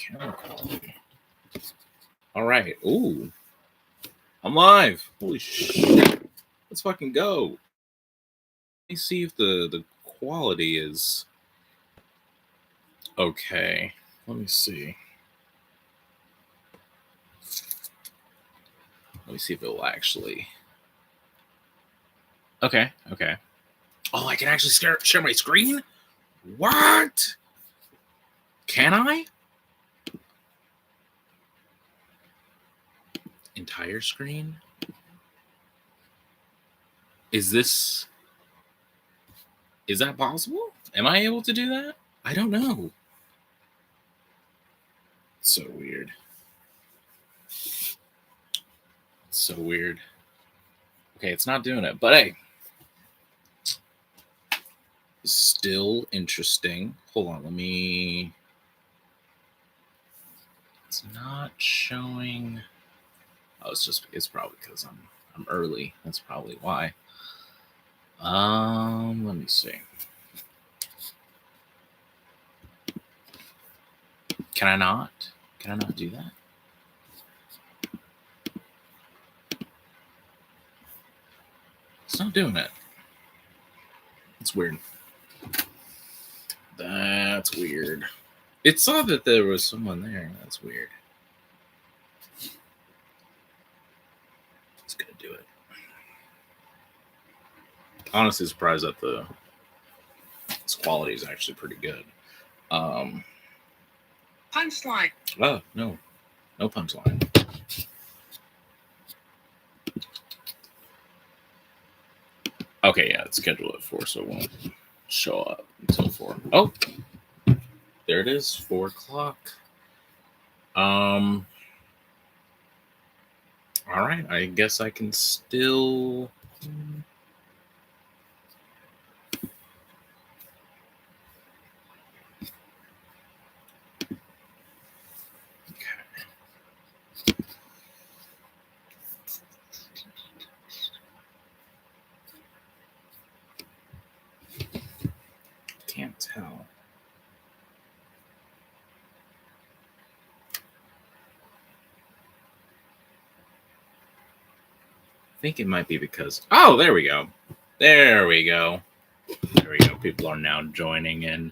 Camera quality. All right. Ooh. I'm live. Holy shit. Let's fucking go. Let me see if the quality is okay. Let me see. Let me see if it will actually. Okay. Okay. Oh, I can actually share my screen? What? Can I? Entire screen? Is that possible? Am I able to do that? I don't know. It's so weird. So weird. Okay, it's not doing it, but hey. Still interesting. Hold on, let me. It's not showing. Oh, it's probably because I'm early. That's probably why. Let me see. Can I not do that? It's not doing it. It's weird. That's weird. It saw that there was someone there. That's weird. It's gonna do it. Honestly surprised that this quality is actually pretty good. Punchline. Oh, no punchline. Okay, yeah, it's scheduled at 4, so it won't show up until 4. Oh, there it is, 4 o'clock. All right, I guess I can still. Can't tell. I think it might be because. Oh, there we go. There we go. People are now joining in.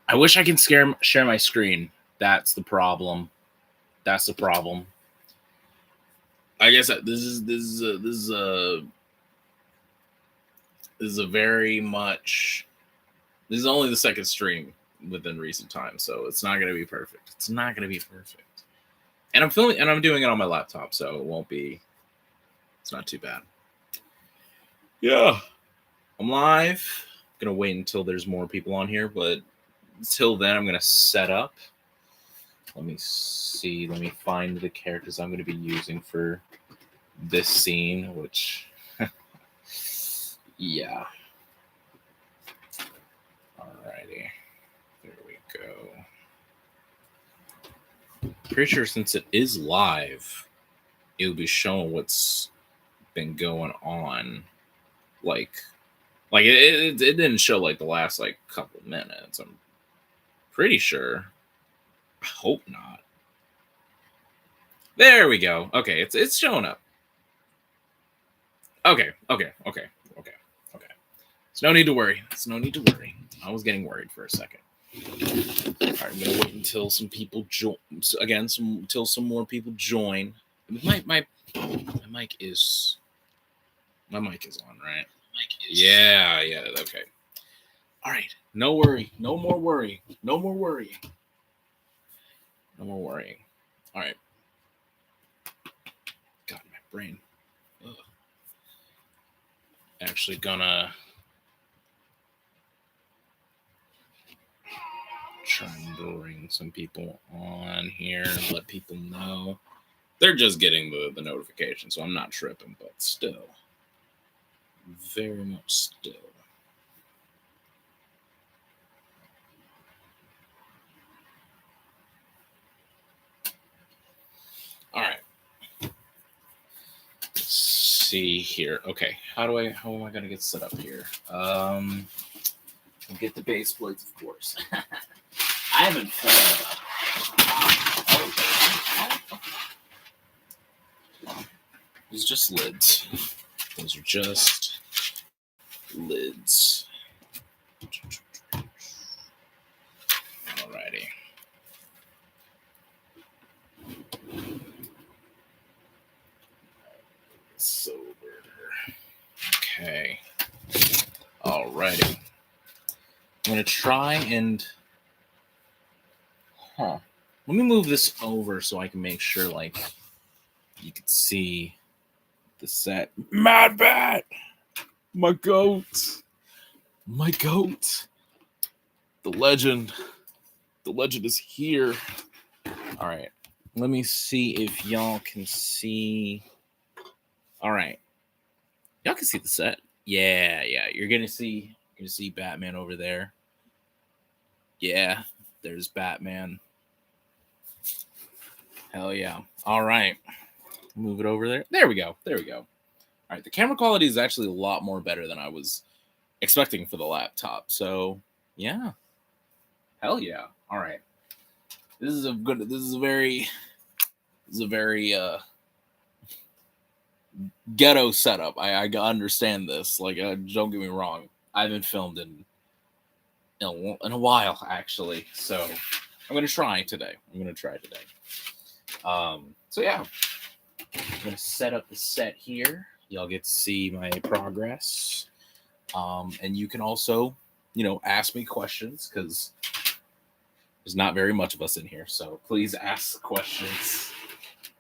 I wish I can share my screen. That's the problem. I guess this is very much. This is only the second stream within recent times, so it's not going to be perfect. And I'm filming, and I'm doing it on my laptop, so it won't be. It's not too bad. Yeah, I'm live. I'm gonna wait until there's more people on here, but until then, I'm gonna set up. Let me see. Let me find the characters I'm gonna be using for this scene, which, yeah. Alrighty, there we go. Pretty sure since it is live, it'll be showing what's been going on. Like it didn't show like the last like couple minutes. I'm pretty sure. I hope not. There we go. Okay, it's showing up. Okay. There's no need to worry. I was getting worried for a second. All right, I'm gonna wait until some people join. Until some more people join. My mic is on, right? Yeah. Okay. All right. No worry. No more worrying. All right. God, my brain. Ugh. Actually gonna try and bring some people on here, let people know. They're just getting the notification, so I'm not tripping, but still. Very much still. All right. Let's see here. Okay, how am I gonna get set up here? Get the base plates, of course. I haven't filmed Those are just lids. Those are just lids. Alrighty. Sober. Okay. Alrighty. I'm gonna try and let me move this over so I can make sure like you can see the set. Mad Bat! My goat! My goat! The legend. The legend is here. Alright. Let me see if y'all can see. Alright. Y'all can see the set. Yeah. You're gonna see Batman over there. Yeah, there's Batman. Hell yeah. All right. Move it over there. There we go. All right. The camera quality is actually a lot more better than I was expecting for the laptop. So, yeah. Hell yeah. All right. This is a very ghetto setup. I understand this. Like, don't get me wrong. I haven't filmed in a while, actually. So, I'm going to try today. So yeah, I'm gonna set up the set here. Y'all get to see my progress, and you can also, ask me questions because there's not very much of us in here. So please ask questions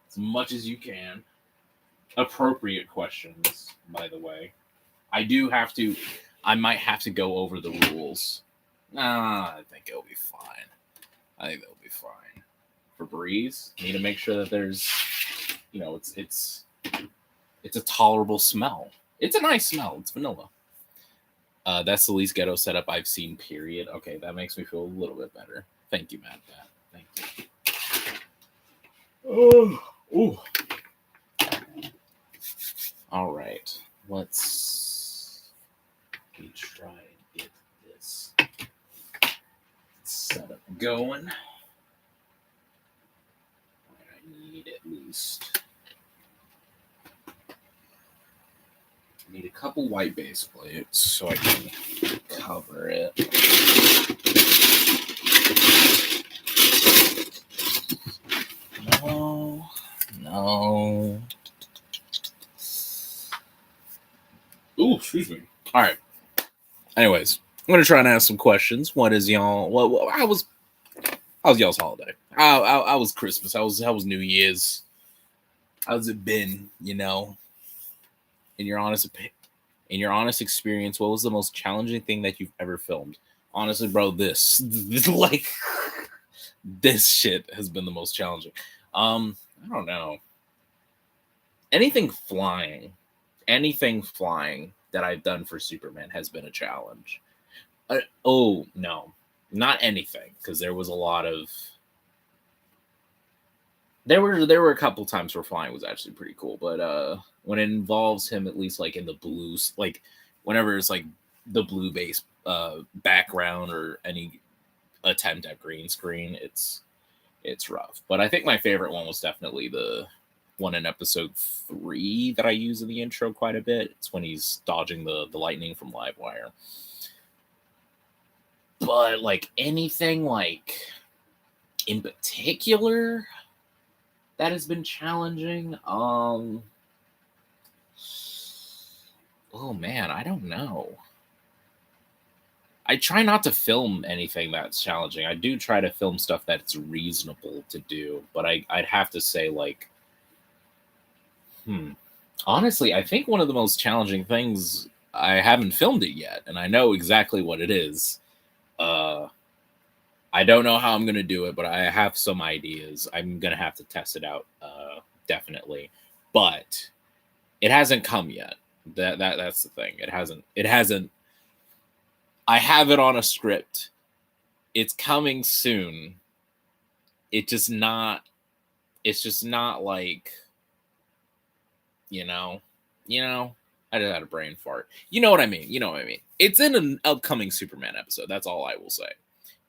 as much as you can. Appropriate questions, by the way. I might have to go over the rules. I think it'll be fine. For Breeze, need to make sure that there's, it's a tolerable smell. It's a nice smell. It's vanilla. That's the least ghetto setup I've seen, period. Okay, that makes me feel a little bit better. Thank you, Matt. Thank you. Oh. All right. Let me try and get this setup going. I need a couple white base plates so I can cover it. No. Ooh, excuse me. All right. Anyways, I'm gonna try and ask some questions. What is y'all? How was y'all's holiday? How was Christmas? How was New Year's? How's it been? In your honest experience, what was the most challenging thing that you've ever filmed? Honestly, bro, this like this shit has been the most challenging. I don't know. Anything flying that I've done for Superman has been a challenge. Oh no, not anything, because there was a lot of. There were a couple times where flying was actually pretty cool, but when it involves him, at least like in the blues, like whenever it's like the blue base background or any attempt at green screen, it's rough. But I think my favorite one was definitely the one in episode 3 that I use in the intro quite a bit. It's when he's dodging the lightning from Livewire. But like anything like in particular that has been challenging, oh man, I don't know. I try not to film anything that's challenging. I do try to film stuff that's reasonable to do, but I'd have to say like honestly, I think one of the most challenging things, I haven't filmed it yet, and I know exactly what it is. I don't know how I'm going to do it, but I have some ideas. I'm going to have to test it out, definitely. But it hasn't come yet. That's the thing. It hasn't. I have it on a script. It's coming soon. It's just not like, I just had a brain fart. You know what I mean? It's in an upcoming Superman episode. That's all I will say.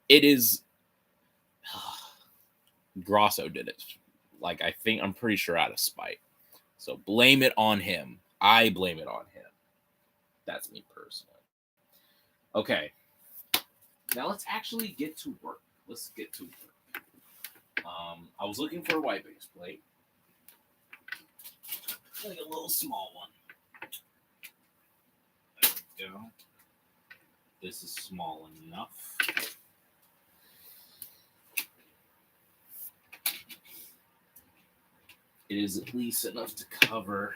It is. Grosso did it. Like, I'm pretty sure out of spite. So blame it on him. I blame it on him. That's me personally. Okay. Now let's actually get to work. Let's get to work. I was looking for a white base plate. Like a little small one. There we go. This is small enough. It is at least enough to cover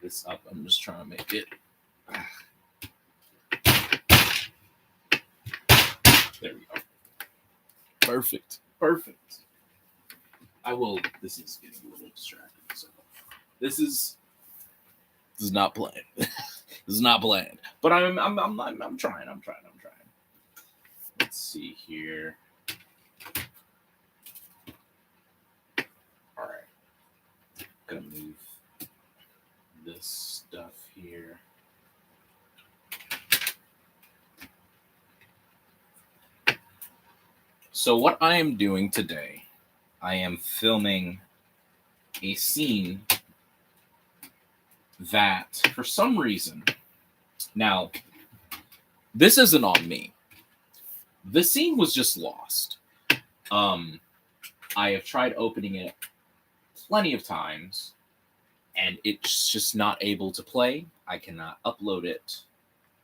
this up. I'm just trying to make it. There we go. Perfect. Perfect. I will. This is getting a little distracting. So this is not planned. This is not planned. But I'm trying. Let's see here. All right. Gonna move this stuff here. So what I am doing today, I am filming a scene that, for some reason, now, this isn't on me. The scene was just lost. I have tried opening it plenty of times, and it's just not able to play. I cannot upload it.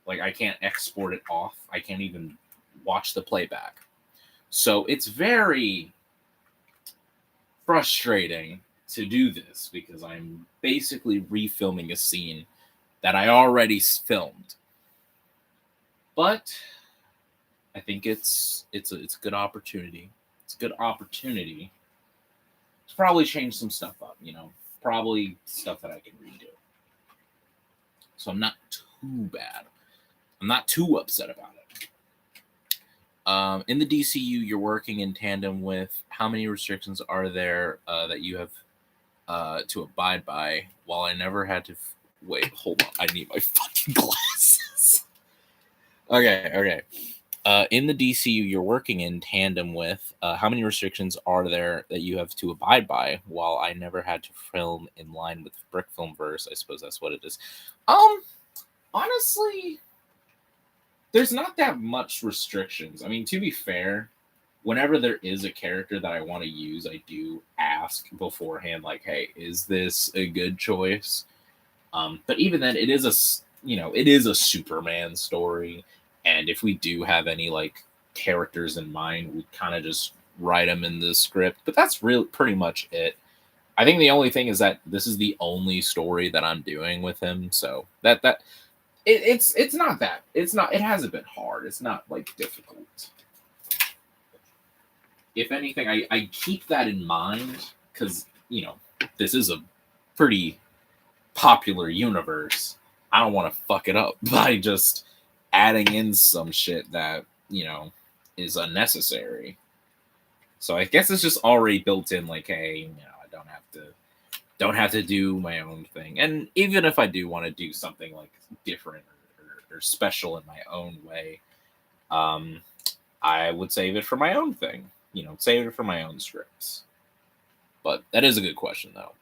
Like, I can't export it off. I can't even watch the playback. So it's very frustrating to do this because I'm basically refilming a scene that I already filmed. But I think it's a good opportunity. It's a good opportunity to probably change some stuff up, probably stuff that I can redo. So I'm not too bad. I'm not too upset about it. In the DCU, you're working in tandem with how many restrictions are there that you have to abide by? While I never had to wait, hold on, I need my fucking glasses. Okay. In the DCU, you're working in tandem with how many restrictions are there that you have to abide by? While I never had to film in line with Brick Filmverse, I suppose that's what it is. Honestly, there's not that much restrictions. I mean, to be fair, whenever there is a character that I want to use, I do ask beforehand, like, hey, is this a good choice? But even then, it is a Superman story. And if we do have any, like, characters in mind, we kind of just write them in the script. But that's pretty much it. I think the only thing is that this is the only story that I'm doing with him. So it's not that. It hasn't been hard. It's not, like, difficult. If anything, I keep that in mind because, this is a pretty popular universe. I don't want to fuck it up by just adding in some shit that, is unnecessary. So I guess it's just already built in, like, hey, I don't have to do my own thing. And even if I do want to do something, like, different or special in my own way, I would save it for my own thing. Save it for my own scripts. But that is a good question, though.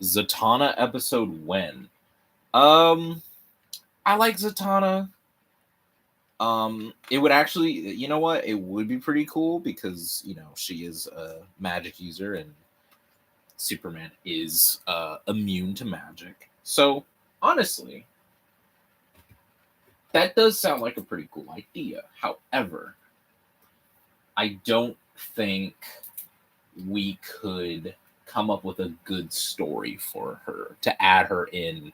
Zatanna episode when? I like Zatanna. It would actually, you know what? It would be pretty cool because, she is a magic user and Superman is immune to magic. So, honestly, that does sound like a pretty cool idea. However, I don't think we could come up with a good story for her to add her in,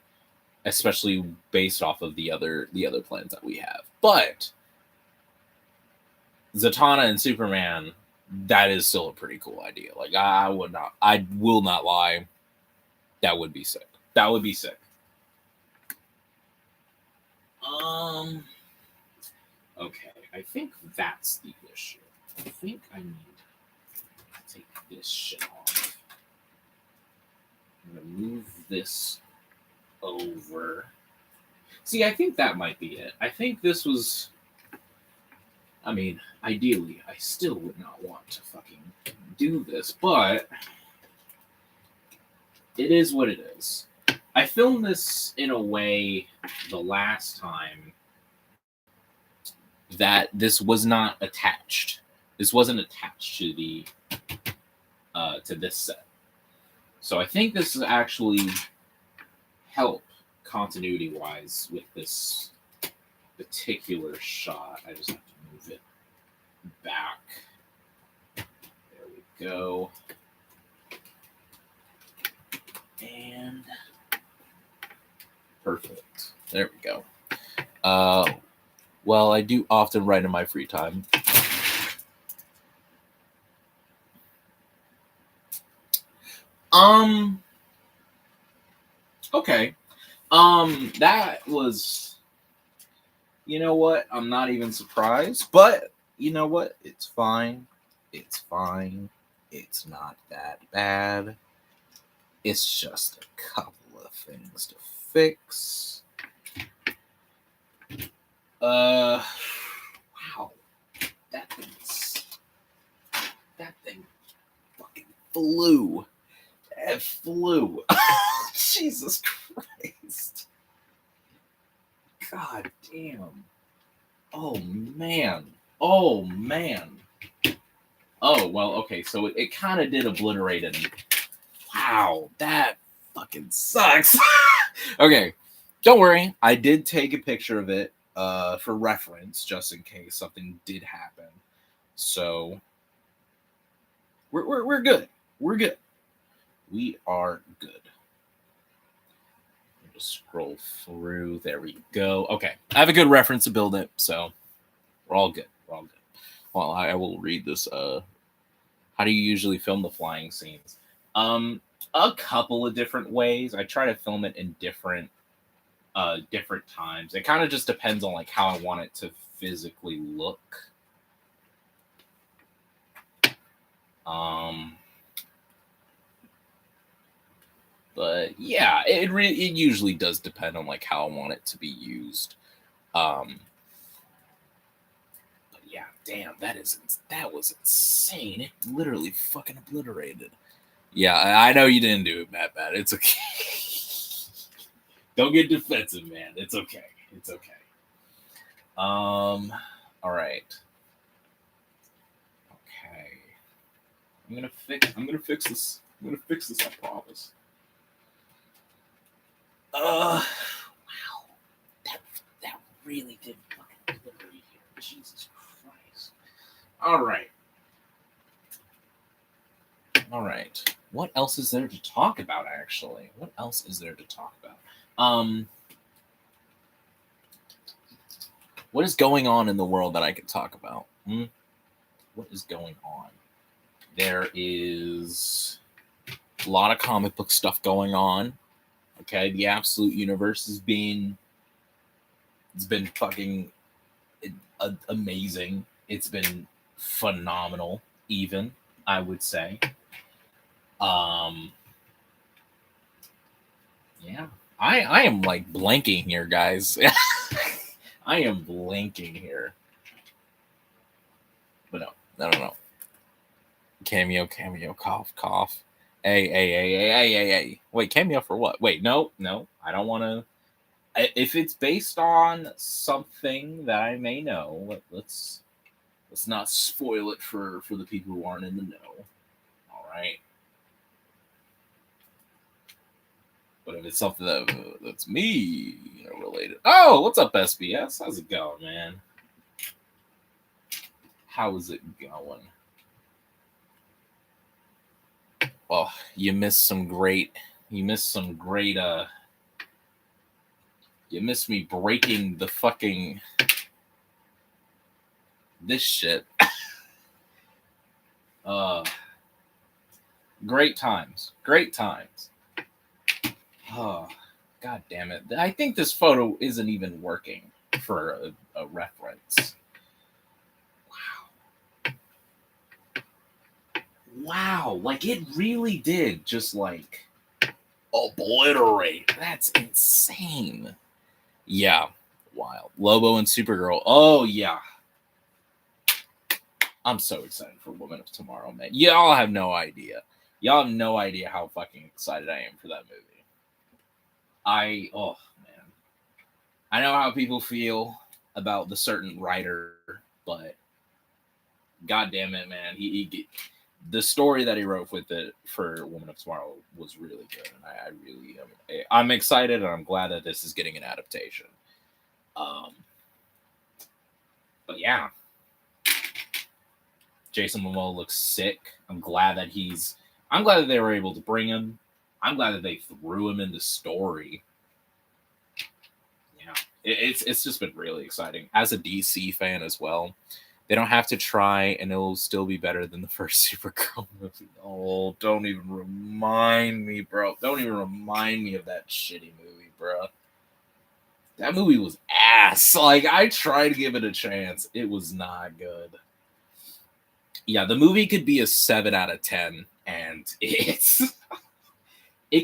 especially based off of the other plans that we have. But Zatanna and Superman, that is still a pretty cool idea. Like, I will not lie. That would be sick. Okay, I think that's the issue. I think I need to take this shit off. I'm gonna move this over. See, I think that might be it. I think this was... I mean, ideally, I still would not want to fucking do this, but it is what it is. I filmed this in a way the last time that this was not attached. This wasn't attached to the to this set. So I think this is actually help continuity wise with this particular shot. I just have to move it back. There we go. And perfect. There we go. Well, I do often write in my free time. Okay. That was, you know what? I'm not even surprised, but you know what? It's fine. It's fine. It's not that bad. It's just a couple of things to fix. Wow. That thing fucking flew. It flew. Jesus Christ. God damn. Oh, man. Oh, man. Oh, well, okay, so it kind of did obliterate it. Wow, that fucking sucks. Okay, don't worry. I did take a picture of it for reference, just in case something did happen. So, we're good. We're good. We are good. Just scroll through. There we go. Okay, I have a good reference to build it, so we're all good. We're all good. Well, I will read this. How do you usually film the flying scenes? A couple of different ways. I try to film it in different times. It kind of just depends on like how I want it to physically look. But yeah, it usually does depend on like how I want it to be used. But yeah, damn, that was insane. It literally fucking obliterated. Yeah, I know you didn't do it that bad. It's okay. Don't get defensive, man. It's okay. It's okay. All right. Okay. I'm gonna fix this. I'm gonna fix this. I promise. Wow. That really did fucking obliterate here. Jesus Christ. All right. All right. What else is there to talk about, actually? What else is there to talk about? What is going on in the world that I could talk about? What is going on? There is a lot of comic book stuff going on. Okay, the Absolute Universe has been fucking amazing. It's been phenomenal, even, I would say. Yeah, I am like blanking here, guys. I am blanking here. But no. Cameo, cough. Hey. Wait, cameo for what? Wait, no. I don't want to. If it's based on something that I may know, let's not spoil it for the people who aren't in the know. All right. But if it's something that's me, related. Oh, what's up, SBS? How's it going, man? How is it going? Well, you missed me breaking the fucking this shit. Great times. Oh, God damn it. I think this photo isn't even working for a reference. Wow. Like, it really did just, like, obliterate. That's insane. Yeah. Wild. Lobo and Supergirl. Oh, yeah. I'm so excited for Women of Tomorrow, man. Y'all have no idea. Y'all have no idea how fucking excited I am for that movie. Oh man, I know how people feel about the certain writer, but god damn it, man, the story that he wrote with it for Woman of Tomorrow was really good, and I really am. I'm excited, and I'm glad that this is getting an adaptation. But yeah, Jason Momoa looks sick. I'm glad that they were able to bring him. I'm glad that they threw him in the story. Yeah, it's just been really exciting as a DC fan as well. They don't have to try, and it'll still be better than the first Supergirl movie. Oh, don't even remind me, bro. Don't even remind me of that shitty movie, bro. That movie was ass. Like, I tried to give it a chance. It was not good. Yeah, the movie could be a 7 out of 10, and it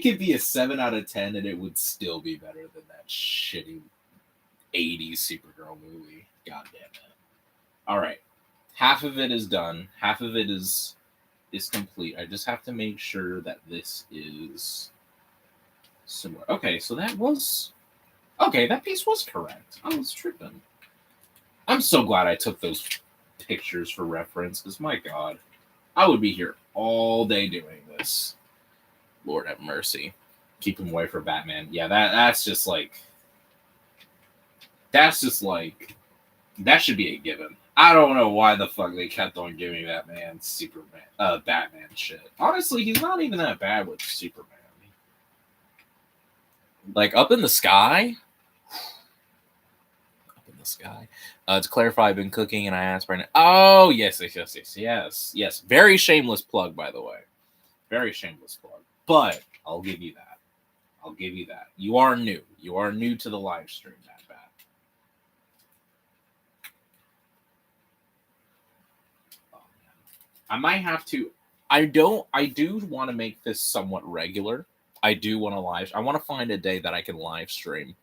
could be a 7 out of 10, and it would still be better than that shitty 80s Supergirl movie. God damn it. All right. Half of it is done. Half of it is complete. I just have to make sure that this is similar. Okay, so that piece was correct. I was tripping. I'm so glad I took those pictures for reference, because my God, I would be here all day doing this. Lord have mercy. Keep him away from Batman. Yeah, that should be a given. I don't know why the fuck they kept on giving that man Batman shit. Honestly, he's not even that bad with Superman. Like, Up in the Sky? Up in the Sky. To clarify, I've been cooking and I asked right now. Oh, yes. Very shameless plug, by the way. Very shameless plug. But I'll give you that. You are new. You are new to the live stream, that bad. I might have to. I do want to make this somewhat regular. I do want to I want to find a day that I can live stream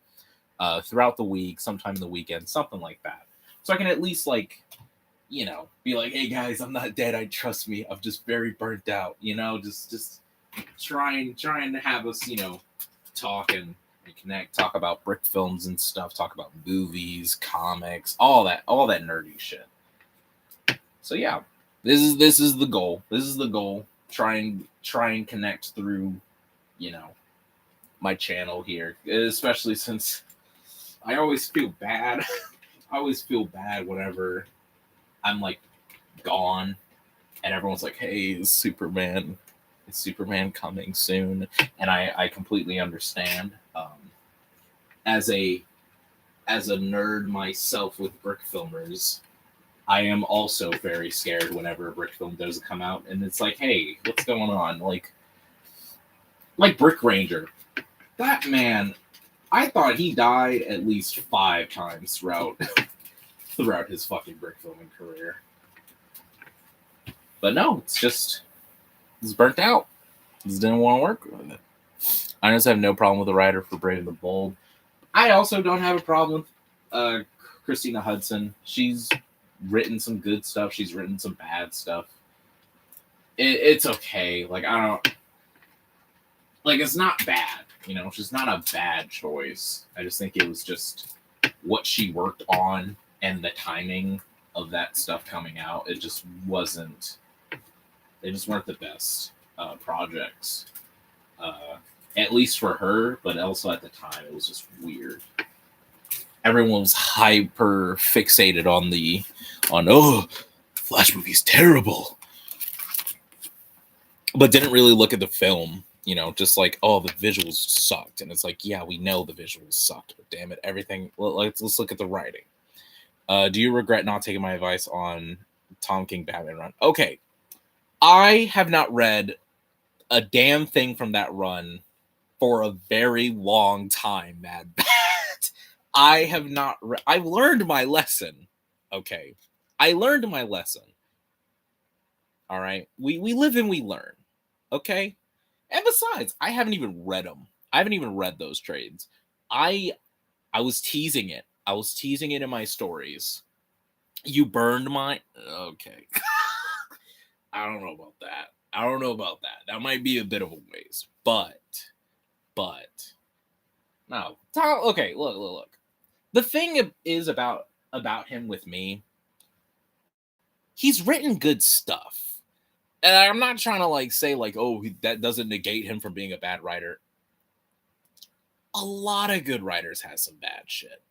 throughout the week, sometime in the weekend, something like that. So I can at least, like, be like, hey guys, I'm not dead. I trust me. I'm just very burnt out. Just trying to have us, talk and connect, talk about brick films and stuff, talk about movies, comics, all that nerdy shit. So yeah. This is the goal. Try and connect through, my channel here, especially since I always feel bad. I always feel bad whenever I'm like gone, and everyone's like, "Hey, is Superman coming soon?" And I completely understand. As a nerd myself with brick filmers, I am also very scared whenever a brick film does come out, and it's like, hey, what's going on? Like Brick Ranger, that man, I thought he died at least 5 times throughout his fucking brick filming career. But no, it's burnt out. Just didn't want to work with it. I just have no problem with the writer for Brave and the Bold. I also don't have a problem with Christina Hudson. She's written some good stuff. She's written some bad stuff. It's okay. Like, I don't... Like, it's not bad. She's not a bad choice. I just think it was just what she worked on and the timing of that stuff coming out. It just wasn't... They just weren't the best projects. At least for her, but also at the time, it was just weird. Everyone was hyper fixated on Flash movie's terrible, but didn't really look at the film. Just like, oh, the visuals sucked, and it's like, yeah, we know the visuals sucked, but damn it, everything. Let's look at the writing. Do you regret not taking my advice on Tom King Batman run? Okay, I have not read a damn thing from that run for a very long time, Mad Bat. I have not I've learned my lesson. Okay. I learned my lesson. All right. We live and we learn. Okay. And besides, I haven't even read them. I haven't even read those trades. I was teasing it. I was teasing it in my stories. You burned my... Okay. I don't know about that. I don't know about that. That might be a bit of a waste. But no. Okay, look. The thing is about him with me, he's written good stuff. And I'm not trying to like say like, oh, that doesn't negate him from being a bad writer. A lot of good writers has some bad shit.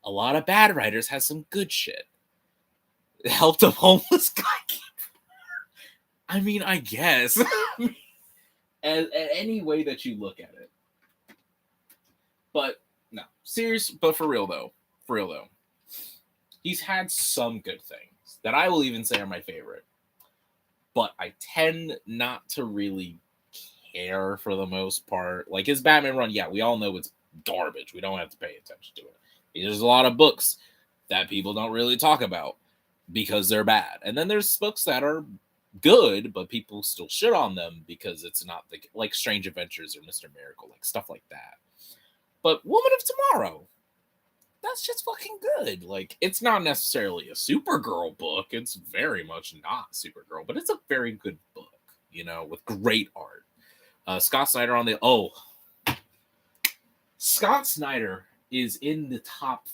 A lot of bad writers has some good shit. Helped a homeless guy. I mean, I guess. At any way that you look at it. But no, serious. But for real though, he's had some good things that I will even say are my favorite. But I tend not to really care for the most part. Like his Batman run, yeah, we all know it's garbage. We don't have to pay attention to it. There's a lot of books that people don't really talk about because they're bad. And then there's books that are good, but people still shit on them because it's not like Strange Adventures or Mr. Miracle, like stuff like that. But Woman of Tomorrow, that's just fucking good. Like, it's not necessarily a Supergirl book. It's very much not Supergirl, but it's a very good book, you know, with great art. Scott Snyder on the Scott Snyder is in the top.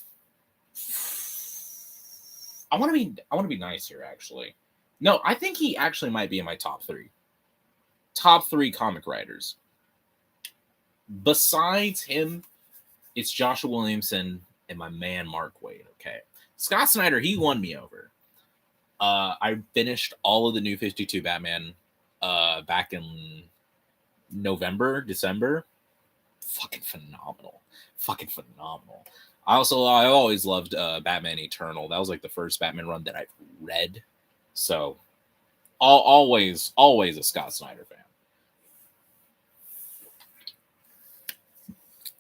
I want to be nice here, actually. No, I think he actually might be in my top 3. Top 3 comic writers. Besides him, it's Joshua Williamson and my man Mark Waid. Okay, Scott Snyder, he won me over. I finished all of the New 52 Batman back in December. Fucking phenomenal. I always loved Batman Eternal. That was like the first Batman run that I've read. So always a Scott Snyder fan.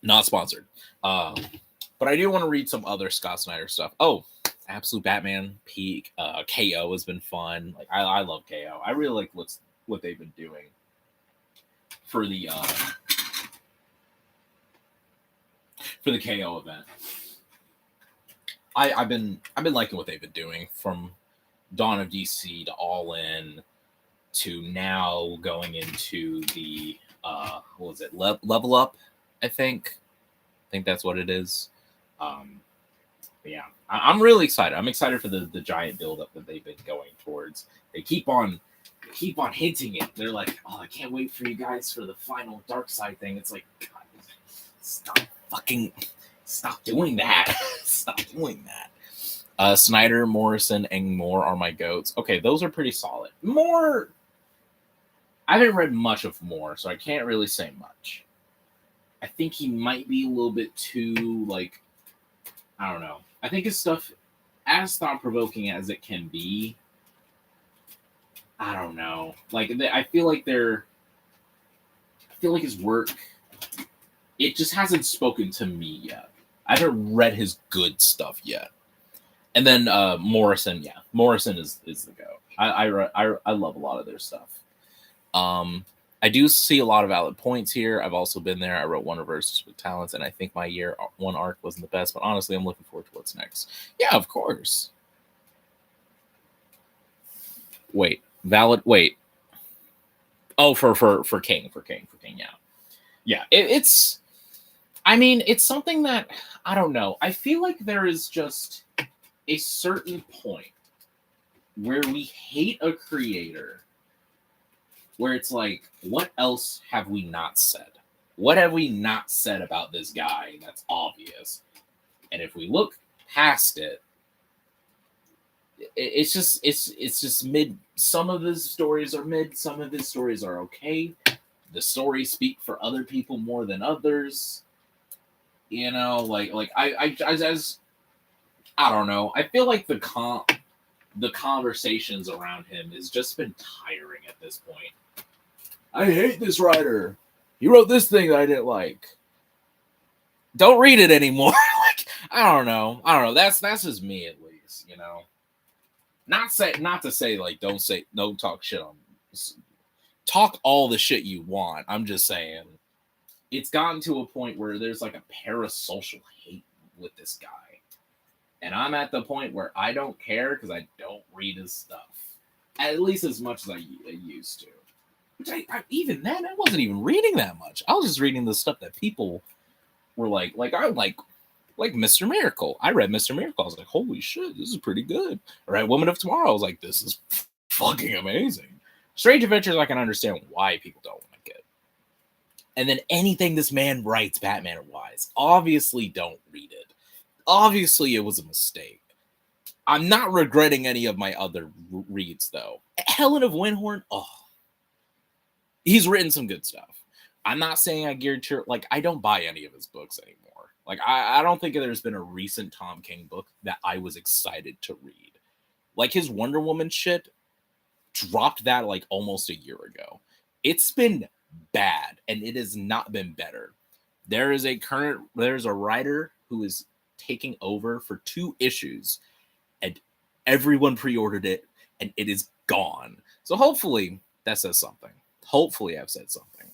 Not sponsored. But I do want to read some other Scott Snyder stuff. Oh, Absolute Batman Peak. KO has been fun. Like I love KO. I really like what they've been doing for the KO event. I've been liking what they've been doing from Dawn of DC to All In to now going into the what was it? Level Up, I think that's what it is. Yeah, I'm really excited. I'm excited for the giant buildup that they've been going towards. They keep on hinting it. They're like, oh, I can't wait for you guys for the final Darkseid thing. It's like, God, stop doing that. Stop doing that. Snyder, Morrison, and Moore are my goats. Okay, those are pretty solid. Moore, I haven't read much of Moore, so I can't really say much. I think he might be a little bit too, like, I don't know. I think his stuff, as thought-provoking as it can be, I don't know. Like, I feel like his work, it just hasn't spoken to me yet. I haven't read his good stuff yet. And then Morrison, yeah. Morrison is the go. I love a lot of their stuff. I do see a lot of valid points here. I've also been there. I wrote Wonder Versus with Talents, and I think my year one arc wasn't the best, but honestly, I'm looking forward to what's next. Yeah, of course. Wait. Oh, for King, yeah. Yeah, it's something that, I don't know. I feel like there is just a certain point where we hate a creator where it's like, what else have we not said? What have we not said about this guy that's obvious? And if we look past it, it's just mid. Some of his stories are mid. Some of his stories are okay. The stories speak for other people more than others. You know, like I don't know. I feel like the conversations around him has just been tiring at this point. I hate this writer. He wrote this thing that I didn't like. Don't read it anymore. Like, I don't know. That's just me, at least, you know. Not to say like don't talk shit on. Talk all the shit you want. I'm just saying, it's gotten to a point where there's like a parasocial hate with this guy, and I'm at the point where I don't care because I don't read his stuff, at least as much as I used to. Which even then, I wasn't even reading that much. I was just reading the stuff that people were like Mr. Miracle. I read Mr. Miracle. I was like, holy shit, this is pretty good. I read Woman of Tomorrow. I was like, this is fucking amazing. Strange Adventures, I can understand why people don't like it. And then anything this man writes, Batman-wise, obviously don't read it. Obviously, it was a mistake. I'm not regretting any of my other reads, though. Helen of Windhorn, he's written some good stuff. I'm not saying I geared to, like, I don't buy any of his books anymore. Like, I don't think there's been a recent Tom King book that I was excited to read. Like, his Wonder Woman shit, dropped that, like, almost a year ago. It's been bad, and it has not been better. There's a writer who is taking over for 2 issues, and everyone pre-ordered it, and it is gone. So hopefully that says something. Hopefully I've said something.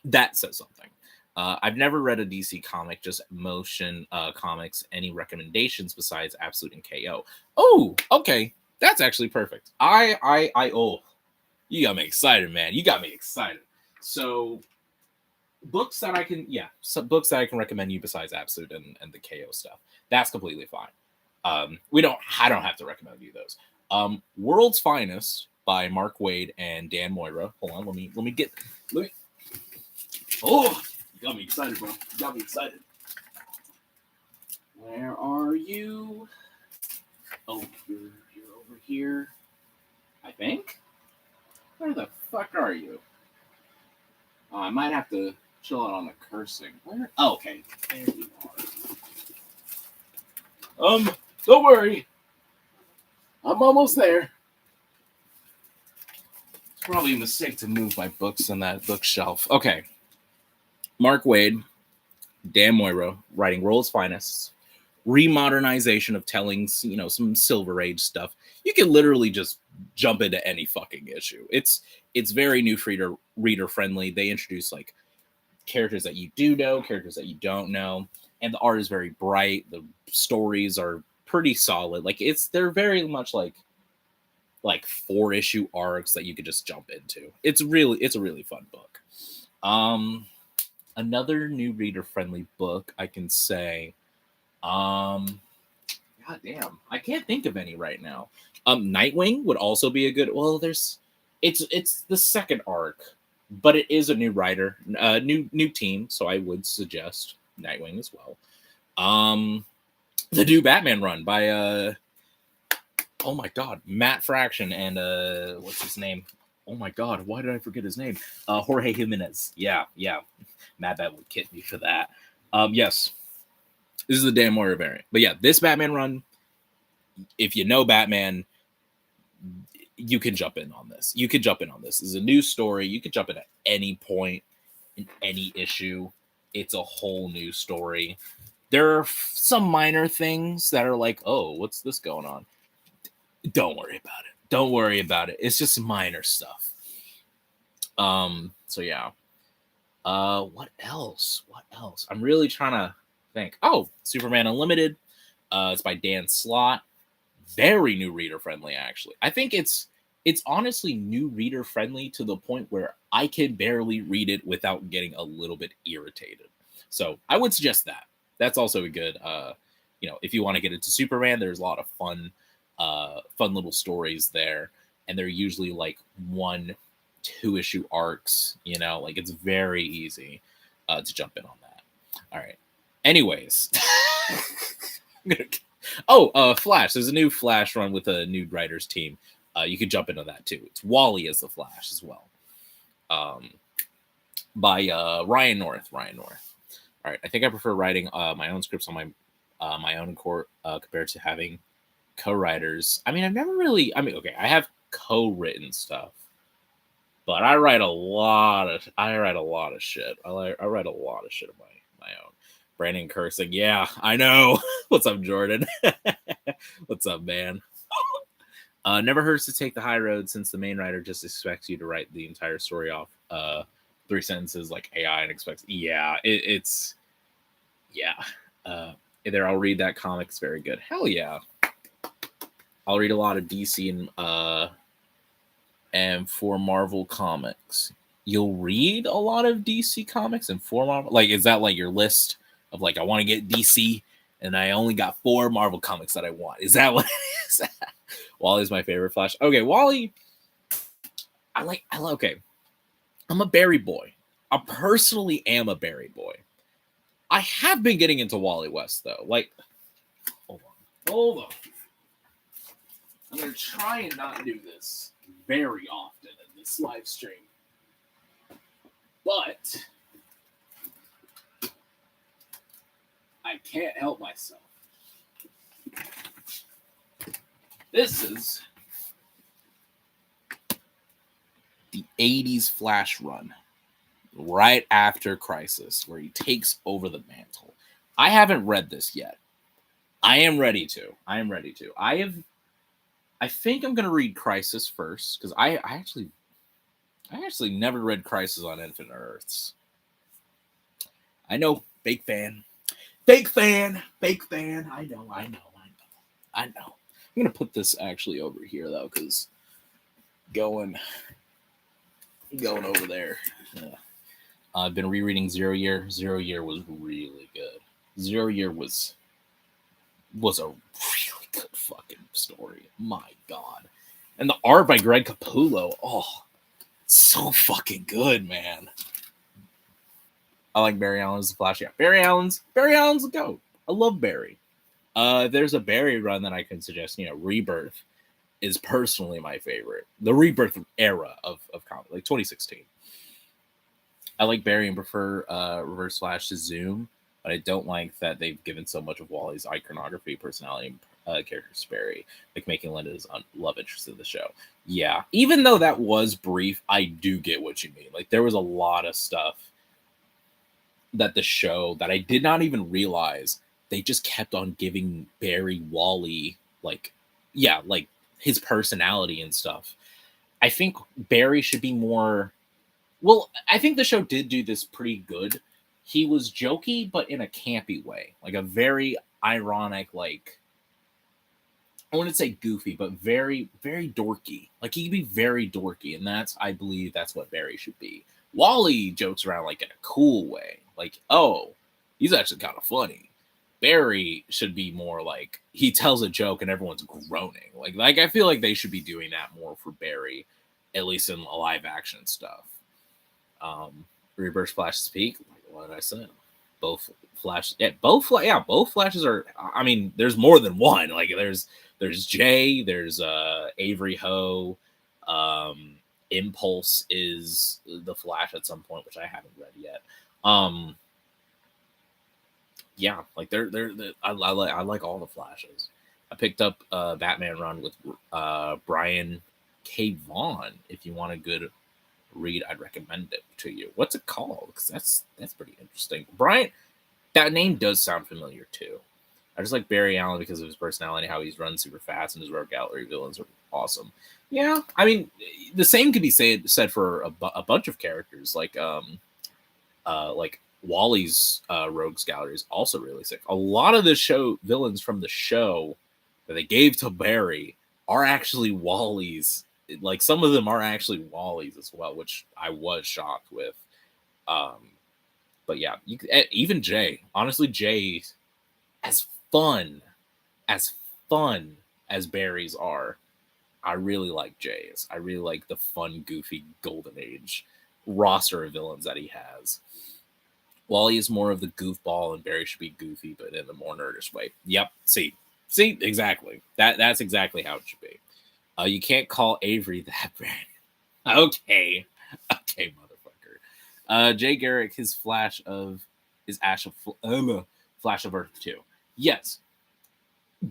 That says something. I've never read a DC comic, just Motion Comics. Any recommendations besides Absolute and KO? Oh, okay. That's actually perfect. Oh, you got me excited, man. You got me excited. So books that I can, some books that I can recommend you besides Absolute and the KO stuff. That's completely fine. I don't have to recommend you those. World's Finest by Mark Waid and Dan Moira. Hold on, let me. Oh, you got me excited, bro. You got me excited. Where are you? Oh, you're over here, I think. Where the fuck are you? I might have to chill out on the cursing. Where? Oh, okay, there you are. Don't worry. I'm almost there. It's probably a mistake to move my books on that bookshelf. Okay. Mark Waid, Dan Moira, writing World's Finest, remodernization of telling, some Silver Age stuff. You can literally just jump into any fucking issue. It's very new reader friendly. They introduce like characters that you do know, characters that you don't know, and the art is very bright. The stories are pretty solid. Like they're very much like 4-issue arcs that you could just jump into. It's a really fun book. Another new reader friendly book I can say. God damn, I can't think of any right now. Nightwing would also be a good. Well, it's the second arc, but it is a new writer, new team, so I would suggest Nightwing as well. The new Batman run by oh my god, Matt Fraction and what's his name? Oh my god, why did I forget his name? Jorge Jimenez. Yeah. Matt Bat would kid me for that. Yes. This is the Dan Moira variant. But yeah, this Batman run, if you know Batman, you can jump in on this. This is a new story. You can jump in at any point in any issue. It's a whole new story. There are some minor things that are like, oh, what's this going on? Don't worry about it. It's just minor stuff. So yeah. What else? I'm really trying to think. Oh, Superman Unlimited. It's by Dan Slott. Very new reader friendly, actually. I think it's honestly new reader friendly to the point where I can barely read it without getting a little bit irritated. So I would suggest that. That's also a good, if you want to get into Superman, there's a lot of fun little stories there, and they're usually like 1-2 issue arcs. Like it's very easy to jump in on that. All right. Anyways, Flash. There's a new Flash run with a new writers team. You could jump into that too. It's Wally as the Flash as well. By Ryan North. All right. I think I prefer writing my own scripts on my own court compared to having co-writers. I mean, I have co-written stuff, but I write a lot of shit. I write a lot of shit of my own. Brandon Kirk's like, yeah, I know. What's up, Jordan? What's up, man? Never hurts to take the high road since the main writer just expects you to write the entire story off 3 sentences like AI and expects. Yeah, it's either I'll read that comic. It's very good. Hell yeah. I'll read a lot of DC and and for Marvel Comics. You'll read a lot of DC comics and for Marvel. Like, is that like your list of like I want to get DC and I only got 4 Marvel comics that I want? Is that what it is? Wally's my favorite Flash. Okay, Wally. Okay. I'm a Barry boy. I personally am a Barry boy. I have been getting into Wally West though. Like, hold on. I'm gonna try and not do this very often in this live stream, but I can't help myself. This is the 80s Flash run right after Crisis, where he takes over the mantle. I haven't read this yet. I am ready to. I think I'm gonna read Crisis first because I actually never read Crisis on Infinite Earths. I know, fake fan. I know. I'm gonna put this actually over here though, because going over there. I've been rereading Zero Year. Zero Year was really good. Zero Year was a really good fucking story. My God. And the art by Greg Capullo, so fucking good, man. I like Barry Allen's Flash. Yeah, Barry Allen's a goat. I love Barry. There's a Barry run that I can suggest. Rebirth is personally my favorite. The Rebirth era of comic, like 2016. I like Barry and prefer Reverse Flash to Zoom, but I don't like that they've given so much of Wally's iconography, personality, and characters to Barry, like making Linda his love interest in the show. Yeah, even though that was brief, I do get what you mean. Like, there was a lot of stuff that the show that I did not even realize they just kept on giving Barry Wally, like his personality and stuff. I think Barry should be more. Well, I think the show did do this pretty good. He was jokey, but in a campy way, like a very ironic, like I wouldn't say goofy, but very, very dorky. Like, he could be very dorky, and I believe that's what Barry should be. Wally jokes around like in a cool way, like, oh, he's actually kind of funny. Barry should be more like he tells a joke and everyone's groaning. Like I feel like they should be doing that more for Barry, at least in live action stuff. Reverse Flash Speak. What did I say? Both Flashes are. I mean, there's more than one. Like, there's Jay, there's Avery Ho, Impulse is the Flash at some point, which I haven't read yet. Yeah, like I like all the Flashes. I picked up Batman run with Brian K. Vaughan. If you want a good read, I'd recommend it to you. What's it called? Because that's pretty interesting. Brian, that name does sound familiar too. I just like Barry Allen because of his personality, how he's run super fast, and his rogue gallery villains are awesome. Yeah, I mean, the same could be said for a bunch of characters, like Wally's rogues gallery is also really sick. A lot of the show villains from the show that they gave to Barry are actually Wally's. Like, some of them are actually Wally's as well, which I was shocked with. But yeah, even Jay. Honestly, Jay, as fun as Barry's are, I really like Jay's. I really like the fun, goofy Golden Age roster of villains that he has. Wally is more of the goofball, and Barry should be goofy, but in a more nerdish way. Yep. See, exactly. That's exactly how it should be. You can't call Avery that, Brand. Okay, motherfucker. Jay Garrick, his Flash of Flash of Earth 2. Yes.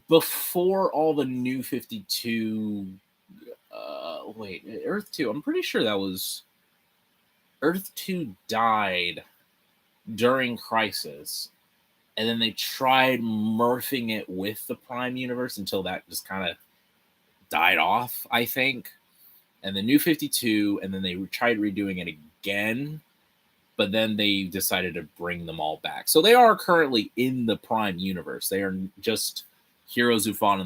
Before all the New 52. Earth 2. I'm pretty sure that was Earth 2 died during Crisis, and then they tried morphing it with the Prime Universe until that just kind of died off, I think. And the New 52, and then they tried redoing it again, but then they decided to bring them all back. So they are currently in the Prime Universe. They are just heroes who fought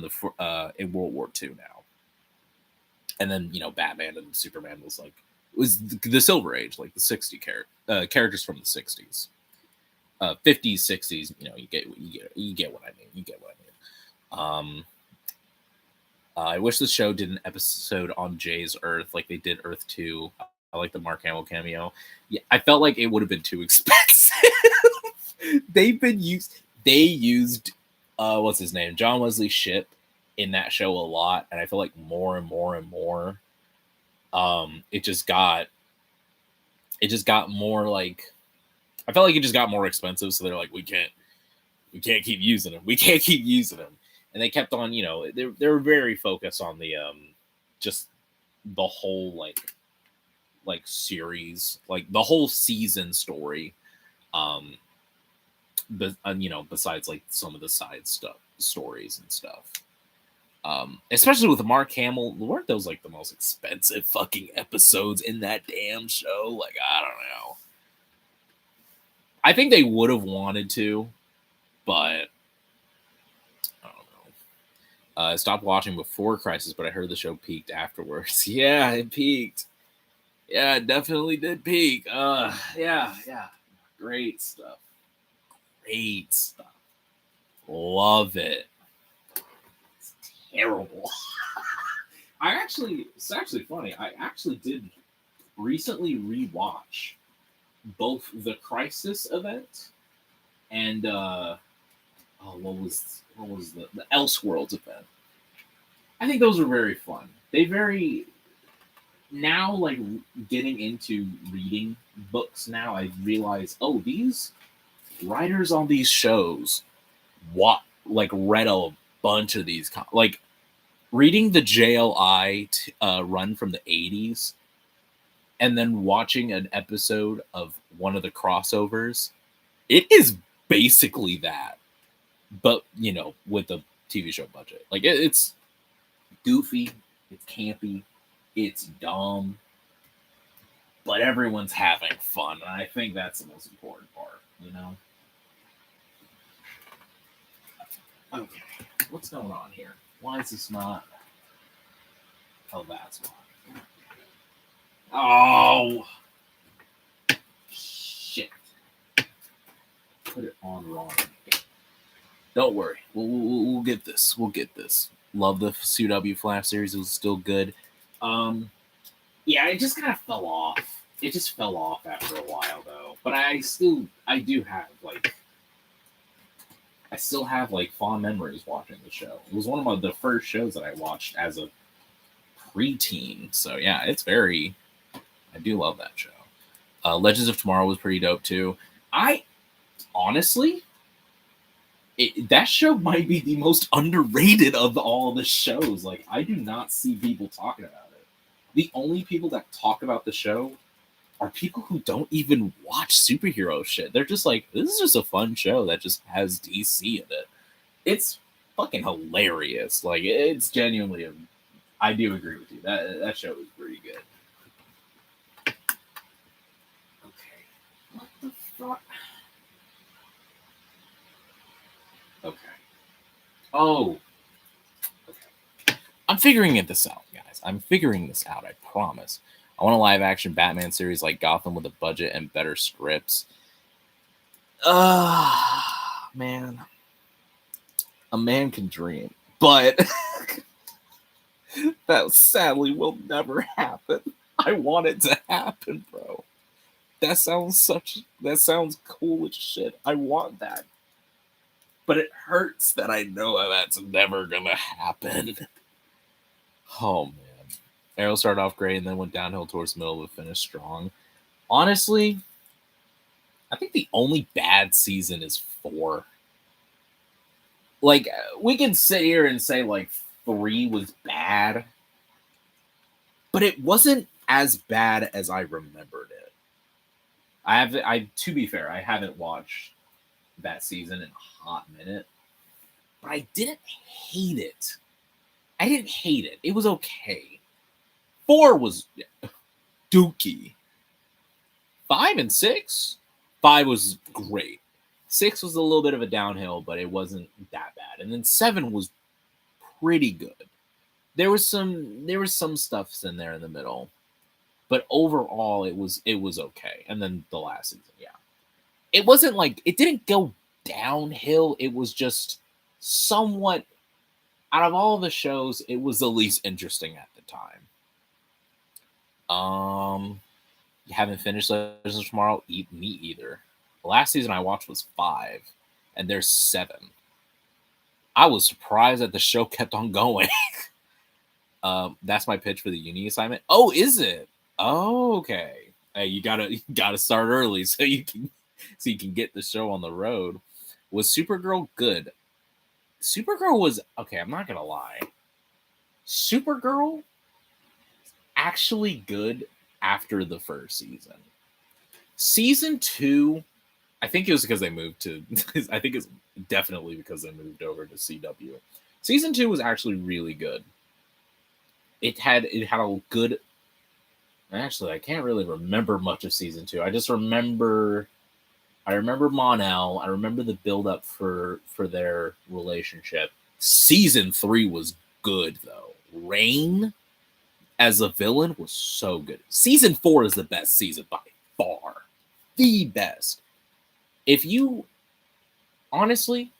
in World War II now. And then, Batman and Superman was the Silver Age, like the 60 characters from the 60s. 50s, 60s, you get what I mean. You get what I mean. I wish the show did an episode on Jay's Earth like they did Earth 2. I like the Mark Hamill cameo. Yeah, I felt like it would have been too expensive. They used what's his name? John Wesley Shipp in that show a lot, and I feel like more and more and more it just got more like, I felt like it just got more expensive, so they're like, we can't keep using him. We can't keep using him. And they kept on, they were very focused on the just the whole like series, like the whole season story. But besides like some of the side stories and stuff. Especially with Mark Hamill, weren't those like the most expensive fucking episodes in that damn show? Like, I don't know. I think they would have wanted to, but I don't know. I stopped watching before Crisis, but I heard the show peaked afterwards. Yeah, it peaked. Yeah, it definitely did peak. Yeah. Great stuff. Love it. It's terrible. It's actually funny. I actually did recently rewatch both the Crisis event and what was the Elseworlds event. I think those were very fun. Now, like, getting into reading books now, I realize, these writers on these shows read a bunch of these like reading the JLI run from the 80s and then watching an episode of one of the crossovers. It is basically that, but with the TV show budget. Like, it's goofy, it's campy, it's dumb, but everyone's having fun, and I think that's the most important part. Okay, what's going on here? Why is this not? Oh, that's why. Oh, shit! Put it on wrong. Don't worry, we'll get this. We'll get this. Love the CW Flash series; it was still good. Yeah, it just kind of fell off. It just fell off after a while, though. But I still have fond memories watching the show. It was one of the first shows that I watched as a preteen. So yeah, I do love that show. Legends of Tomorrow was pretty dope too. I honestly, that show might be the most underrated of all the shows. Like, I do not see people talking about it. The only people that talk about the show are people who don't even watch superhero shit. They're just like, this is just a fun show that just has DC in it. It's fucking hilarious. Like, it's genuinely I do agree with you. That show is pretty good. Okay. What the fuck? Okay. Oh. Okay. I'm figuring this out, guys. I'm figuring this out, I promise. I want a live-action Batman series like Gotham with a budget and better scripts. Man. A man can dream. But that sadly will never happen. I want it to happen, bro. That sounds cool as shit. I want that. But it hurts that I know that's never gonna happen. Oh, man. Arrow started off great and then went downhill towards the middle but finished strong. Honestly, I think the only bad season is 4. Like, we can sit here and say, 3 was bad, but it wasn't as bad as I remembered it. To be fair, I haven't watched that season in a hot minute, but I didn't hate it. It was okay. 4 was dookie. 5 and 6? 5 was great. 6 was a little bit of a downhill, but it wasn't that bad. And then 7 was pretty good. There was some stuffs in there in the middle, but overall it was okay. And then the last season, yeah, it wasn't like it didn't go downhill. It was just somewhat, out of all the shows, it was the least interesting at the time. You haven't finished Legends of Tomorrow? Me either. The last season I watched was 5, and there's 7. I was surprised that the show kept on going. That's my pitch for the uni assignment. Oh, is it? Oh, okay. Hey, you gotta start early so you can get the show on the road. Was Supergirl good? Supergirl was okay. I'm not gonna lie. Supergirl actually good after the first season. Season 2, I think it was because they moved to. I think it's definitely because they moved over to CW. Season 2 was actually really good. It had a good. Actually, I can't really remember much of season 2. I just remember. I remember Mon-El. I remember the build up for their relationship. Season 3 was good though. Rain as a villain was so good. Season 4 is the best season by far. The best. If you honestly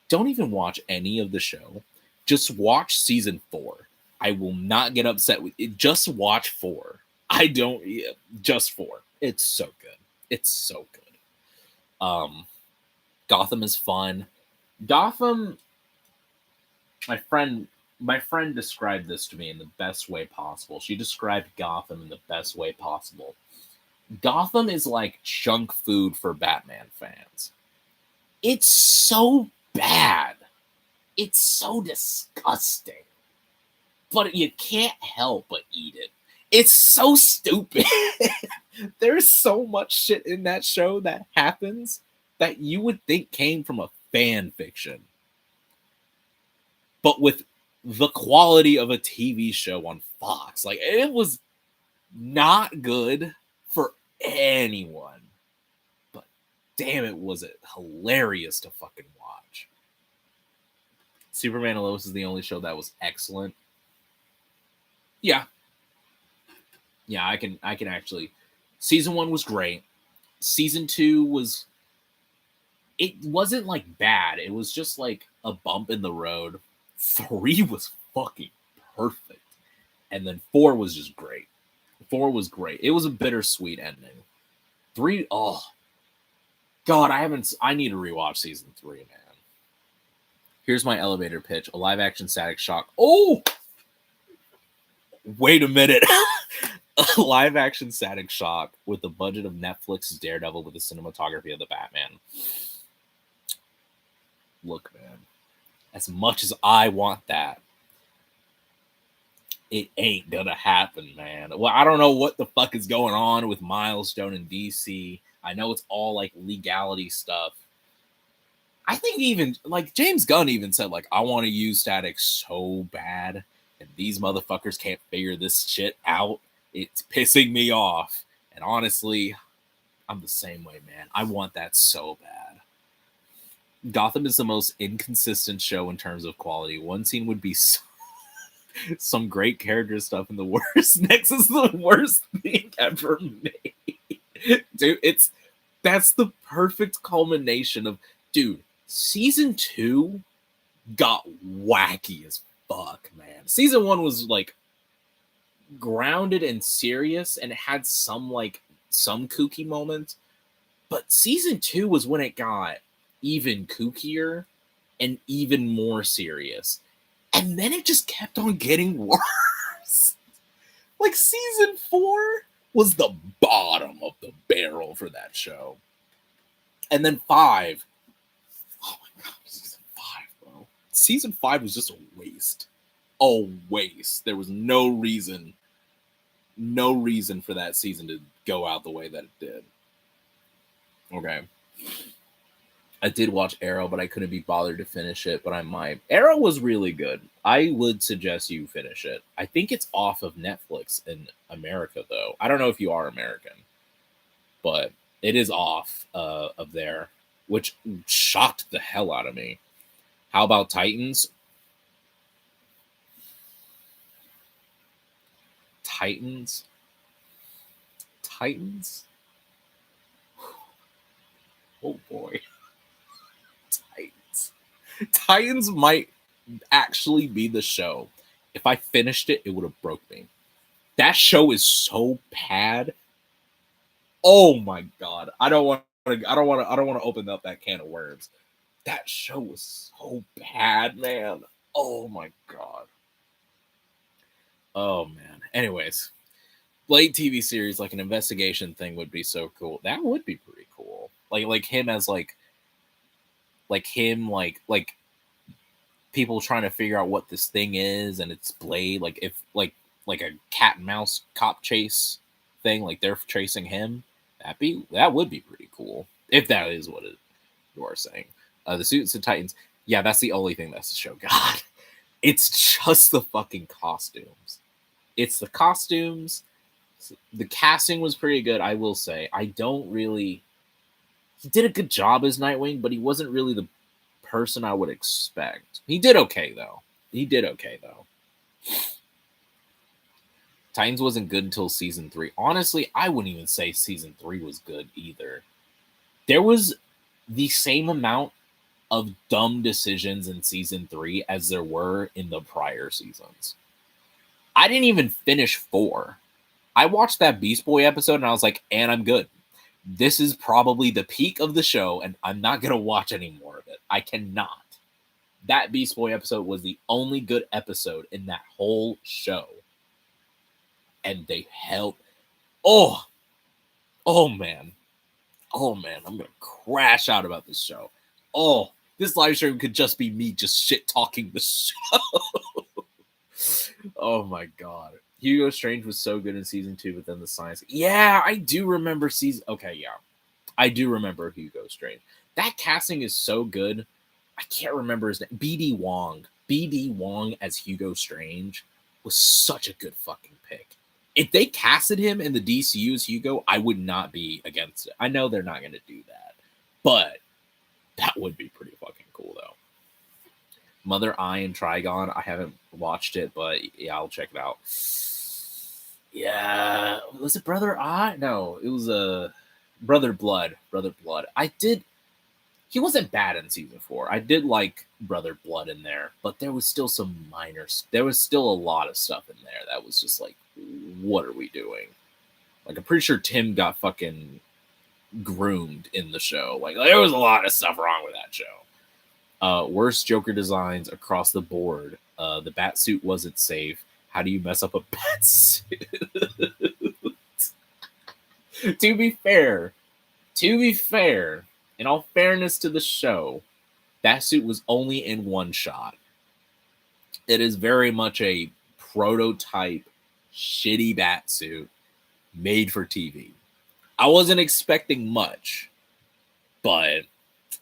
don't even watch any of the show, just watch season 4. I will not get upset with it. Just watch 4. I don't just 4. It's so good. It's so good. Gotham is fun. Gotham, my friend described this to me in the best way possible. She described Gotham in the best way possible. Gotham is like junk food for Batman fans. It's so bad. It's so disgusting. But you can't help but eat it. It's so stupid. There's so much shit in that show that happens that you would think came from a fan fiction. But with the quality of a TV show on Fox, like it was not good for anyone. But damn it, was it hilarious to fucking watch. Superman and Lois is the only show that was excellent. Yeah. Yeah, I can actually. Season 1 was great. Season 2 was. It wasn't like bad. It was just like a bump in the road. 3 was fucking perfect. And then 4 was just great. 4 was great. It was a bittersweet ending. 3, oh. God, I need to rewatch season 3, man. Here's my elevator pitch. A live action Static Shock. Oh! Wait a minute. A live action Static Shock with the budget of Netflix's Daredevil with the cinematography of the Batman. Look, man. As much as I want that, it ain't gonna happen, man. Well, I don't know what the fuck is going on with Milestone and DC. I know it's all like legality stuff. I think even like James Gunn even said, like, I want to use Static so bad, and these motherfuckers can't figure this shit out. It's pissing me off. And honestly, I'm the same way, man. I want that so bad. Gotham is the most inconsistent show in terms of quality. One scene would be some great character stuff, and the worst next is the worst thing ever made. Dude, that's the perfect culmination of, dude, season 2 got wacky as fuck, man. Season 1 was like grounded and serious, and it had some kooky moments. But season 2 was when it got even kookier and even more serious. And then it just kept on getting worse. Like season 4 was the bottom of the barrel for that show. And then 5. Oh my god, season 5, bro. Season 5 was just a waste. A waste. There was no reason for that season to go out the way that it did. Okay. I did watch Arrow, but I couldn't be bothered to finish it, but I might. Arrow was really good. I would suggest you finish it. I think it's off of Netflix in America, though. I don't know if you are American, but it is off of there, which shocked the hell out of me. How about Titans? Titans. Oh boy. Titans might actually be the show. If I finished it, it would have broke me. That show is so bad. Oh my god. I don't want to open up that can of worms. That show was so bad, man. Oh my god. Oh man. Anyways, Blade TV series, like an investigation thing, would be so cool. That would be pretty cool. Like him as like people trying to figure out what this thing is, and it's Blade. Like if like a cat and mouse cop chase thing, like they're chasing him. That would be pretty cool if that is what you are saying. The Suits of Titans. Yeah, that's the only thing that's the show. God, it's just the fucking costumes. It's the costumes. The casting was pretty good, I will say. He did a good job as Nightwing, but he wasn't really the person I would expect. He did okay though. Titans wasn't good until season 3. Honestly, I wouldn't even say season 3 was good either. There was the same amount of dumb decisions in season 3 as there were in the prior seasons. I didn't even finish 4. I watched that Beast Boy episode and I was like, and I'm good. This is probably the peak of the show, and I'm not going to watch any more of it. I cannot. That Beast Boy episode was the only good episode in that whole show. And they held. Oh man. I'm going to crash out about this show. Oh, this live stream could just be me just shit talking the show. Oh my god. Hugo Strange was so good in season 2, but then the science. Yeah, I do remember I do remember Hugo Strange. That casting is so good. I can't remember his name. BD Wong as Hugo Strange was such a good fucking pick. If they casted him in the DCU as Hugo, I would not be against it. I know they're not going to do that, but that would be pretty fucking cool, though. Mother Eye and Trigon, I haven't watched it, but yeah, I'll check it out. Yeah, was it Brother Eye? No, it was Brother Blood. He wasn't bad in season 4. I did like Brother Blood in there, but there was still there was still a lot of stuff in there that was just like, what are we doing? Like, I'm pretty sure Tim got fucking groomed in the show. Like there was a lot of stuff wrong with that show. Worst Joker designs across the board. The bat suit wasn't safe. How do you mess up a bat suit? To be fair, in all fairness to the show, that suit was only in one shot. It is very much a prototype, shitty bat suit made for TV. I wasn't expecting much, but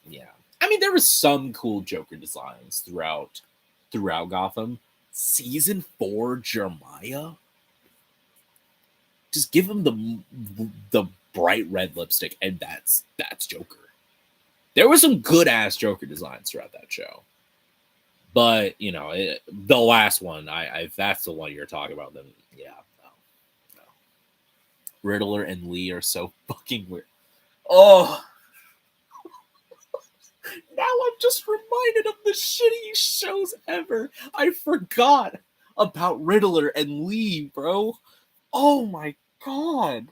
yeah. I mean, there was some cool Joker designs throughout Gotham. Season 4 Jeremiah, just give him the bright red lipstick, and that's Joker. There were some good ass Joker designs throughout that show, but you know, the last one, if that's the one you're talking about, then yeah, no. Riddler and Lee are so fucking weird. Oh. Now I'm just reminded of the shitty shows ever. I forgot about Riddler and Lee, bro. Oh my god.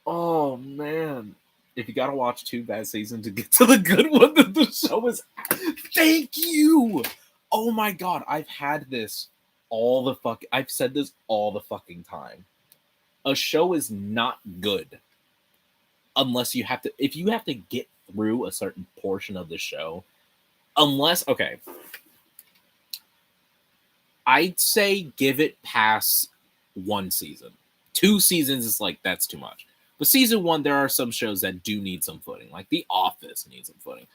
Oh man. If you gotta watch 2 bad seasons to get to the good one that the show is. Thank you. Oh my god. I've said this all the fucking time. A show is not good unless if you have to get through a certain portion of the show, I'd say give it past 1 season. 2 seasons is like, that's too much. But season 1, there are some shows that do need some footing, like The Office needs some footing.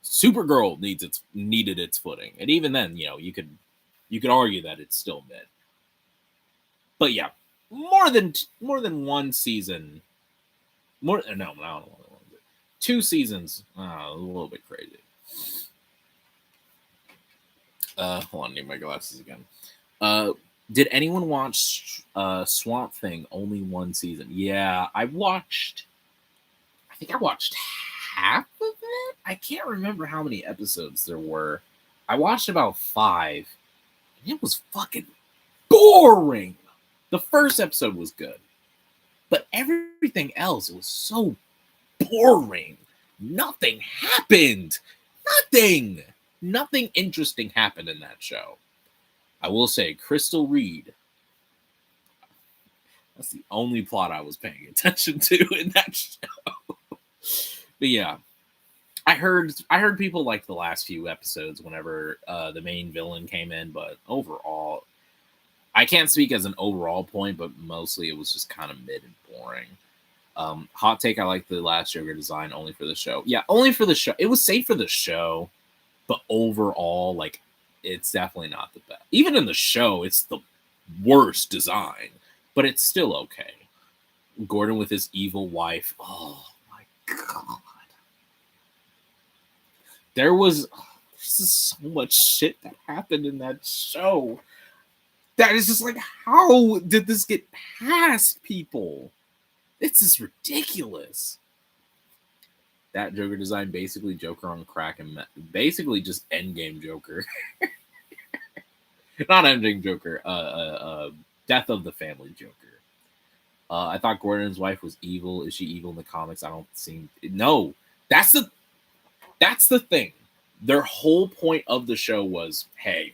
Supergirl needed its footing, and even then, you know, you could argue that it's still mid. But yeah, more than 1 season. No, I don't know. 2 seasons, a little bit crazy. Hold on, I need my glasses again. Did anyone watch Swamp Thing? Only one season. Yeah, I think I watched half of it. I can't remember how many episodes there were. I watched about 5. And it was fucking boring. The first episode was good, but everything else, it was so boring. Nothing happened. Nothing interesting happened in that show. I will say, Crystal Reed. That's the only plot I was paying attention to in that show. But yeah, I heard people like the last few episodes whenever the main villain came in, but overall, I can't speak as an overall point, but mostly it was just kind of mid and boring. Hot take, I like the last Joker design only for the show. Yeah, only for the show. It was safe for the show, but overall, like, it's definitely not the best. Even in the show, it's the worst design, but it's still okay. Gordon with his evil wife. Oh my god. There's so much shit that happened in that show. That is just like, how did this get past people? This is ridiculous. That Joker design, basically Joker on crack, and basically just Endgame Joker. Not Endgame Joker. Death of the Family Joker. I thought Gordon's wife was evil. Is she evil in the comics? I don't seem. No, that's the thing. Their whole point of the show was, hey,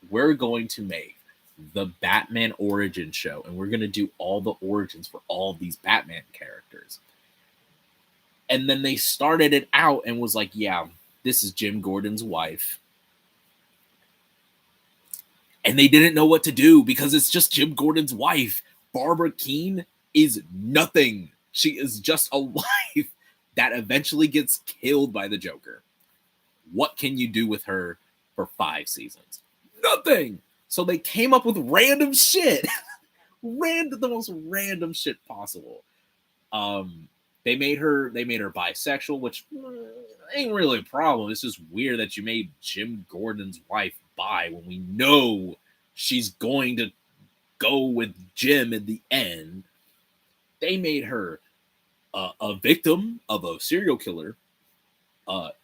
we're going to make the Batman origin show, and we're going to do all the origins for all of these Batman characters. And then they started it out and was like, yeah, this is Jim Gordon's wife. And they didn't know what to do because it's just Jim Gordon's wife. Barbara Keene is nothing. She is just a wife that eventually gets killed by the Joker. What can you do with her for 5 seasons? Nothing. So they came up with random shit. The most random shit possible. They made her bisexual, which ain't really a problem. It's just weird that you made Jim Gordon's wife bi when we know she's going to go with Jim in the end. They made her a victim of a serial killer.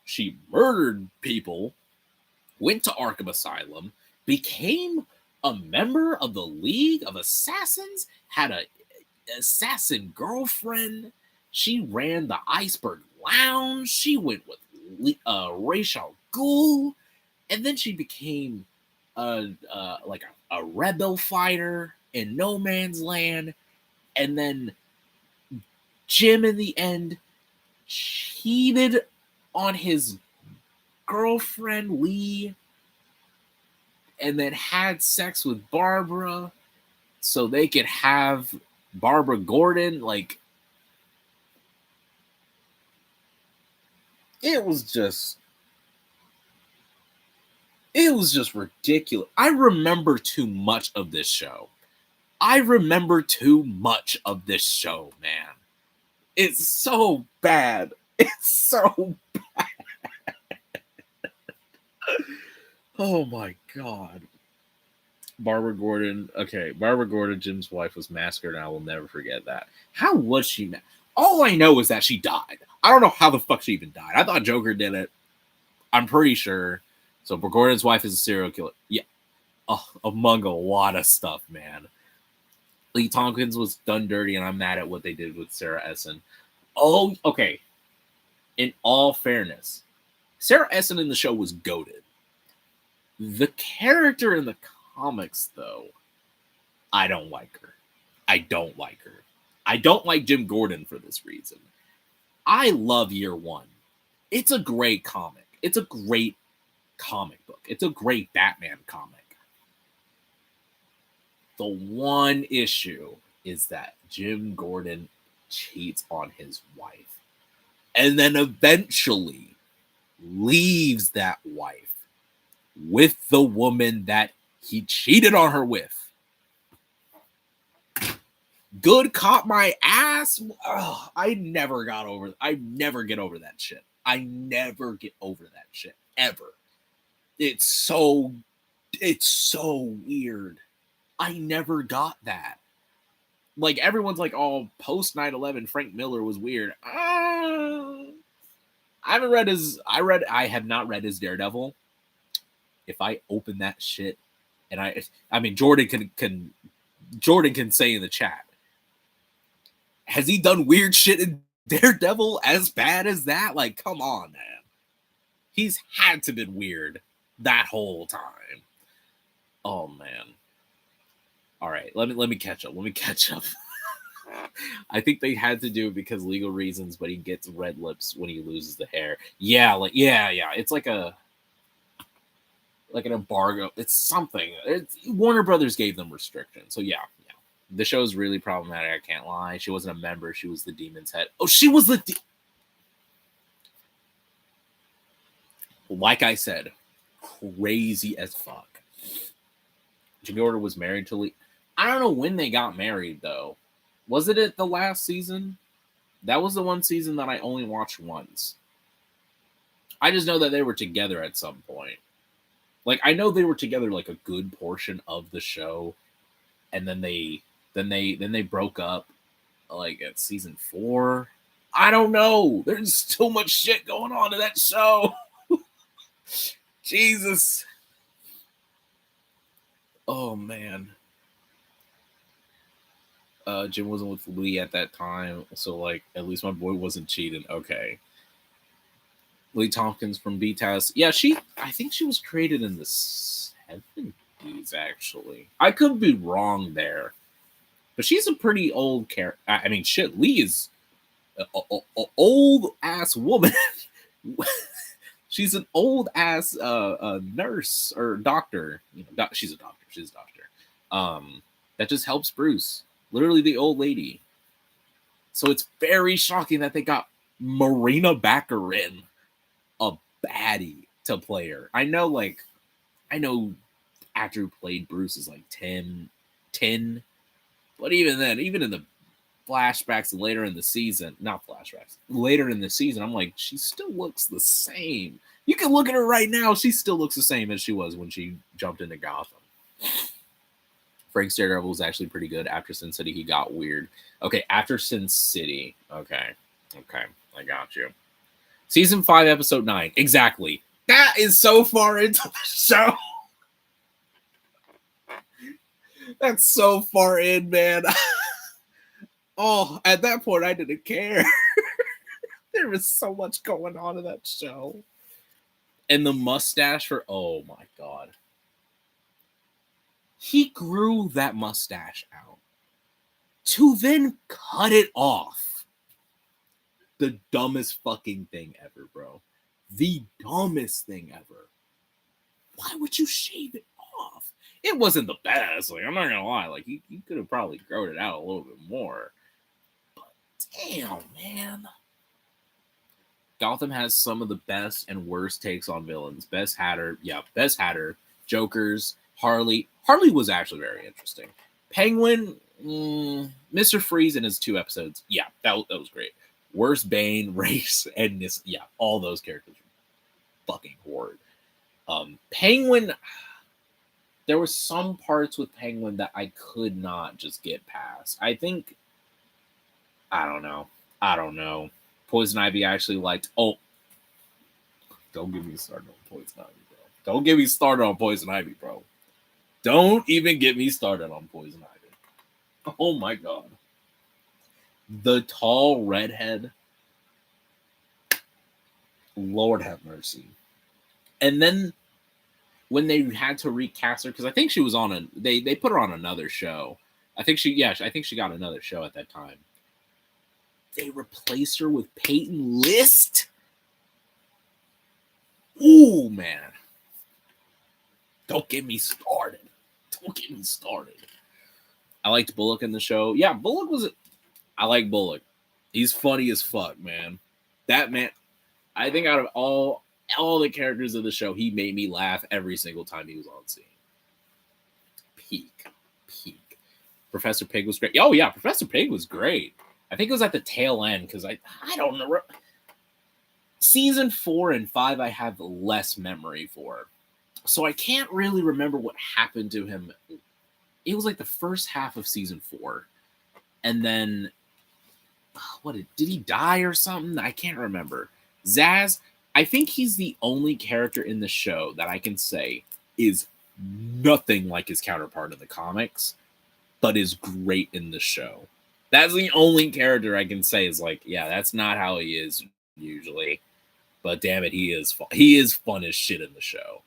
She murdered people, went to Arkham Asylum, became a member of the League of Assassins, had a assassin girlfriend. She ran the Iceberg Lounge. She went with Ra's al Ghul, and then she became like a rebel fighter in No Man's Land. And then Jim, in the end, cheated on his girlfriend Lee, and then had sex with Barbara so they could have Barbara Gordon. Like, it was just ridiculous. I remember too much of this show. Man. It's so bad. It's so bad. Oh my god. Barbara Gordon, Jim's wife, was massacred, and I will never forget that. How was she? All I know is that she died. I don't know how the fuck she even died. I thought Joker did it. I'm pretty sure. So Gordon's wife is a serial killer. Yeah. Among a lot of stuff, man. Lee Tompkins was done dirty, and I'm mad at what they did with Sarah Essen. Oh, okay. In all fairness, Sarah Essen in the show was goated. The character in the comics, though, I don't like her. I don't like Jim Gordon for this reason. I love Year One. It's a great comic. It's a great comic book. It's a great Batman comic. The one issue is that Jim Gordon cheats on his wife and then eventually leaves that wife with the woman that he cheated on her with. Good caught my ass. Ugh, I never get over that shit. Ever. It's so It's so weird. I never got that. Like, everyone's like, oh, post 9/11, Frank Miller was weird. I have not read his Daredevil. If I open that shit, and I mean, Jordan can say in the chat, has he done weird shit in Daredevil as bad as that? Like, come on, man. He's had to been weird that whole time. Oh man. All right, let me catch up. I think they had to do it because legal reasons, but he gets red lips when he loses the hair. Yeah, it's like an embargo. It's something. Warner Brothers gave them restrictions. So yeah. The show's really problematic. I can't lie. She wasn't a member. She was the demon's head. Oh, she was like I said, crazy as fuck. Jimmy Order was married to Lee. I don't know when they got married, though. Was it at the last season? That was the one season that I only watched once. I just know that they were together at some point. Like, I know they were together like a good portion of the show, and then they broke up like at season 4. I don't know. There's too much shit going on in that show. Jesus. Oh man. Jim wasn't with Lee at that time, so like at least my boy wasn't cheating. Okay. Lee Tompkins from B-Taz. Yeah, I think she was created in the 70s, actually. I could be wrong there. But she's a pretty old character. I mean, shit, Lee is an old ass woman. She's an old ass nurse or doctor. She's a doctor. That just helps Bruce. Literally the old lady. So it's very shocking that they got Marina Baccarin, a baddie, to play her. I know actor who played Bruce is like 10. But even then, even in the flashbacks later in the season, later in the season, I'm like, she still looks the same. You can look at her right now. She still looks the same as she was when she jumped into Gotham. Frank's Daredevil was actually pretty good. After Sin City, he got weird. Okay, after Sin City. Okay, I got you. Season 5, episode 9. Exactly. That is so far into the show. That's so far in, man. Oh, at that point, I didn't care. There was so much going on in that show. And the mustache oh my God. He grew that mustache out to then cut it off. The dumbest fucking thing ever, bro. The dumbest thing ever. Why would you shave it off? It wasn't the best. Like, I'm not gonna lie. Like, you could have probably grown it out a little bit more. But damn, man. Gotham has some of the best and worst takes on villains. Best Hatter. Jokers. Harley. Harley was actually very interesting. Penguin. Mr. Freeze in his 2 episodes. Yeah, that was great. Worst Bane, Race, and this. Yeah, all those characters were fucking horrid. Penguin. There were some parts with Penguin that I could not just get past. I think, I don't know. Poison Ivy actually liked. Oh, don't get me started on Poison Ivy, bro. Don't get me started on Poison Ivy, bro. Don't even get me started on Poison Ivy. Oh my God. The tall redhead. Lord have mercy. And then when they had to recast her, because I think she was on they put her on another show. I think she got another show at that time. They replaced her with Peyton List. Ooh, man. Don't get me started. I liked Bullock in the show. Yeah, I like Bullock. He's funny as fuck, man. That man, I think out of all the characters of the show, he made me laugh every single time he was on scene. Peak. Professor Pig was great. Oh yeah, Professor Pig was great. I think it was at the tail end because I don't know. Season 4 and 5 I have less memory for. So I can't really remember what happened to him. It was like the first half of season 4. And then did he die or something? I can't remember. Zaz, I think he's the only character in the show that I can say is nothing like his counterpart in the comics, but is great in the show. That's the only character I can say is like, yeah, that's not how he is usually. But damn it, he is fun. He is fun as shit in the show.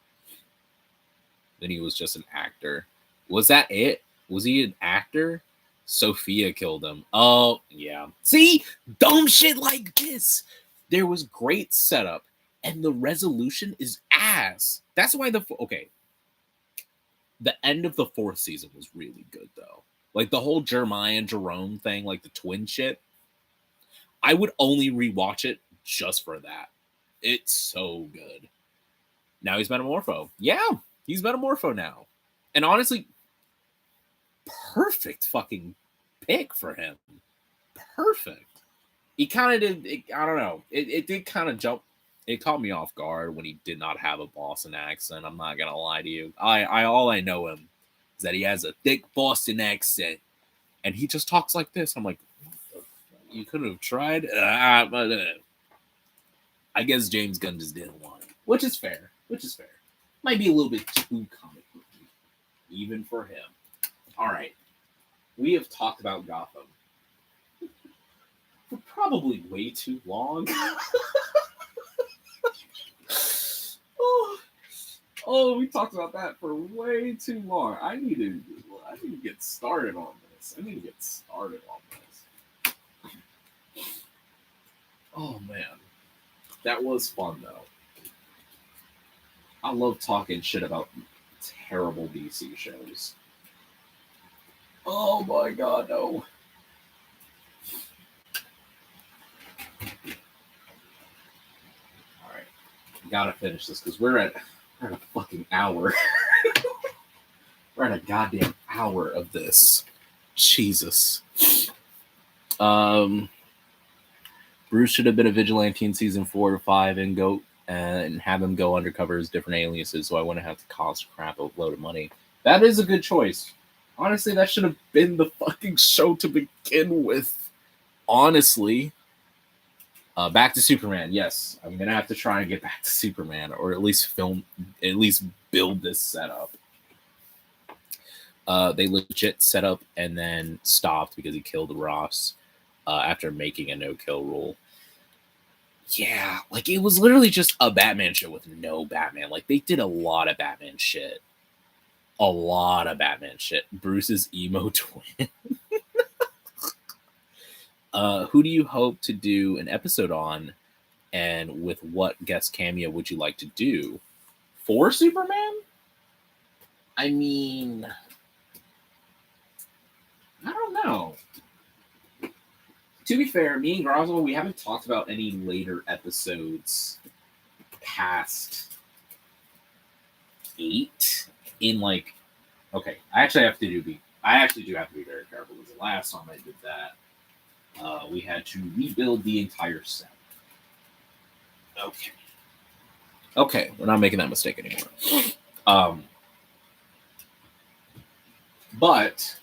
Then he was just an actor. Was that it? Was he an actor? Sophia killed him. Oh, yeah. See? Dumb shit like this. There was great setup, and the resolution is ass. That's why okay. The end of the 4th season was really good, though. Like, the whole Jeremiah and Jerome thing, like the twin shit, I would only rewatch it just for that. It's so good. Now he's Metamorpho. Yeah, he's Metamorpho now. And honestly, perfect fucking pick for him. Perfect. He kind of did, I don't know. It did kind of jump. It caught me off guard when he did not have a Boston accent. I'm not going to lie to you. All I know him is that he has a thick Boston accent. And he just talks like this. I'm like, you could have tried. But I guess James Gunn just didn't want it. Which is fair. Might be a little bit too comic booky, even for him. All right. We have talked about Gotham for probably way too long. We talked about that for way too long. I need to get started on this. Oh man, that was fun though. I love talking shit about terrible DC shows. Oh my god, no. All right, gotta finish this because we're at a fucking hour. We're at a goddamn hour of this. Jesus. Bruce should have been a vigilante in season 4 or 5 and go and have him go undercover as different aliases, so I wouldn't have to cost crap a load of money. That is a good choice. Honestly, that should have been the fucking show to begin with. Honestly. Back to Superman. Yes, I'm gonna have to try and get back to Superman, or at least build this setup. They legit set up and then stopped because he killed Ross after making a no-kill rule. Yeah, like it was literally just a Batman show with no Batman. Like they did a lot of Batman shit. Bruce's emo twin. Who do you hope to do an episode on, and with what guest cameo would you like to do for Superman? I mean, I don't know. To be fair, me and Groswell, we haven't talked about any later episodes past 8 in like. Okay, I actually do have to be very careful because the last time I did that, we had to rebuild the entire set. Okay, we're not making that mistake anymore. But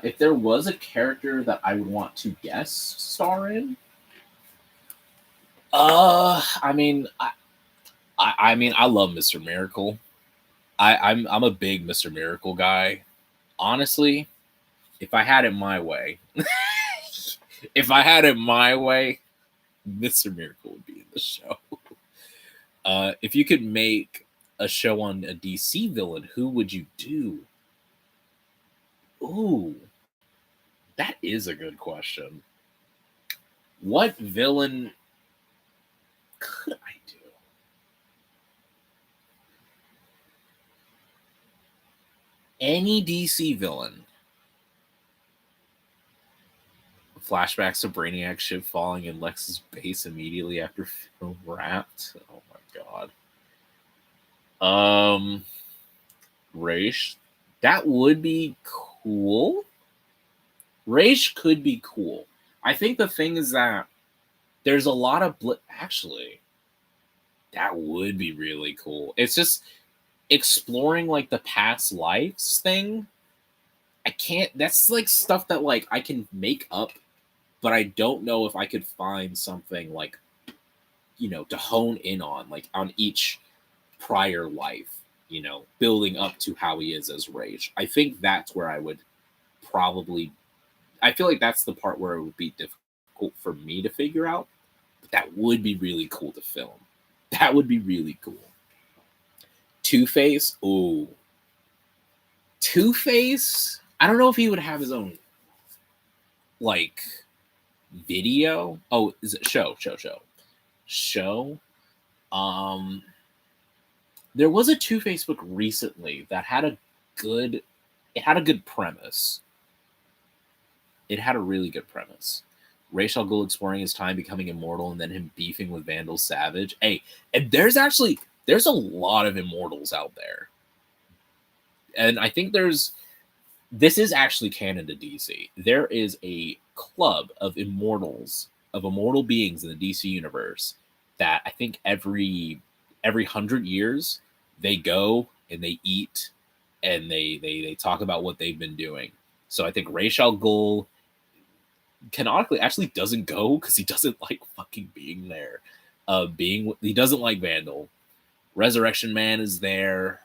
if there was a character that I would want to guest star in, I mean, I love Mr. Miracle. I'm a big Mr. Miracle guy. Honestly, if I had it my way, Mr. Miracle would be in the show. If you could make a show on a DC villain, who would you do? Ooh, that is a good question. What villain could I do? Any DC villain. Flashbacks of Brainiac ship falling in Lex's base immediately after film wrapped. Oh my god. Raish. That would be cool. Raish could be cool. I think the thing is that there's a lot of actually, That would be really cool. It's just exploring like the past lives thing. I can't. That's like stuff that like I can make up, but I don't know if I could find something like, to hone in on, like on each prior life, building up to how he is as Rage. I think that's where I would probably. I feel like that's the part where it would be difficult for me to figure out, but that would be really cool to film. That would be really cool. Two-Face, ooh, Two-Face. I don't know if he would have his own like video. Oh, is it show? Um, there was a Two-Face book recently that had a good. It had a good premise. It had a really good premise. Ra's al Ghul exploring his time, becoming immortal, and then him beefing with Vandal Savage. Hey, and there's a lot of immortals out there, and I think this is actually canon to DC. There is a club of immortal beings in the DC universe that I think every 100 years they go and they eat and they talk about what they've been doing. So I think Ra's al Ghul canonically actually doesn't go because he doesn't like fucking being there. He doesn't like Vandal. Resurrection Man is there.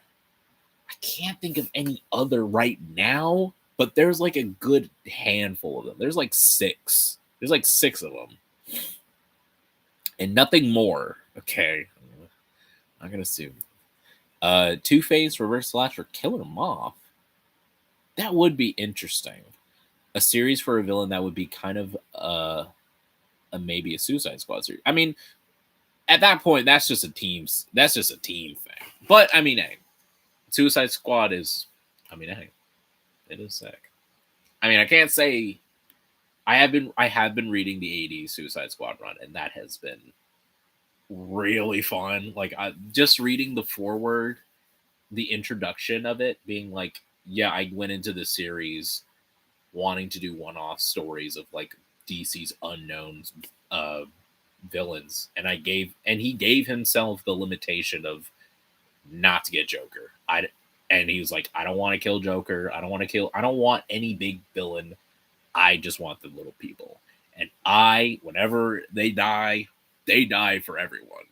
I can't think of any other right now, but there's like a good handful of them. There's like six. There's like six of them. And nothing more. Okay. I'm gonna assume. Two-Face, Reverse Slash, or Killer Moth. That would be interesting. A series for a villain that would be kind of maybe a Suicide Squad series. I mean, at that point, that's just a team thing. But I mean, hey, Suicide Squad is, hey, it is sick. I mean, I can't say I have been reading the '80s Suicide Squad run, and that has been really fun. Like, just reading the foreword, the introduction of it, being like, yeah, I went into the series wanting to do one-off stories of like DC's unknown villains, and he gave himself the limitation of not to get Joker. And he was like, I don't want to kill Joker. I don't want any big villain. I just want the little people. And whenever they die for everyone.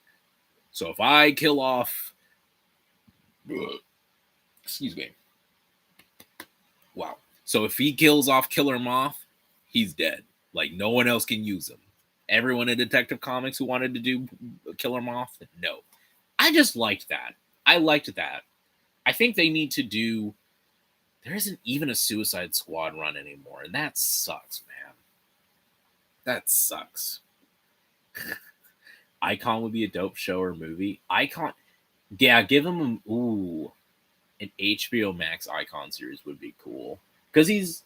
So if I kill off, excuse me. Wow. So if he kills off Killer Moth, he's dead. Like, no one else can use him. Everyone in Detective Comics who wanted to do Killer Moth, no. I just liked that. I liked that. I think they need to do. There isn't even a Suicide Squad run anymore, and that sucks, man. That sucks. Icon would be a dope show or movie. Icon, yeah, give him an HBO Max Icon series would be cool because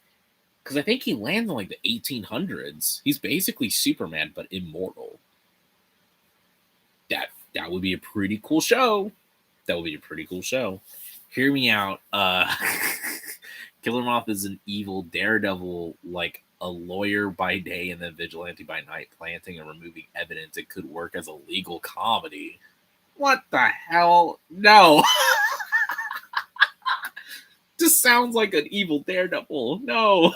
I think he lands in like the 1800s. He's basically Superman but immortal. That would be a pretty cool show. Hear me out. Killer Moth is an evil daredevil, like a lawyer by day and then vigilante by night, planting and removing evidence. It could work as a legal comedy. What the hell? No. Just sounds like an evil daredevil. No.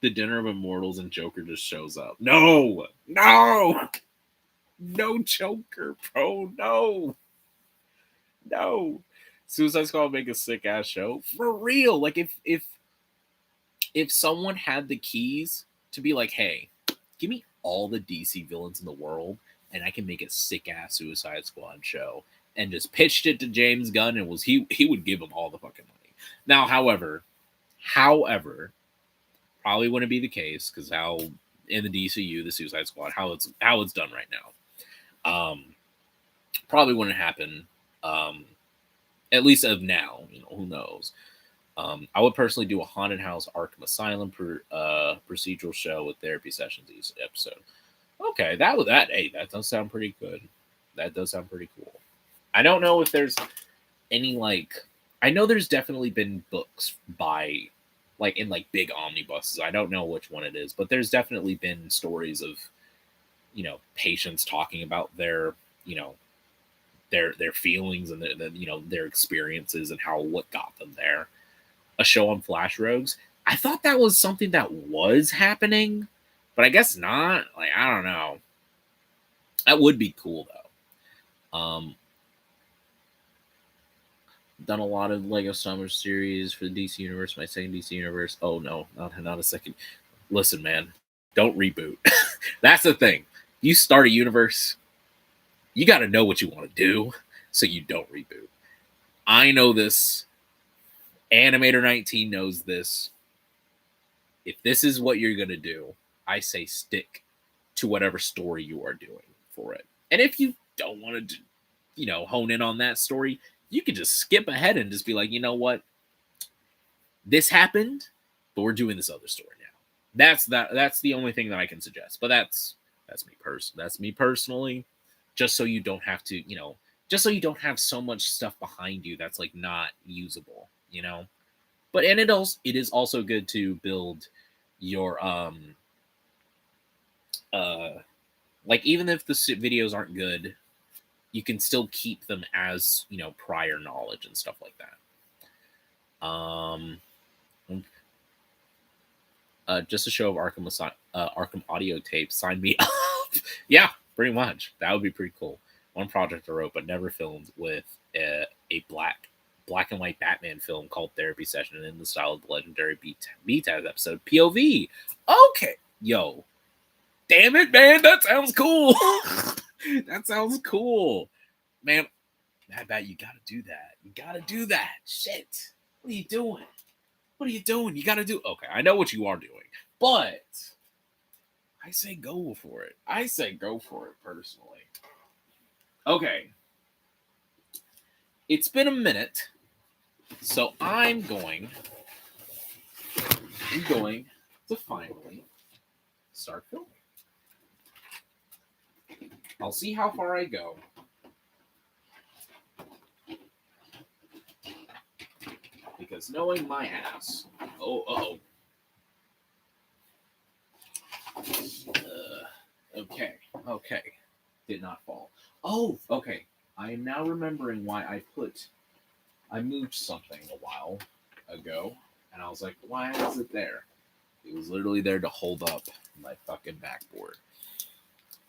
The Dinner of Immortals and Joker just shows up. No Joker, bro. No. Suicide Squad make a sick ass show for real. Like if someone had the keys to be like, hey, give me all the DC villains in the world, and I can make a sick ass Suicide Squad show, and just pitched it to James Gunn, and he would give him all the fucking money. Now, however, probably wouldn't be the case because how in the DCU, the Suicide Squad, how it's done right now, probably wouldn't happen. At least of now, who knows? I would personally do a haunted house Arkham Asylum procedural show with therapy sessions each episode. Okay, that does sound pretty good. That does sound pretty cool. I don't know if there's any I know there's definitely been books by in big omnibuses. I don't know which one it is, but there's definitely been stories of patients talking about their, their feelings and their experiences and what got them there. A show on Flash Rogues. I thought that was something that was happening, but I guess not. Like, I don't know. That would be cool though. Done a lot of Lego Summer series for the DC Universe. My second DC Universe. Oh no, not a second. Listen, man, don't reboot. That's the thing. You start a universe, you got to know what you want to do, so you don't reboot. I know this. Animator 19 knows this. If this is what you're gonna do, I say stick to whatever story you are doing for it. And if you don't want to, hone in on that story, you could just skip ahead and just be like, you know what, this happened, but we're doing this other story now. That's the only thing that I can suggest. But that's me personally. Just so you don't have to, just so you don't have so much stuff behind you that's like not usable, But and it is also good to build your like, even if the videos aren't good, you can still keep them as prior knowledge and stuff like that. Just a show of Arkham audio tape. Sign me up. Yeah, pretty much. That would be pretty cool. One project I wrote but never filmed with a black and white Batman film called Therapy Session in the style of the legendary B-Taz episode POV. Okay, yo, damn it, man, that sounds cool. That sounds cool, man. I bet you gotta do that. You gotta do that. Shit, what are you doing? What are you doing? You gotta do. Okay, I know what you are doing, but I say go for it. I say go for it personally. Okay. It's been a minute, so I'm going to finally start filming. I'll see how far I go. Because knowing my ass, okay, did not fall. Oh, okay. I am now remembering why I moved something a while ago, and I was like, why is it there? It was literally there to hold up my fucking backboard.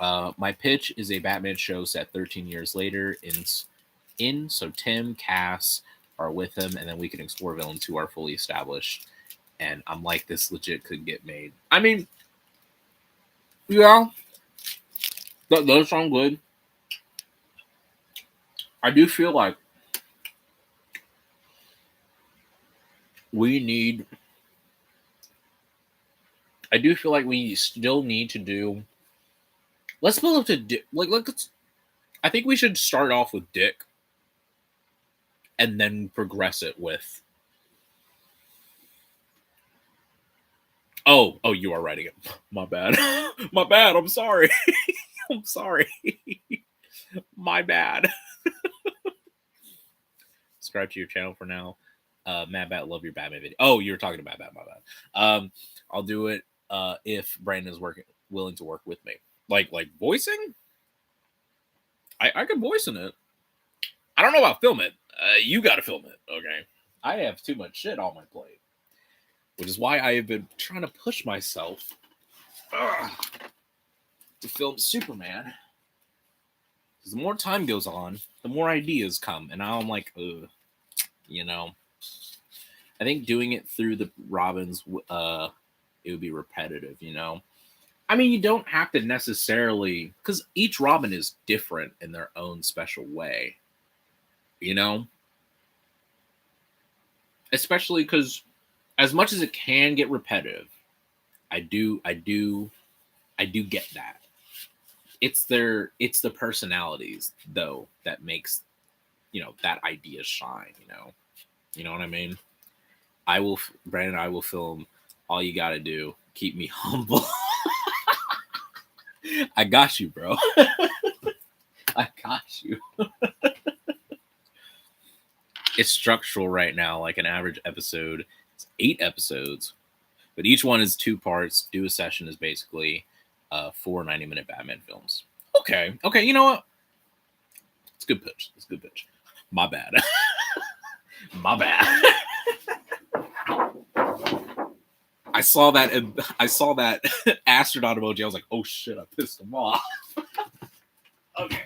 My pitch is a Batman show set 13 years later so Tim, Cass are with him, and then we can explore villains who are fully established. And I'm like, this legit could get made. I mean, yeah, that does sound good. I do feel like we still need to do. Let's build up to Dick. I think we should start off with Dick, and then progress it with. Oh, you are writing it. My bad. My bad. I'm sorry. I'm sorry. My bad. Subscribe to your channel for now. Mad Bat, love your Batman video. Oh, you were talking about Bat. My bad. I'll do it if Brandon's willing to work with me. Like voicing. I could voice in it. I don't know about film it. You got to film it, okay? I have too much shit on my plate, which is why I have been trying to push myself to film Superman. Because the more time goes on, the more ideas come, and now I'm like, ugh, I think doing it through the Robins, it would be repetitive, I mean, you don't have to necessarily, because each Robin is different in their own special way, especially because as much as it can get repetitive, I do get that. It's the personalities though that makes that idea shine. You know what I mean? Brandon, I will film. All you gotta do, keep me humble. I got you, bro. I got you. It's structural right now, like an average episode. It's 8 episodes, but each one is 2 parts. Do a session is basically 4 90-minute Batman films. Okay, you know what? It's a good pitch. My bad. My bad. I saw that astronaut emoji. I was like, oh shit, I pissed him off. Okay.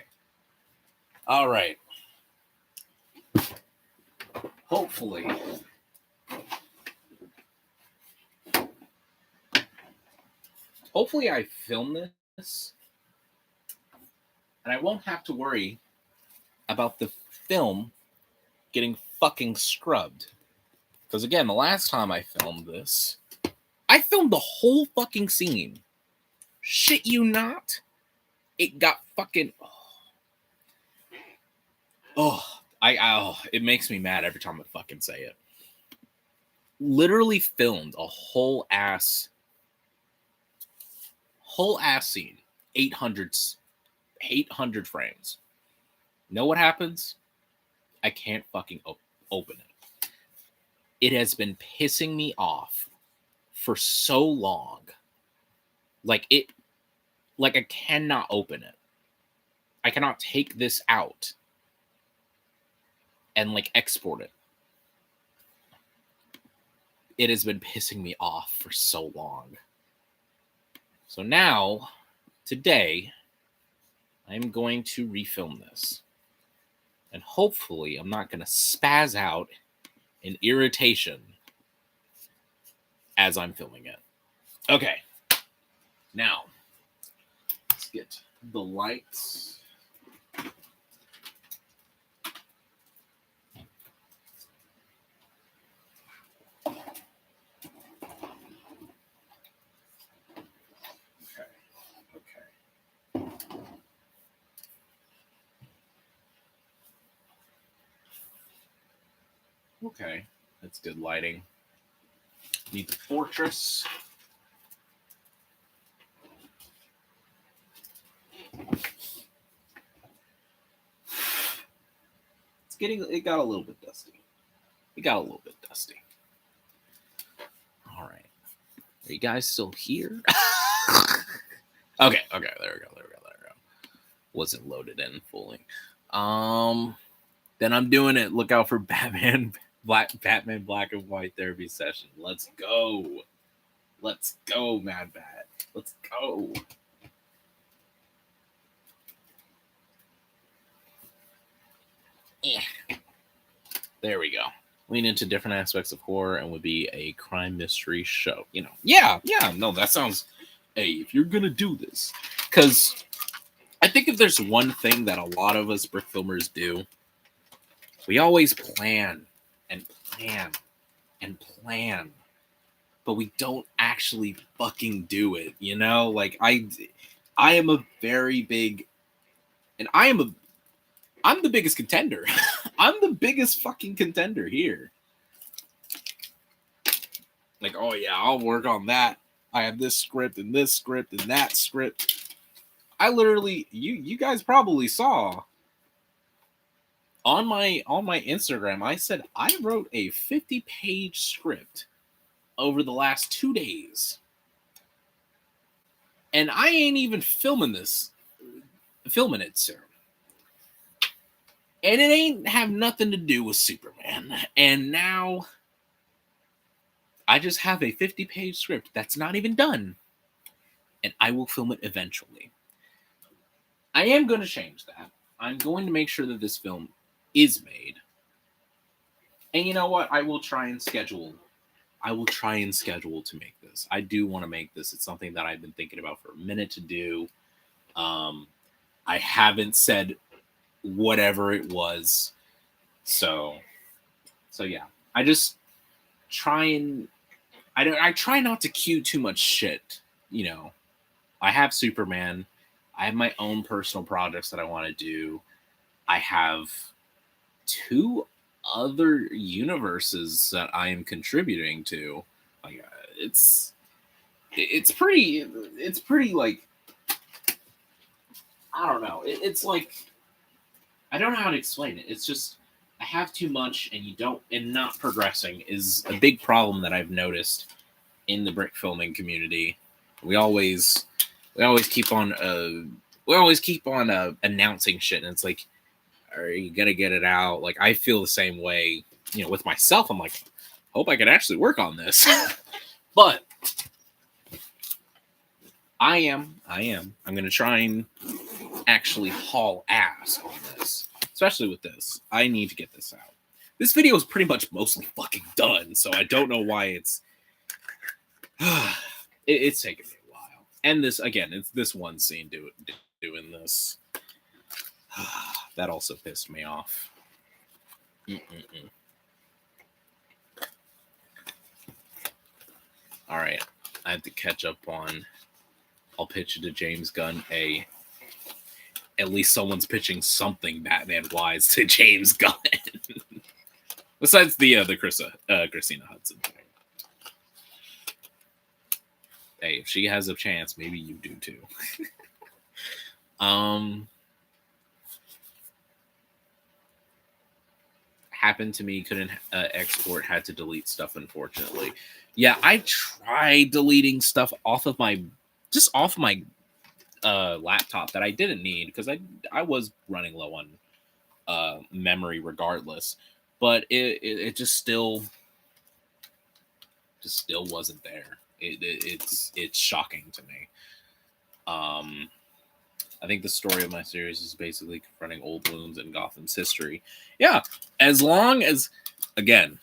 All right. Hopefully I film this and I won't have to worry about the film getting fucking scrubbed. Because again, the last time I filmed this, I filmed the whole fucking scene. Shit you not. It got fucking... it makes me mad every time I fucking say it. Literally filmed a whole ass scene. 800 frames. Know what happens? I can't fucking open it. It has been pissing me off for so long. Like I cannot open it. I cannot take this out and like export it. It has been pissing me off for so long. So now, today, I'm going to refilm this. And hopefully I'm not going to spaz out in irritation as I'm filming it. Okay. Now, let's get the lights. Okay, that's good lighting. Need the fortress. It got a little bit dusty. All right. Are you guys still here? Okay, there we go. Wasn't loaded in fully. Then I'm doing it. Look out for Batman Black and White therapy session. Let's go, Mad Bat. Let's go. There we go. Lean into different aspects of horror and would be a crime mystery show. You know, yeah. No, that sounds. Hey, if you're gonna do this, because I think if there's one thing that a lot of us brick filmers do, we always plan and plan and plan, but we don't actually fucking do it. You know, like I am a very big, and I'm the biggest contender. I'm the biggest fucking contender here. Like, oh yeah, I'll work on that. I have this script and that script. I literally, you guys probably saw on my Instagram, I said I wrote a 50-page script over the last 2 days. And I ain't even filming it, sir. And it ain't have nothing to do with Superman. And now I just have a 50-page script that's not even done. And I will film it eventually. I am going to change that. I'm going to make sure that this film is made. And you know what? I will try and schedule to make this. I do want to make this. It's something that I've been thinking about for a minute to do. I haven't said whatever it was. So yeah. I just try not to cue too much shit. You know, I have Superman. I have my own personal projects that I want to do. I have 2 other universes that I am contributing to. Like, it's pretty like, I don't know. It's like, I don't know how to explain it. It's just, I have too much and not progressing is a big problem that I've noticed in the brick filming community. We always we always keep on announcing shit, and it's like, are you gonna get it out? Like, I feel the same way, with myself. I'm like, hope I can actually work on this. But I am. I'm gonna try and actually haul ass on this, especially with this. I need to get this out. This video is pretty much mostly fucking done, so I don't know why it's it's taken me a while. And this, again, it's this one scene doing this. That also pissed me off. All right, I have to catch up on. I'll pitch it to James Gunn. At least someone's pitching something Batman-wise to James Gunn. Besides the Christina Hudson thing. Hey, if she has a chance, maybe you do too. Happened to me, couldn't export, had to delete stuff, unfortunately. Yeah, I tried deleting stuff off of my laptop that I didn't need, because I was running low on memory regardless, but it just still wasn't there. It's shocking to me. I think the story of my series is basically confronting old wounds in Gotham's history. Yeah, as long as, again,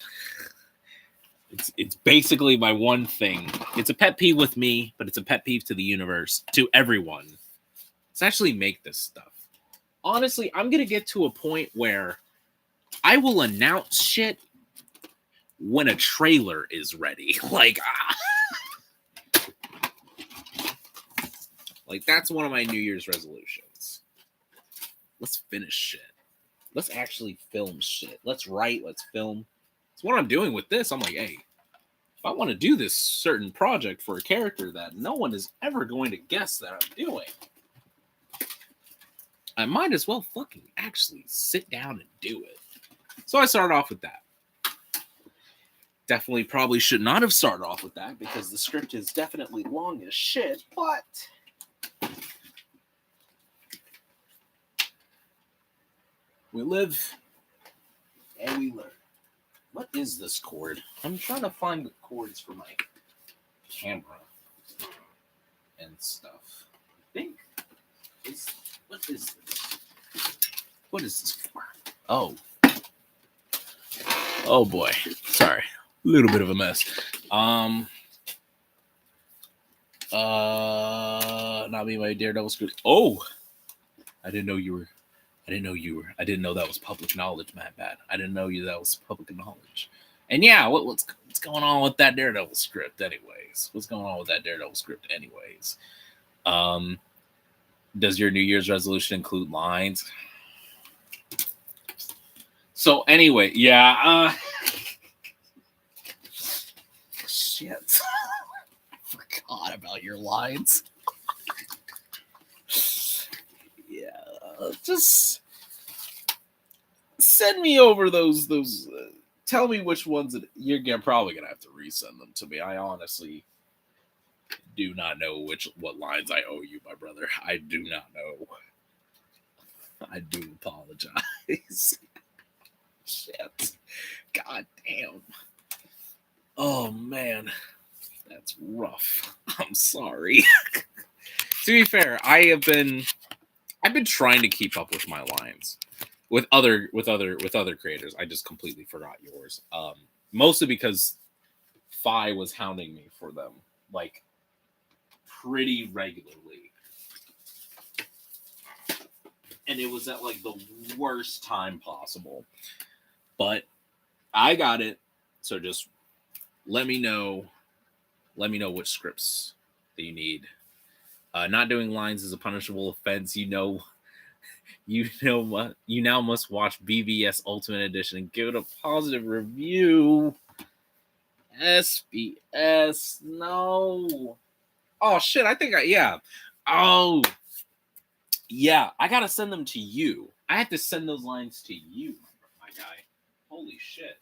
it's basically my one thing. It's a pet peeve with me, but it's a pet peeve to the universe, to everyone. Let's actually make this stuff. Honestly, I'm going to get to a point where I will announce shit when a trailer is ready. Like that's one of my New Year's resolutions. Let's finish shit. Let's actually film shit. Let's write. Let's film. It's what I'm doing with this. I'm like, hey, if I want to do this certain project for a character that no one is ever going to guess that I'm doing, I might as well fucking actually sit down and do it. So I started off with that. Definitely probably should not have started off with that, because the script is definitely long as shit, but we live and we learn. What is this cord? I'm trying to find the cords for my camera and stuff. I think what is this? What is this for? Oh boy. Sorry. A little bit of a mess. Not me, my Daredevil screw. Oh, I didn't know that was public knowledge, Matt. Bad. I didn't know that was public knowledge. And yeah, what's going on with that Daredevil script, anyways? Does your New Year's resolution include lines? So anyway, yeah. Shit. I forgot about your lines. Yeah, just send me over those. Tell me which ones you're probably gonna have to resend them to me. I honestly do not know what lines I owe you, my brother. I do not know. I do apologize. Shit. God damn. Oh man, that's rough. I'm sorry. To be fair, I've been trying to keep up with my lines with other creators. I just completely forgot yours. Mostly because Fi was hounding me for them, like, pretty regularly, and it was at like the worst time possible. But I got it, so just let me know which scripts that you need. Not doing lines is a punishable offense. You now must watch BVS Ultimate Edition and give it a positive review. SBS, no. Oh shit! Oh yeah, I gotta send them to you. I have to send those lines to you, my guy. Holy shit!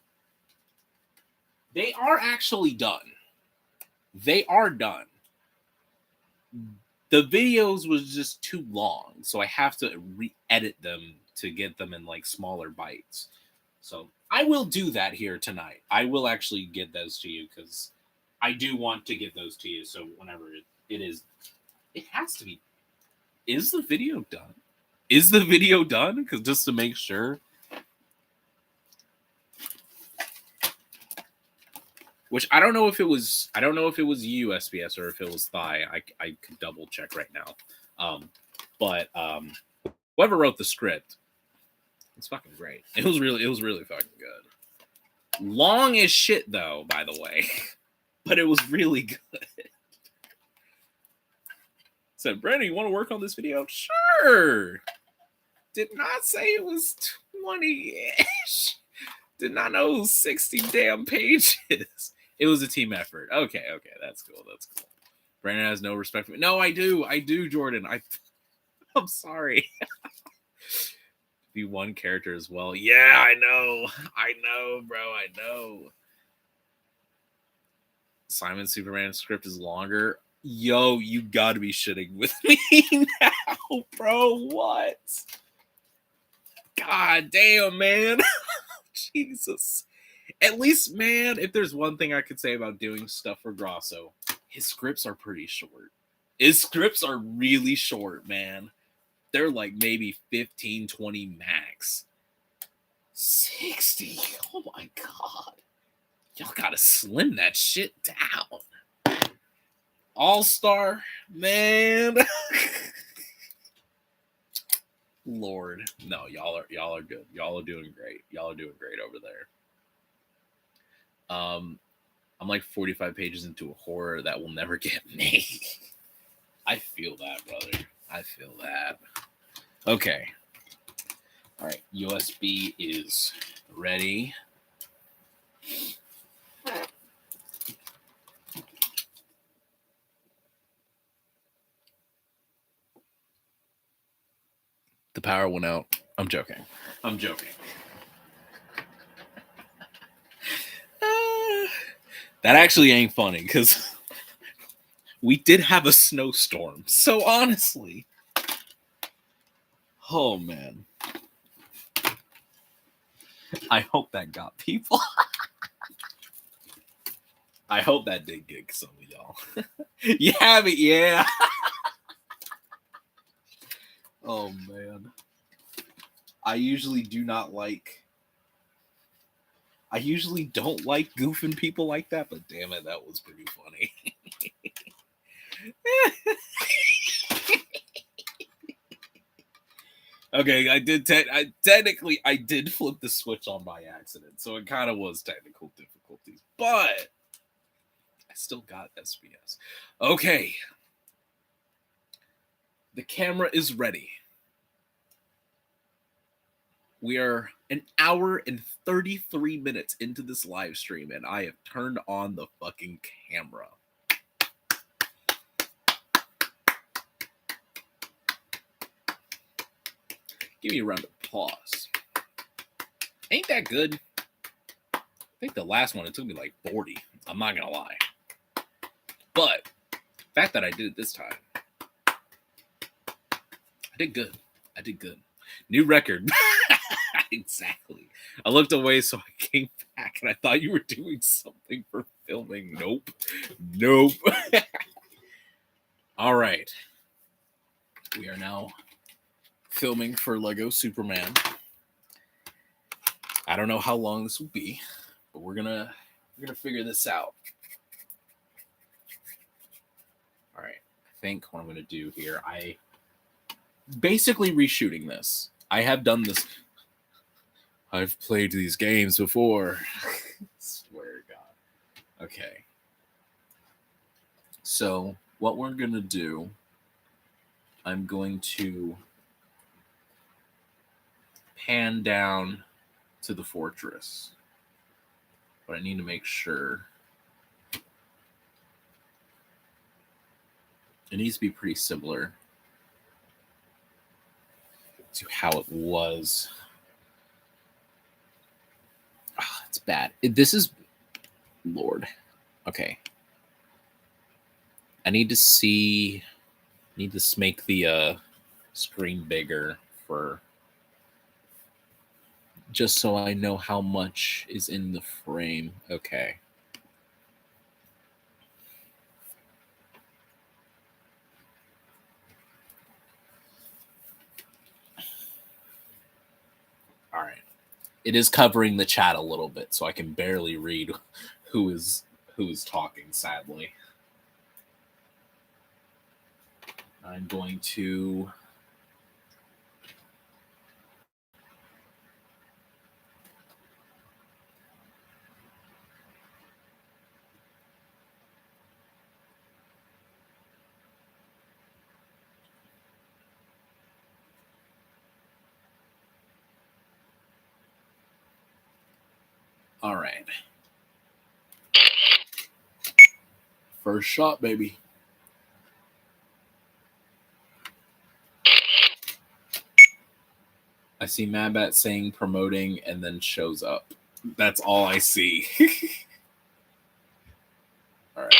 They are actually done. They are done. The videos was just too long, so I have to re-edit them to get them in like smaller bites. So I will do that here tonight. I will actually get those to you because I do want to get those to you. So whenever it is, it has to be. Is the video done? Is the video done? Because just to make sure. Which I don't know if it was. I don't know if it was USPS or if it was Thai. I could double check right now. But whoever wrote the script, it's fucking great. It was really fucking good. Long as shit though, by the way, but it was really good. Said, Brandon, you want to work on this video? Sure. Did not say it was 20-ish. Did not know it was 60 damn pages. It was a team effort. Okay, that's cool. Brandon has no respect for me. No, I do, Jordan. I'm sorry. Be one character as well. Yeah, I know, bro. I know. Simon Superman's script is longer. Yo, you gotta be shitting with me now, bro. What? God damn, man. Jesus. At least, man, if there's one thing I could say about doing stuff for Grosso, his scripts are pretty short. His scripts are really short, man. They're like maybe 15, 20 max. 60. Oh my God. Y'all gotta slim that shit down. All-Star, man. Lord. No, y'all are good. Y'all are doing great. Y'all are doing great over there. I'm like 45 pages into a horror that will never get made. I feel that, brother. I feel that. Okay. All right. USB is ready. The power went out. I'm joking. That actually ain't funny because we did have a snowstorm. So honestly, oh man, I hope that got people. I hope that did get some of y'all. You have it, yeah. Oh man, I usually don't like goofing people like that, but damn it, that was pretty funny. Okay, I did flip the switch on by accident, so it kind of was technical difficulties, but I still got SBS. Okay, the camera is ready. We are an hour and 33 minutes into this live stream, and I have turned on the fucking camera. Give me a round of applause. Ain't that good? I think the last one, it took me like 40. I'm not going to lie. But the fact that I did it this time, I did good. New record. Exactly. I looked away, so I came back, and I thought you were doing something for filming. Nope. All right. We are now filming for Lego Superman. I don't know how long this will be, but we're gonna figure this out. All right. I think what I'm gonna do here, I basically reshooting this. I have done this. I've played these games before. Swear to God. Okay. So what we're gonna do, I'm going to pan down to the fortress, but I need to make sure it needs to be pretty similar to how it was. Oh, it's bad. This is Lord. Okay. I need to see Need to make the screen bigger for just so I know how much is in the frame. Okay. All right. It is covering the chat a little bit, so I can barely read who is talking, sadly. I'm going to all right. First shot, baby. I see Madbat saying promoting and then shows up. That's all I see. All right.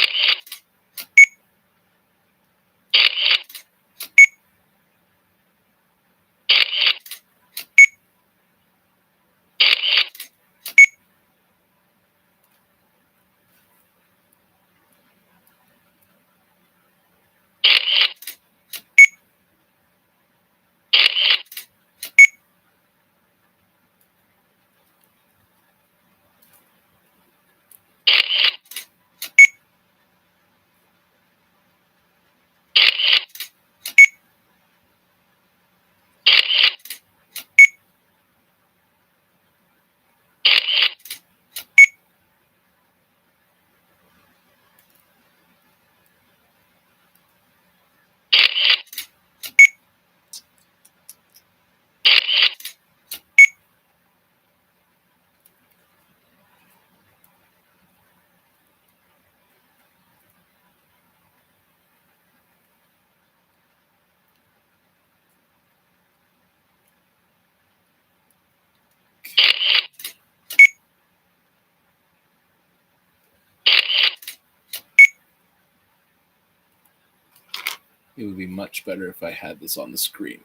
It would be much better if I had this on the screen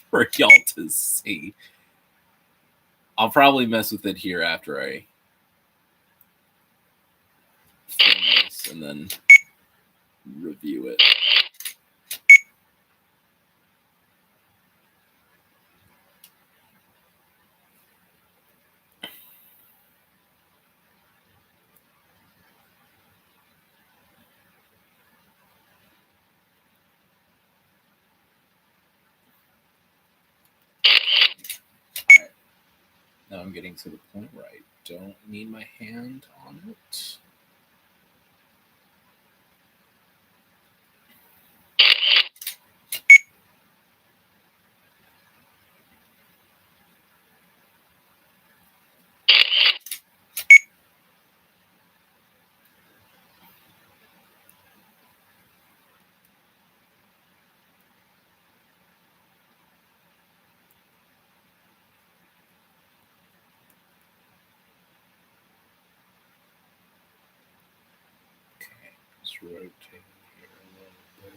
for y'all to see. I'll probably mess with it here after I film this and then review it. Now I'm getting to the point where I don't need my hand on it. Okay, just rotating here a little bit.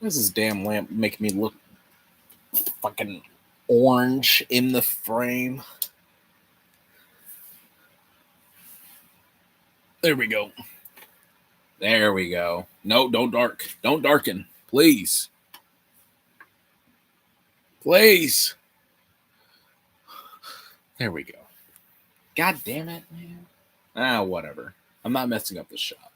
Why is this damn lamp making me look fucking orange in the frame? There we go. There we go. No, don't darken. Please. Please. There we go. God damn it, man. Ah, whatever. I'm not messing up the shot.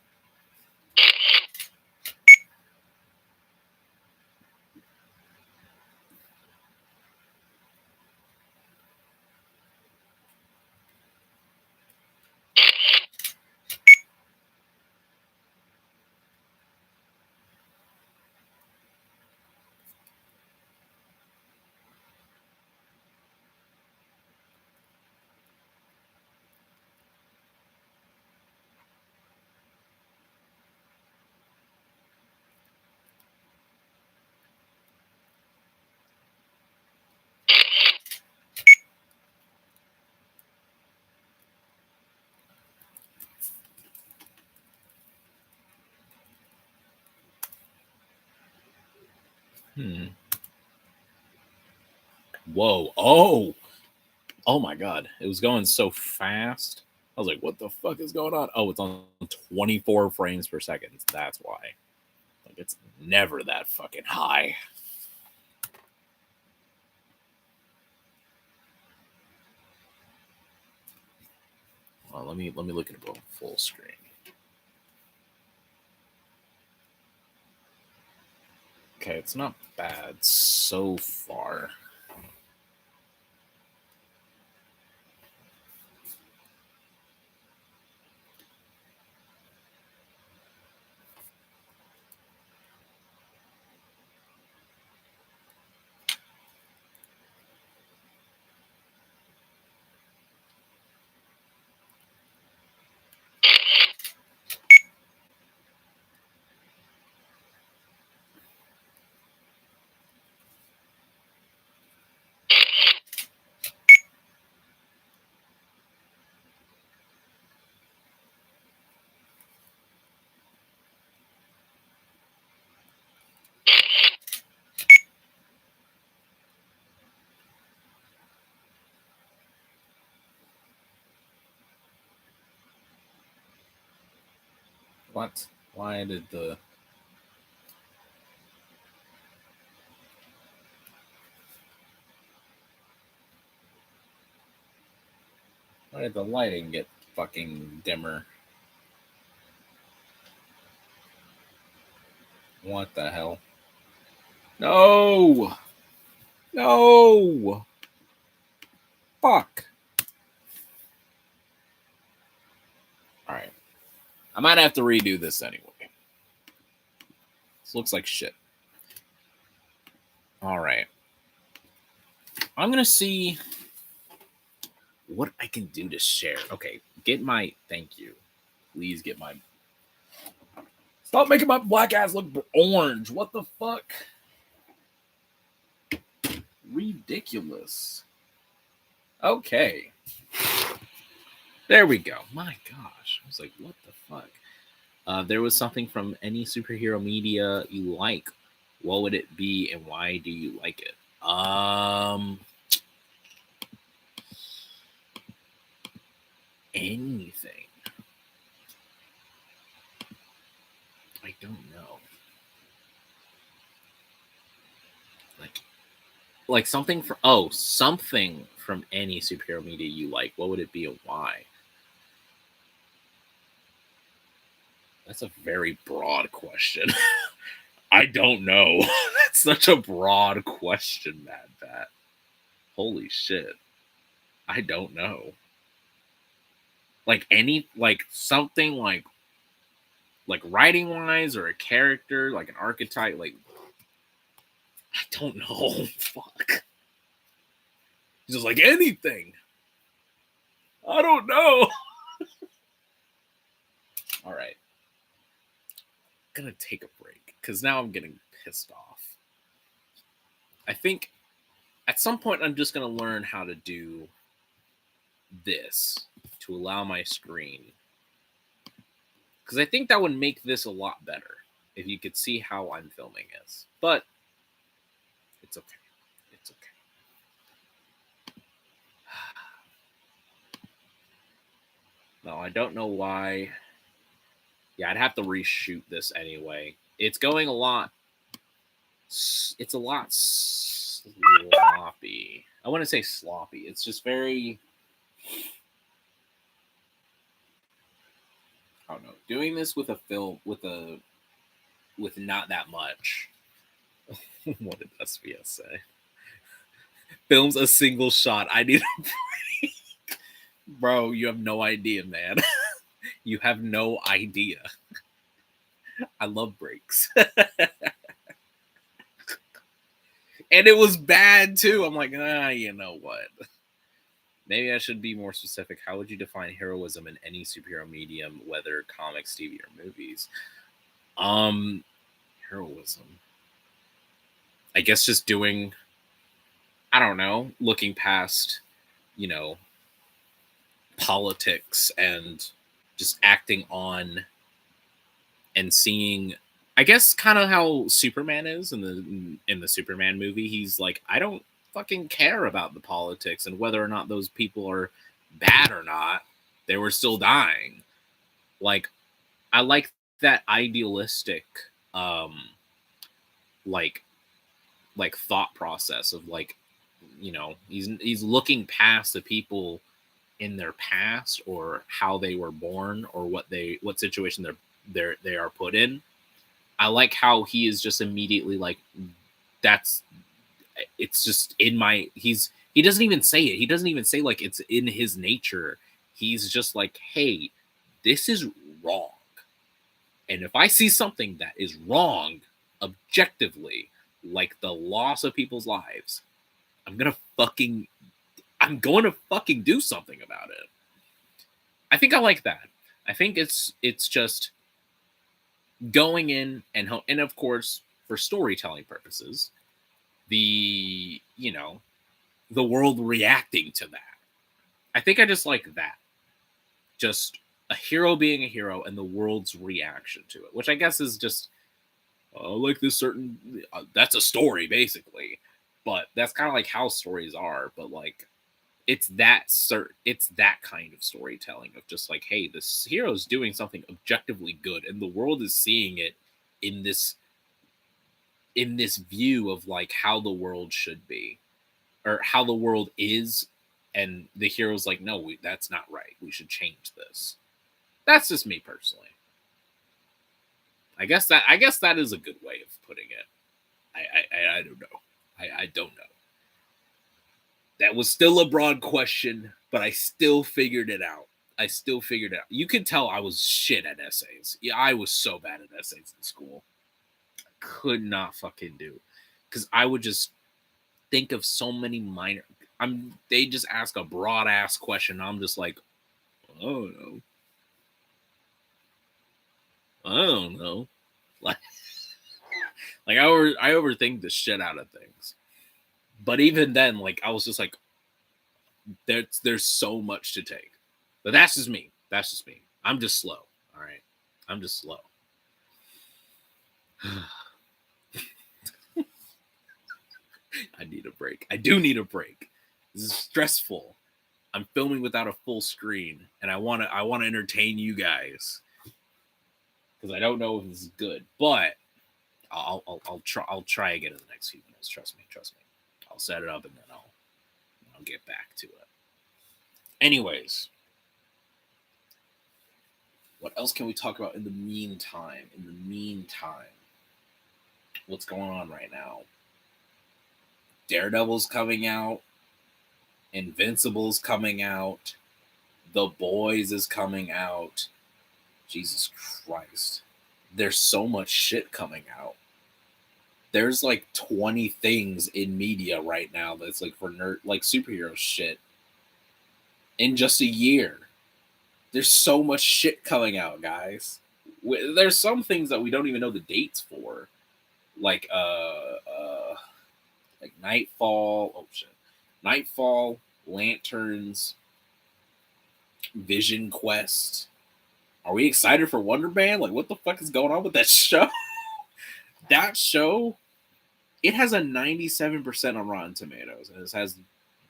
Whoa. Oh my God. It was going so fast. I was like, what the fuck is going on? Oh, it's on 24 frames per second. That's why. Like, it's never that fucking high. Well, let me look at it full screen. Okay, it's not bad so far. What? Why did the... Why did the lighting get fucking dimmer? What the hell? No! No! Fuck. Alright. I might have to redo this anyway. This looks like shit. Alright. I'm gonna see what I can do to share. Okay, get my... Thank you. Please get my... Stop making my black ass look orange. What the fuck? Ridiculous. Okay. There we go. My gosh. I was like, what the fuck? There was something from any superhero media you like. What would it be and why do you like it? Anything. I don't know. Like something from something from any superhero media you like. What would it be and why? That's a very broad question. I don't know. That's such a broad question, Mad Pat. Holy shit. I don't know. Like something like writing wise or a character, like an archetype, like I don't know. Fuck. He's just like anything. I don't know. All right. I'm gonna take a break because now I'm getting pissed off. I think at some point I'm just gonna learn how to do this to allow my screen, because I think that would make this a lot better if you could see how I'm filming this. But it's okay. It's okay. No, I don't know why. Yeah, I'd have to reshoot this anyway. It's going a lot. It's a lot sloppy. I want to say sloppy. It's just very... I don't know. Doing this with a film with not that much. What did SBS say? Films a single shot. I need a break. Bro, you have no idea, man. You have no idea. I love breaks. And it was bad too. I'm like, you know what? Maybe I should be more specific. How would you define heroism in any superhero medium, whether comics, TV, or movies? Heroism. I guess just doing, I don't know, looking past, politics and just acting on and seeing I guess kind of how Superman is in the Superman movie. He's like, I don't fucking care about the politics and whether or not those people are bad or not. They were still dying. Like, I like that idealistic, um, like thought process of like, he's looking past the people in their past or how they were born or what situation they are put in. I like how he is just immediately like, that's it's just in my he doesn't even say it. He doesn't even say like it's in his nature. He's just like, hey, this is wrong. And if I see something that is wrong objectively, like the loss of people's lives, I'm going to fucking do something about it. I think I like that. I think it's just going in and of course for storytelling purposes, the the world reacting to that. I think I just like that. Just a hero being a hero and the world's reaction to it, which I guess is just like this certain that's a story basically, but that's kind of like how stories are. But like it's that kind of storytelling of just like, hey, this hero's doing something objectively good and the world is seeing it in this view of like how the world should be or how the world is, and the hero's like, no, that's not right, we should change this. That's just me personally. I guess that is a good way of putting it. I don't know. I don't know. That was still a broad question, but I still figured it out. You could tell I was shit at essays. Yeah, I was so bad at essays in school. Could not fucking do. Because I would just think of so many minor. They just ask a broad ass question. I'm just like, oh no. I don't know. Like I overthink the shit out of things. But even then, like I was just like, there's so much to take. But that's just me. I'm just slow. All right. I'm just slow. I need a break. I do need a break. This is stressful. I'm filming without a full screen, and I want to entertain you guys because I don't know if this is good, but I'll try again in the next few minutes. Trust me. I'll set it up and then I'll get back to it. Anyways, what else can we talk about in the meantime? What's going on right now? Daredevil's coming out. Invincible's coming out. The Boys is coming out. Jesus Christ. There's so much shit coming out. There's like 20 things in media right now that's like for like superhero shit in just a year. There's so much shit coming out, guys. There's some things that we don't even know the dates for. Like like Nightfall. Oh shit. Nightfall, Lanterns, Vision Quest. Are we excited for Wonder Man? Like, what the fuck is going on with that show? That show, it has a 97% on Rotten Tomatoes, and it has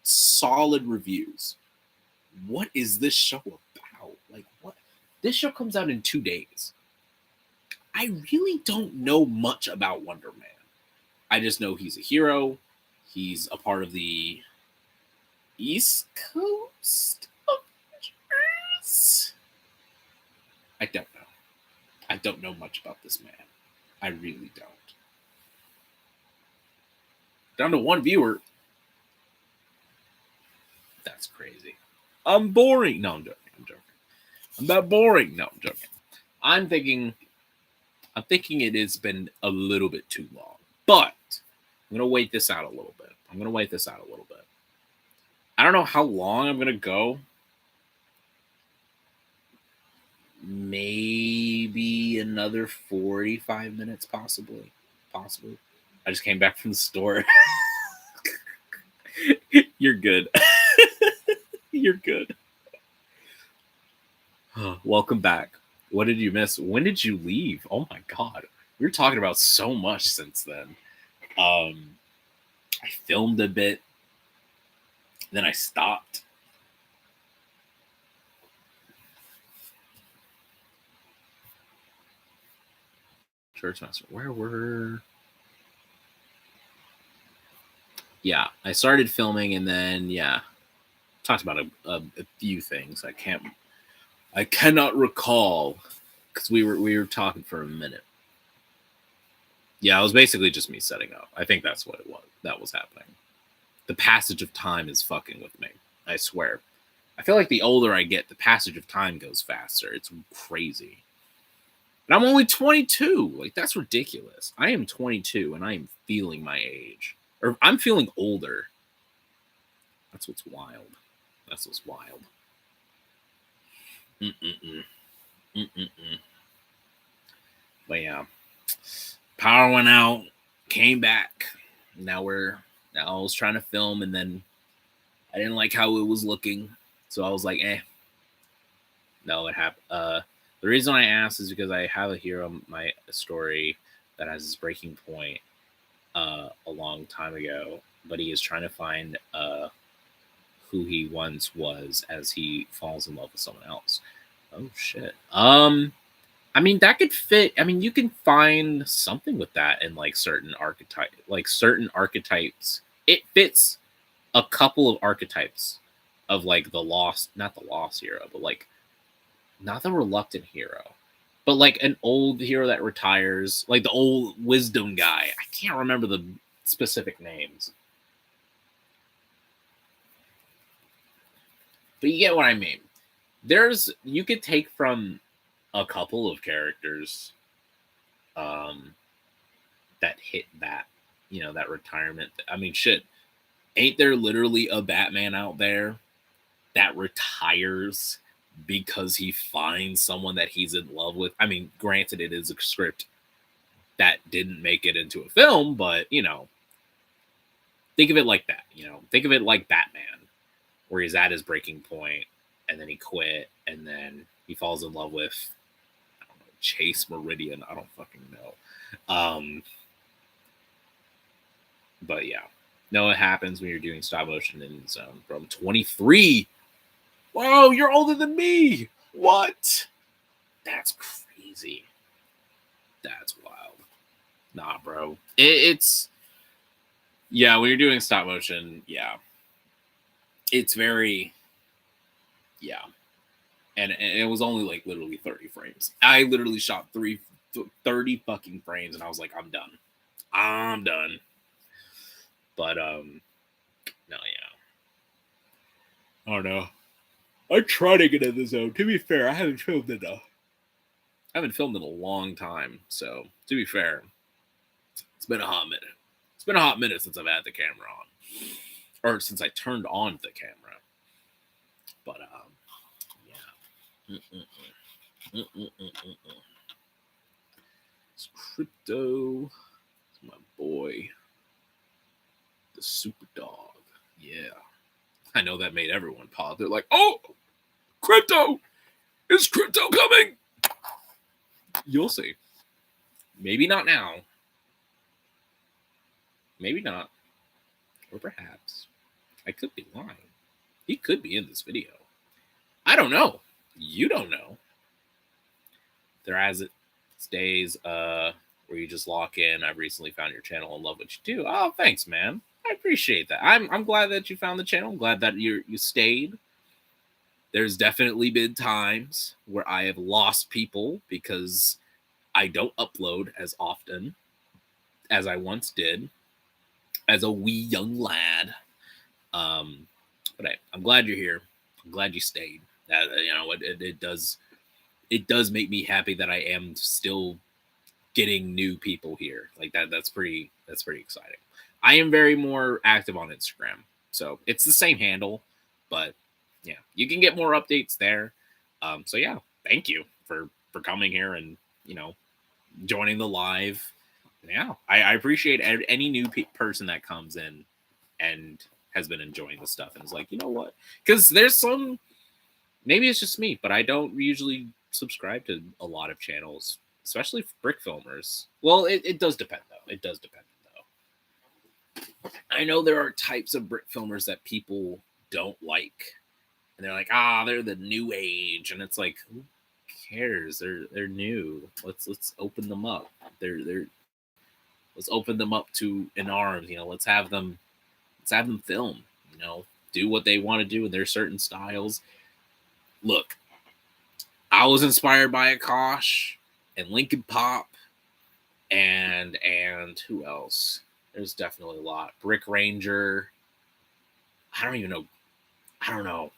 solid reviews. What is this show about? Like, what? This show comes out in 2 days. I really don't know much about Wonder Man. I just know he's a hero. He's a part of the East Coast Avengers. I don't know. I don't know much about this man. I really don't. Down to 1 viewer. That's crazy. I'm boring. No, I'm joking. I'm not boring. No, I'm joking. I'm thinking it has been a little bit too long. But I'm gonna wait this out a little bit. I don't know how long I'm gonna go. Maybe another 45 minutes, possibly. I just came back from the store. You're good. You're good. Welcome back. What did you miss? When did you leave? Oh my god. We were talking about so much since then. I filmed a bit, then I stopped. Churchmaster, where were? Yeah, I started filming, and then talked about a few things. I cannot recall because we were talking for a minute. Yeah, it was basically just me setting up. I think that's what it was. That was happening. The passage of time is fucking with me. I swear. I feel like the older I get, the passage of time goes faster. It's crazy. And I'm only 22. Like, that's ridiculous. I am 22 and I am feeling my age. Or I'm feeling older. That's what's wild. That's what's wild. Mm-mm-mm. Mm-mm-mm. But yeah. Power went out, came back. Now I was trying to film, and then I didn't like how it was looking. So I was like, no, it happened. The reason I asked is because I have a hero, my story that has this breaking point a long time ago, but he is trying to find who he once was as he falls in love with someone else. Oh shit. I mean, that could fit. I mean, you can find something with that in like certain archetypes. It fits a couple of archetypes of like not the lost hero, but like not the reluctant hero, but like an old hero that retires, like the old wisdom guy. I can't remember the specific names, but you get what I mean. You could take from a couple of characters that hit that, that retirement. I mean, shit, ain't there literally a Batman out there that retires because he finds someone that he's in love with? I mean, granted, it is a script that didn't make it into a film, but think of it like that. Think of it like Batman, where he's at his breaking point, and then he quit, and then he falls in love with, I don't know, Chase Meridian. I don't fucking know. But yeah, no, it happens when you're doing stop motion in Zone. From 23. Whoa, you're older than me. What? That's crazy. That's wild. Nah, bro. It's when you're doing stop motion, it's very and it was only like literally 30 frames. I literally shot 30 fucking frames, and I was like, I'm done. But no, I don't know. I try to get in the zone. To be fair, I haven't filmed enough. I haven't filmed in a long time, so to be fair, it's been a hot minute. It's been a hot minute since I've had the camera on, or since I turned on the camera. But It's Crypto. It's my boy, the Super Dog. Yeah, I know that made everyone pause. They're like, "Oh, Crypto! Is Crypto coming?" You'll see. Maybe not now. Maybe not. Or perhaps. I could be lying. He could be in this video. I don't know. You don't know. There as it stays where you just lock in. I've recently found your channel and love what you do. Oh, thanks, man. I appreciate that. I'm glad that you found the channel. I'm glad that you stayed. There's definitely been times where I have lost people because I don't upload as often as I once did as a wee young lad. But I'm glad you're here. I'm glad you stayed. It does make me happy that I am still getting new people here. Like that. That's pretty exciting. I am very more active on Instagram, so it's the same handle, but yeah, you can get more updates there. So yeah, thank you for coming here and joining the live. Yeah, I appreciate any new person that comes in and has been enjoying the stuff and is like, you know what? Because there's some, maybe it's just me, but I don't usually subscribe to a lot of channels especially brick filmers. Well, it does depend though. It does depend though. I know there are types of brick filmers that people don't like, and they're like, they're the new age, and it's like, who cares? They're new. Let's open them up. They're let's open them up to an arms. Let's have them film. Do what they want to do in their certain styles. Look, I was inspired by Akash and Linkin Pop and who else? There's definitely a lot. Brick Ranger. I don't even know. I don't know.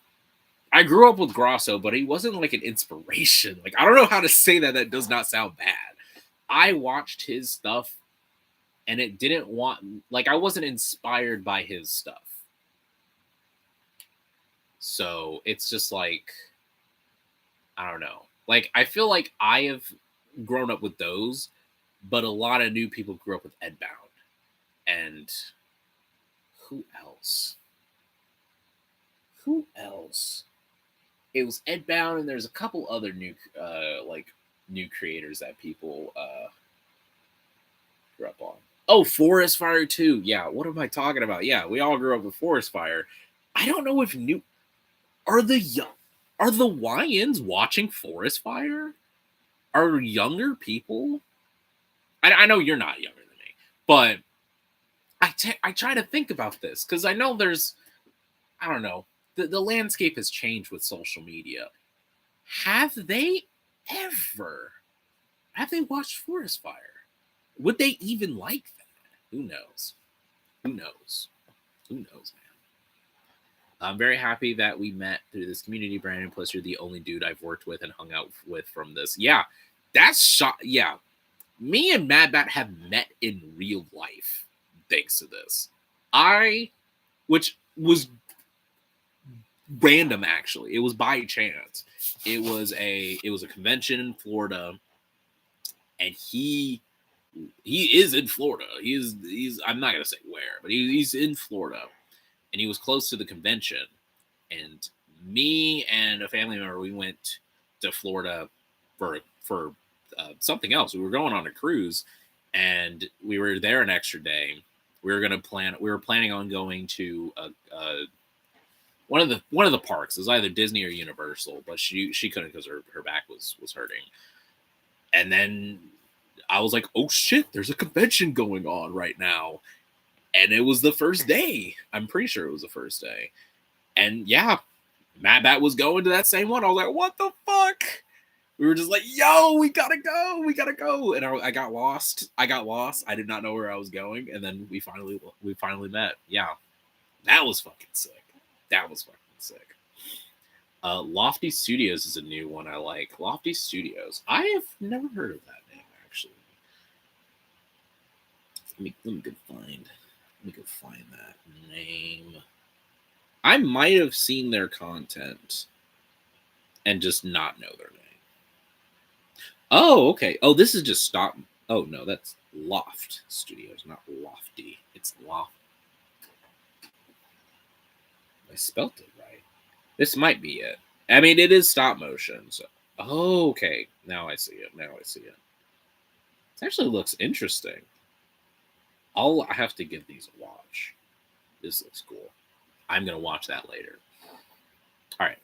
I grew up with Grosso, but he wasn't like an inspiration. Like, I don't know how to say that. That does not sound bad. I watched his stuff and it didn't I wasn't inspired by his stuff. So it's just like, I don't know. Like, I feel like I have grown up with those, but a lot of new people grew up with Edbound. And who else? It was Edbound, and there's a couple other new creators that people grew up on. Oh, Forest Fire 2. Yeah, what am I talking about? Yeah, we all grew up with Forest Fire. I don't know if are the YNs watching Forest Fire? Are younger people? I know you're not younger than me, but I try to think about this because I know I don't know, the landscape has changed with social media. Have they watched Forest Fire? Would they even like that? Who knows? Who knows, man? I'm very happy that we met through this community, Brandon. Plus, you're the only dude I've worked with and hung out with from this. Yeah, yeah. Me and Mad Bat have met in real life thanks to this. Which was random, actually. It was by chance. It was a convention in Florida, and he is in Florida. He's I'm not gonna say where, but he's in Florida, and he was close to the convention. And me and a family member, we went to Florida for something else. We were going on a cruise, and we were there an extra day. We were planning on going to one of the parks. It was either Disney or Universal, but she couldn't because her back was hurting. And then I was like, oh shit, there's a convention going on right now. And it was the first day. I'm pretty sure it was the first day. And yeah, Matt Bat was going to that same one. I was like, what the fuck? We were just like, yo, we gotta go. And I got lost. I did not know where I was going. And then we finally met. Yeah, that was fucking sick. Lofty Studios is a new one I like. Lofty Studios. I have never heard of that name, actually. Let me go find that name. I might have seen their content and just not know their name. Oh, okay. Oh, this is just stop. Oh, no, that's Loft Studios, not Lofty. It's Loft. I spelt it right. This might be it. I mean, it is stop motion. So, oh, okay. Now I see it. It actually looks interesting. I'll have to give these a watch. This looks cool. I'm going to watch that later. All right.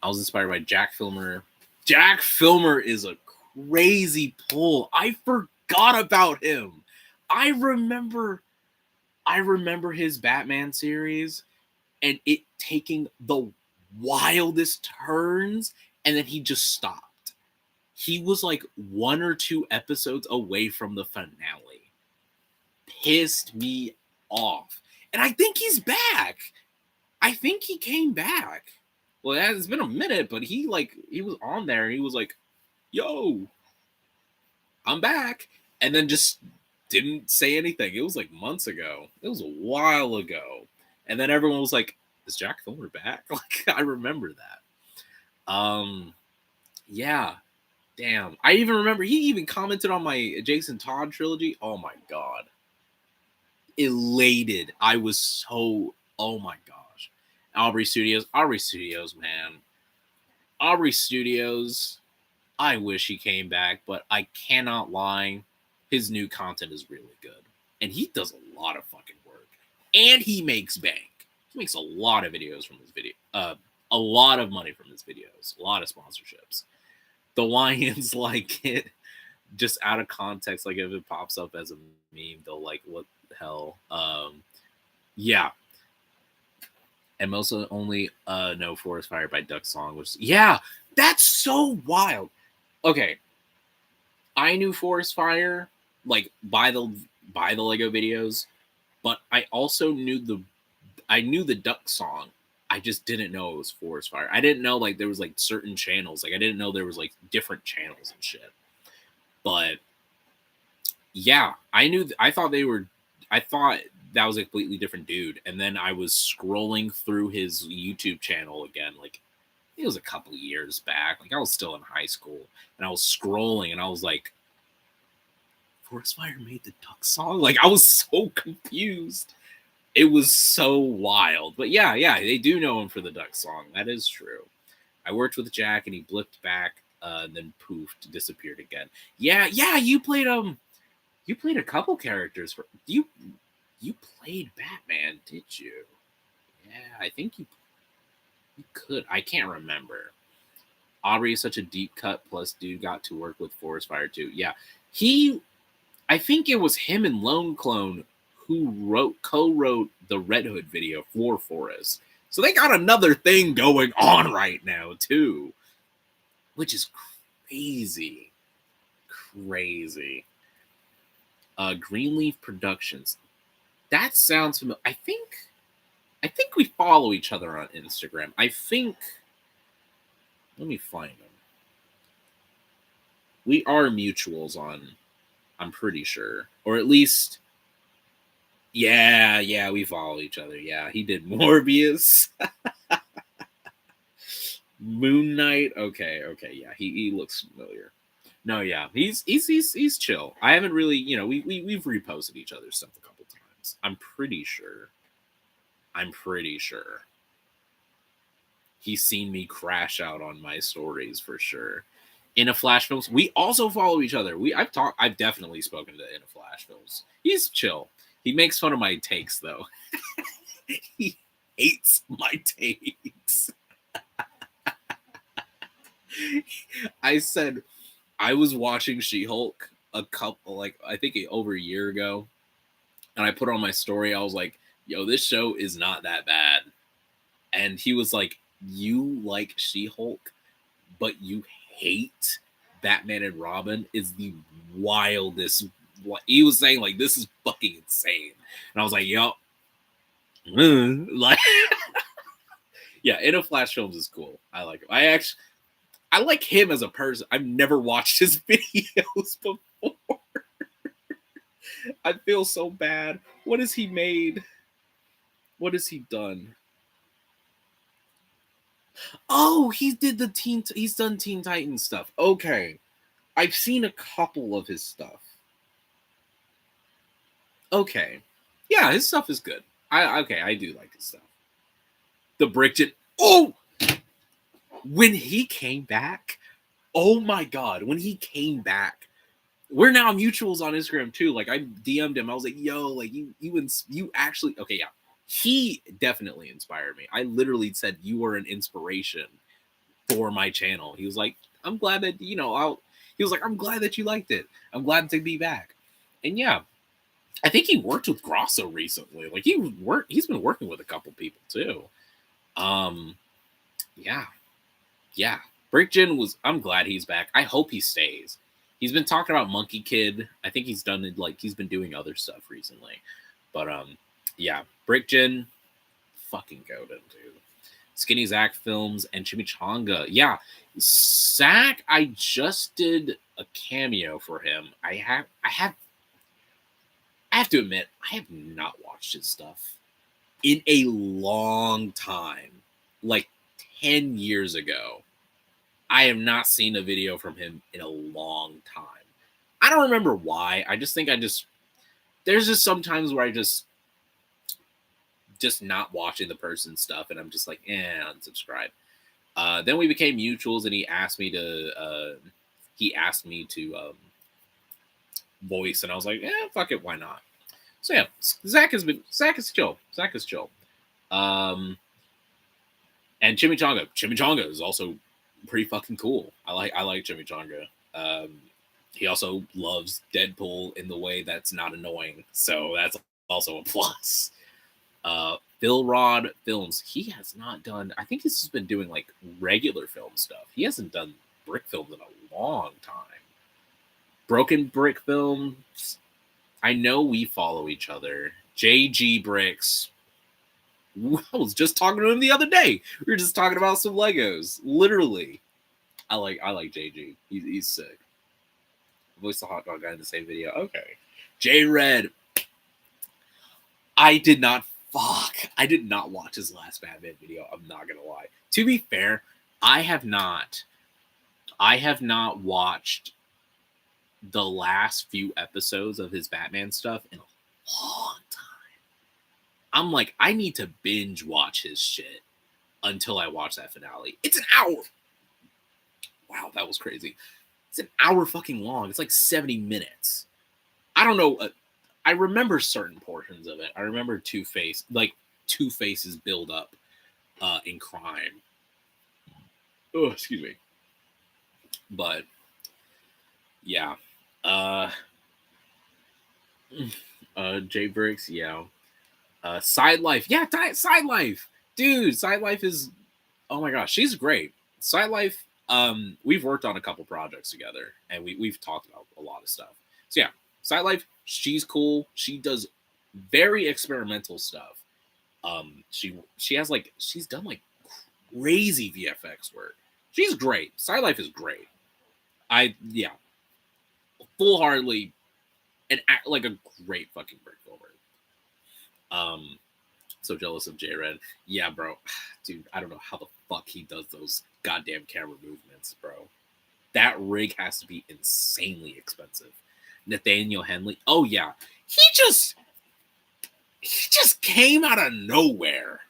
I was inspired by Jack Filmer. Jack Filmer is a crazy pull. I forgot about him. I remember his Batman series and it taking the wildest turns, and then he just stopped. He was like 1 or 2 episodes away from the finale. Pissed me off. And I think he's back. I think he came back. Well, it's been a minute, but he was on there and he was like, yo, I'm back. And then just didn't say anything. It was like months ago. It was a while ago. And then everyone was like, is Jack Filmer back? Like, I remember that. Yeah. Damn. I even remember he even commented on my Jason Todd trilogy. Oh my God. Elated. I was so, oh my gosh. Aubrey Studios, man. Aubrey Studios. I wish he came back, but I cannot lie. His new content is really good. And he does a lot of fucking work. And he makes bank. He makes a lot of videos from his video. A lot of money from his videos. A lot of sponsorships. The Lions like it just out of context. Like if it pops up as a meme, they'll like, what the hell? Yeah. And most only know Forest Fire by Duck Song, which yeah, that's so wild. Okay, I knew Forest Fire like by the Lego videos, but I also knew the Duck Song. I just didn't know it was Forest Fire. I didn't know like there was like certain channels. Like I didn't know there was like different channels and shit. But yeah, I thought they were. I thought that was a completely different dude. And then I was scrolling through his YouTube channel again, like it was a couple years back. Like I was still in high school, and I was scrolling, and I was like, "Forest Fire made the Duck Song." Like I was so confused. It was so wild. But yeah, they do know him for the Duck Song. That is true. I worked with Jack, and he blipped back, then poofed, disappeared again. Yeah. You played You played a couple characters for you. You played Batman, did you? Yeah, I think you could. I can't remember. Aubrey is such a deep cut. Plus, dude got to work with Forest Fire too. Yeah, I think it was him and Lone Clone who co-wrote the Red Hood video for Forest. So they got another thing going on right now too, which is crazy, crazy. Greenleaf Productions. That sounds familiar. I think we follow each other on Instagram. I think. Let me find them. We are mutuals on. I'm pretty sure, or at least. Yeah, we follow each other. Yeah, he did Morbius, Moon Knight. Okay, yeah, he looks familiar. No, yeah, he's chill. I haven't really, we've reposted each other's stuff a couple times. I'm pretty sure. He's seen me crash out on my stories for sure. In a Flash Films, we also follow each other. I've definitely spoken to In a Flash Films. He's chill. He makes fun of my takes though. He hates my takes. I said I was watching She-Hulk I think over a year ago, and I put on my story. I was like, "Yo, this show is not that bad." And he was like, "You like She-Hulk, but you hate Batman and Robin is the wildest." He was saying like, "This is fucking insane," and I was like, "Yup." Like, yeah, In a Flash Films is cool. I like him. I like him as a person. I've never watched his videos before. I feel so bad. What has he made? What has he done? Oh, he's done Teen Titans stuff. Okay. I've seen a couple of his stuff. Okay. Yeah, his stuff is good. I do like his stuff. The Brickton. Oh, when he came back. Oh my god, when he came back. We're now mutuals on Instagram too. Like I DM'd him. I was like, "Yo, like you actually okay, yeah." He definitely inspired me. I literally said you were an inspiration for my channel. He was like, "I'm glad that he was like, "I'm glad that you liked it. I'm glad to be back." And yeah, I think he worked with Grosso recently. Like he's been working with a couple people too. Um yeah. Yeah. I'm glad he's back. I hope he stays. He's been talking about Monkey Kid. I think he's done it like he's been doing other stuff recently. But yeah, Brickgen, fucking goated, dude. Skinny Zach Films and Chimichanga. Yeah. Zach, I just did a cameo for him. I have to admit, I have not watched his stuff in a long time. Like 10 years ago. I have not seen a video from him in a long time. I don't remember why. I just think there's just sometimes where I just not watching the person's stuff and I'm just like, unsubscribe. Then we became mutuals and he asked me to he asked me to voice, and I was like, fuck it, why not? So yeah, Zach is chill. Zach is chill. And Chimichanga is also pretty fucking cool. I like Chimichanga. He also loves Deadpool in the way that's not annoying, so that's also a plus. Phil Rod Films, he has not done. I think he's just been doing like regular film stuff. He hasn't done brick films in a long time. Broken Brick Films. I know we follow each other. JG Bricks. I was just talking to him the other day. We were just talking about some Legos. Literally. I like JG. He's sick. Voice the hot dog guy in the same video. Okay. J Red. I did not watch his last Batman video. I'm not gonna lie. To be fair, I have not watched the last few episodes of his Batman stuff in a long time. I'm like, I need to binge watch his shit until I watch that finale. It's an hour. Wow, that was crazy. It's an hour fucking long. It's like 70 minutes. I don't know. I remember certain portions of it. I remember Two-Face's build up in crime. Oh, excuse me. But yeah. Jay Bricks, yeah. Side Life. Yeah, Side Life. Dude, Side Life is, oh my gosh, she's great. Side Life, we've worked on a couple projects together, and we've talked about a lot of stuff. So yeah, Side Life, she's cool. She does very experimental stuff. She has like, she's done like crazy VFX work. She's great. Side Life is great. Full-heartedly and act like a great fucking brick filmer. So jealous of J-Red. Yeah, bro. Dude, I don't know how the fuck he does those goddamn camera movements, bro. That rig has to be insanely expensive. Nathaniel Henley. Oh yeah. He just came out of nowhere.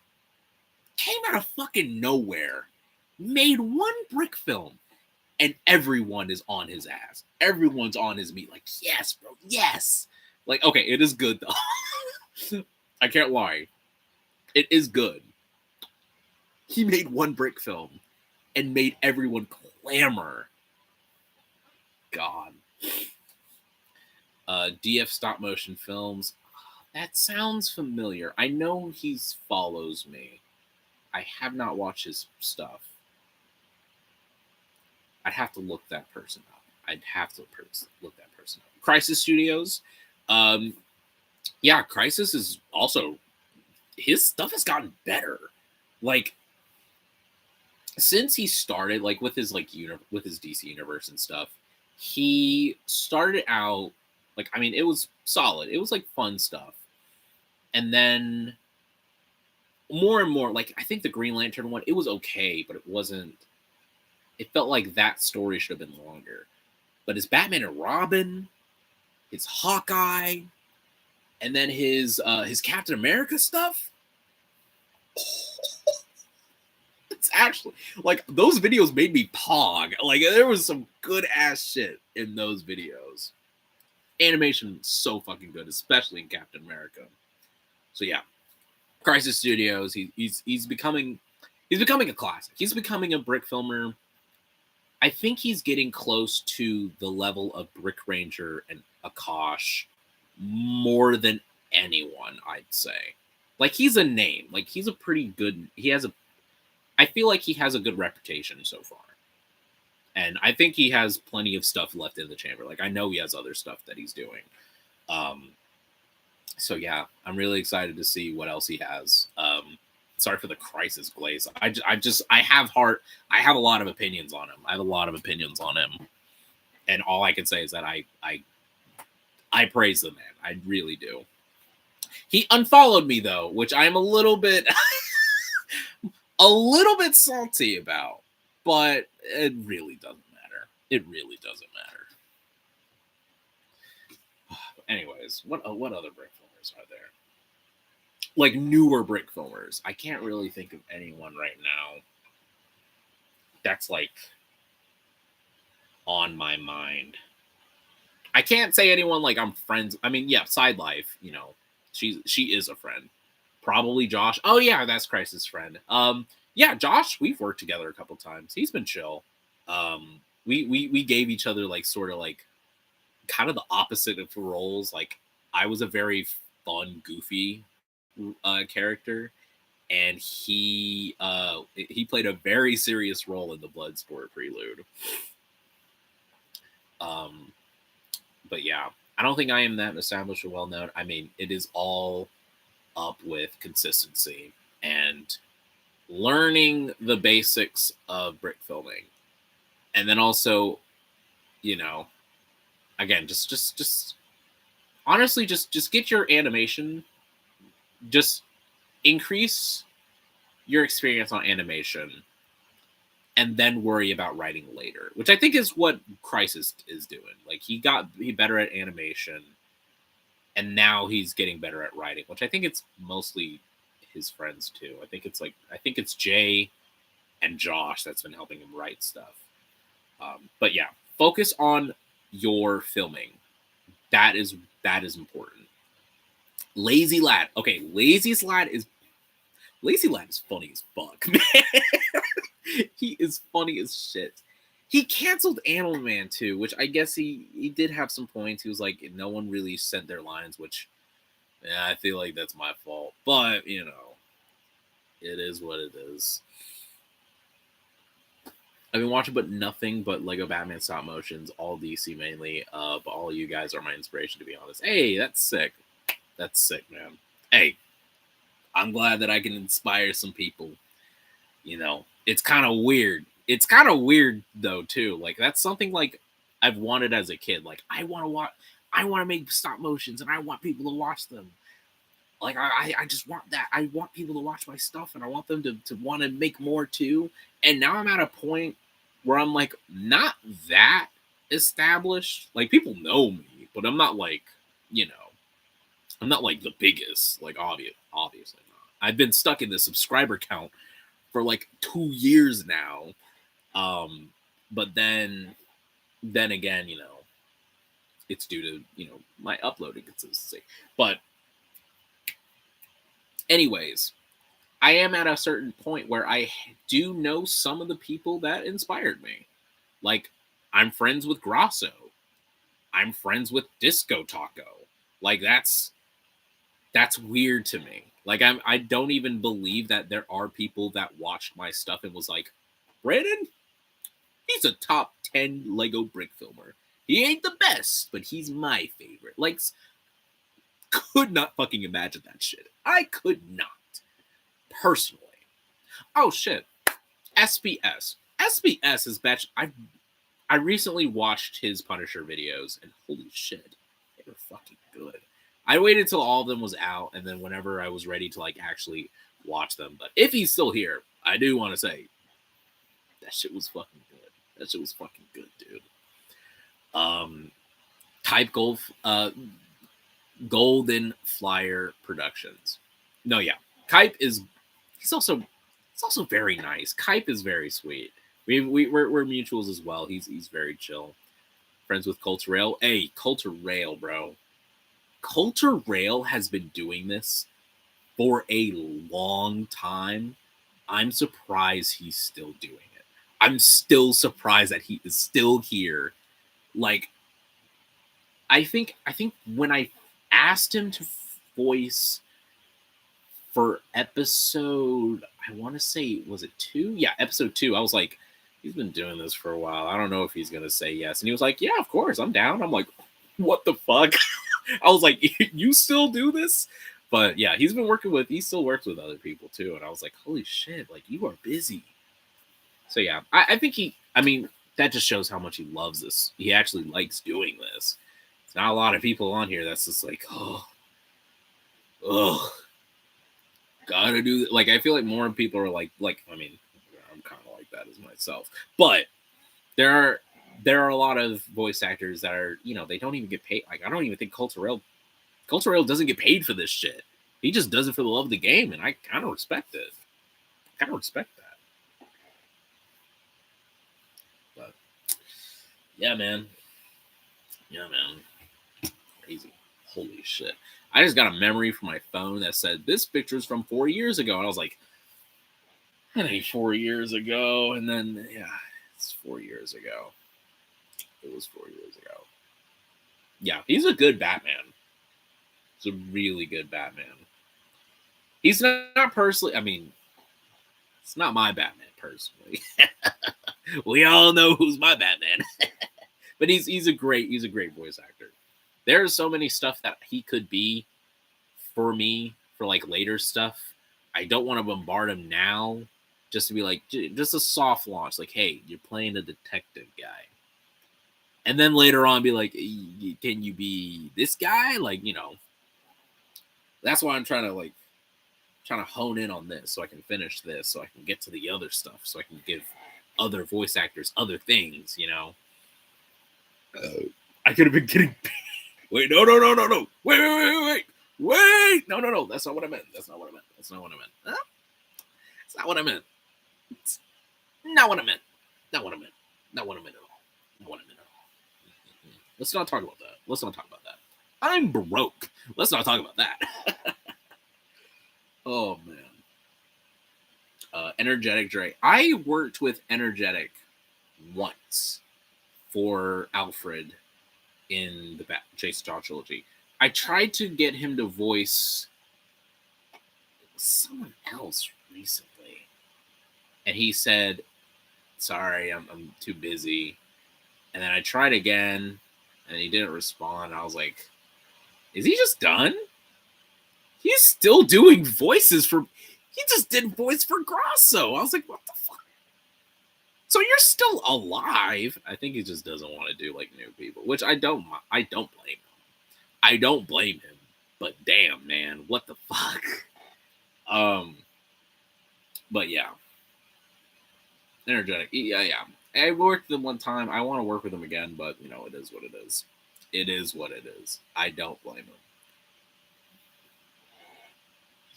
Came out of fucking nowhere. Made one brick film. And everyone is on his ass. Everyone's on his meat. Like, yes, bro. Yes. Like, okay, it is good, though. I can't lie. It is good. He made one brick film and made everyone clamor. God. DF Stop Motion Films. That sounds familiar. I know he follows me. I have not watched his stuff. I'd have to look that person up. Look that person up. Crisis Studios. Yeah, Crisis is also, his stuff has gotten better. Like, since he started, like, with his with his DC universe and stuff, he started out like, I mean, it was solid. It was like fun stuff. And then more and more, like, I think the Green Lantern one, it was okay, but it wasn't. It felt like that story should have been longer. But his Batman and Robin, his Hawkeye, and then his Captain America stuff. It's actually, like, those videos made me pog. Like, there was some good ass shit in those videos. Animation so fucking good, especially in Captain America. So yeah, Crisis Studios. He's becoming a classic. He's becoming a brick filmer. I think he's getting close to the level of Brick Ranger and Akash more than anyone, I'd say. Like, he's a name. Like, he's a pretty good. I feel like he has a good reputation so far. And I think he has plenty of stuff left in the chamber. Like, I know he has other stuff that he's doing. So yeah, I'm really excited to see what else he has. Sorry for the crisis glaze. I have a lot of opinions on him. And all I can say is that I praise the man. I really do. He unfollowed me though, which I'm a little bit salty about, but it really doesn't matter. It really doesn't matter. Anyways, what other brick filmers are there? Like, newer brick filmers. I can't really think of anyone right now that's like on my mind. I can't say anyone like I'm friends. I mean, yeah, Side Life, you know, she is a friend. Probably Josh. Oh yeah, that's Christ's friend. Yeah, Josh, we've worked together a couple times. He's been chill. We gave each other like sort of like kind of the opposite of roles. Like I was a very fun, goofy character, and he played a very serious role in the Bloodsport Prelude. Um, but yeah, I don't think I am that established or well known. I mean, it is all up with consistency and learning the basics of brick filming, and then also, you know, again, just honestly, just get your animation, just increase your experience on animation, and then worry about writing later, which I think is what Crisis is doing. Like he better at animation, and now he's getting better at writing, which I think it's mostly his friends too. I think it's Jay and Josh that's been helping him write stuff. But yeah, focus on your filming. That is important. Lazy Lad. Okay, Lazy Lad is funny as fuck, man. He is funny as shit. He canceled Animal Man too, which I guess he did have some points. He was like, no one really sent their lines, which yeah, I feel like that's my fault. But you know, it is what it is. I've been watching but nothing but Lego Batman stop motions, all DC mainly. But all you guys are my inspiration, to be honest. Hey, that's sick. That's sick, man. Hey, I'm glad that I can inspire some people. You know, it's kind of weird. It's kind of weird though too. Like that's something like I've wanted as a kid. Like I want to watch. I want to make stop motions, and I want people to watch them. Like I just want that. I want people to watch my stuff, and I want them to want to make more too. And now I'm at a point where I'm like not that established. Like people know me, but I'm not like, you know, I'm not like the biggest. Like obviously not. I've been stuck in the subscriber count for like 2 years now. But then again, you know, it's due to, you know, my uploading consistency. But anyways, I am at a certain point where I do know some of the people that inspired me. Like, I'm friends with Grasso. I'm friends with Disco Taco. Like, that's weird to me. Like, I don't even believe that there are people that watched my stuff and was like, Brandon, he's a top 10 Lego brick filmer. He ain't the best, but he's my favorite. Like, could not fucking imagine that shit. I could not. Personally. Oh shit. SBS. SBS is batch. I recently watched his Punisher videos, and holy shit, they were fucking good. I waited till all of them was out, and then whenever I was ready to like actually watch them. But if he's still here, I do want to say that shit was fucking good. That shit was fucking good, dude. Type Golf, Golden Flyer Productions. No, yeah, Kype is. He's also very nice. Kype is very sweet. We're mutuals as well. He's very chill. Friends with Culture Rail. Hey, Culture Rail, bro. Culture Rail has been doing this for a long time. I'm surprised he's still doing it. I'm still surprised that he is still here. Like, I think when I asked him to voice for episode, I want to say, was it 2? Yeah, episode 2. I was like, he's been doing this for a while. I don't know if he's going to say yes. And he was like, yeah, of course, I'm down. I'm like, what the fuck? I was like, you still do this? But yeah, he still works with other people too. And I was like, holy shit, like you are busy. So yeah, I think that just shows how much he loves this. He actually likes doing this. It's not a lot of people on here that's just like, oh, gotta do that. Like, I feel like more people are like, I mean, I'm kind of like that as myself. But there are a lot of voice actors that are, you know, they don't even get paid. Like, I don't even think Culture Rail doesn't get paid for this shit. He just does it for the love of the game, and I kind of respect it. But Yeah, man. Crazy. Holy shit. I just got a memory from my phone that said this picture's from 4 years ago. And I was like, that ain't 4 years ago. And then, yeah, it's 4 years ago. It was 4 years ago. Yeah, he's a good Batman. He's a really good Batman. He's not personally, I mean, it's not my Batman personally. We all know who's my Batman. But he's a great voice actor. There's so many stuff that he could be for me for like later stuff. I don't want to bombard him now, just to be like just a soft launch, like, hey, you're playing a detective guy, and then later on be like, can you be this guy? Like, you know, that's why I'm trying to hone in on this so I can finish this, so I can get to the other stuff, so I can give other voice actors other things, you know. I could have been getting wait, no. Wait. No. That's not what I meant. That's not what I meant. Huh? That's not what I meant. Not what I meant at all. Not what I meant at all. Let's not talk about that. I'm broke. Let's not talk about that. Oh, man. Energetic Dre. I worked with Energetic once for Alfred in the Jason Todd trilogy. I tried to get him to voice someone else recently, and he said, sorry, I'm too busy. And then I tried again, and he didn't respond. I was like, is he just done? He's still doing voices for... He just did voice for Grosso. I was like, what the fuck? So you're still alive. I think he just doesn't want to do like new people, which I don't blame him. I don't blame him. But damn, man, what the fuck? But yeah. Energetic. Yeah. I worked with him one time. I want to work with him again, but you know, it is what it is. It is what it is. I don't blame him.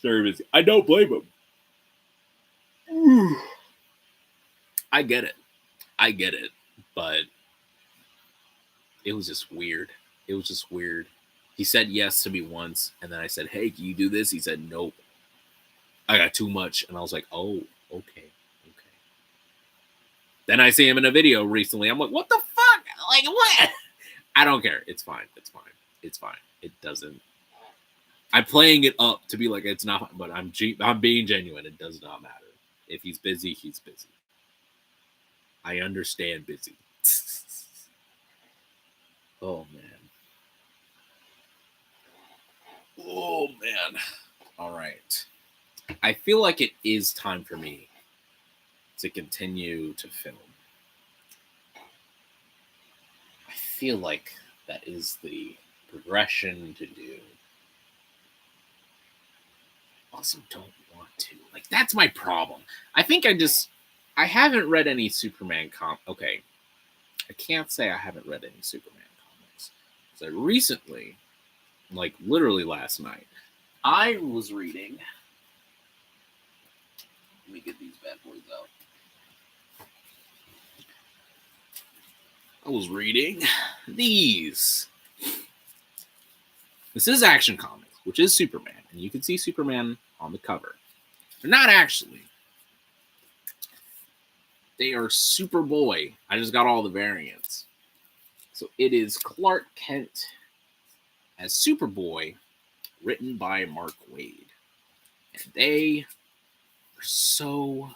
Service. I don't blame him. I get it, but it was just weird. He said yes to me once, and then I said, hey, can you do this? He said, nope. I got too much. And I was like, oh, okay. Then I see him in a video recently. I'm like, what the fuck? Like, what? I don't care. It's fine. It doesn't. I'm playing it up to be like, it's not, but I'm being genuine. It does not matter. If he's busy, he's busy. I understand busy. Oh, man. All right. I feel like it is time for me to continue to film. I feel like that is the progression to do. Also don't want to. Like, that's my problem. I think I haven't read any Superman Okay. I can't say I haven't read any Superman comics. So recently, like literally last night, I was reading. Let me get these bad boys out. I was reading these. This is Action Comics, which is Superman. And you can see Superman on the cover. They're not actually. They are Superboy. I just got all the variants. So it is Clark Kent as Superboy, written by Mark Waid. And they are so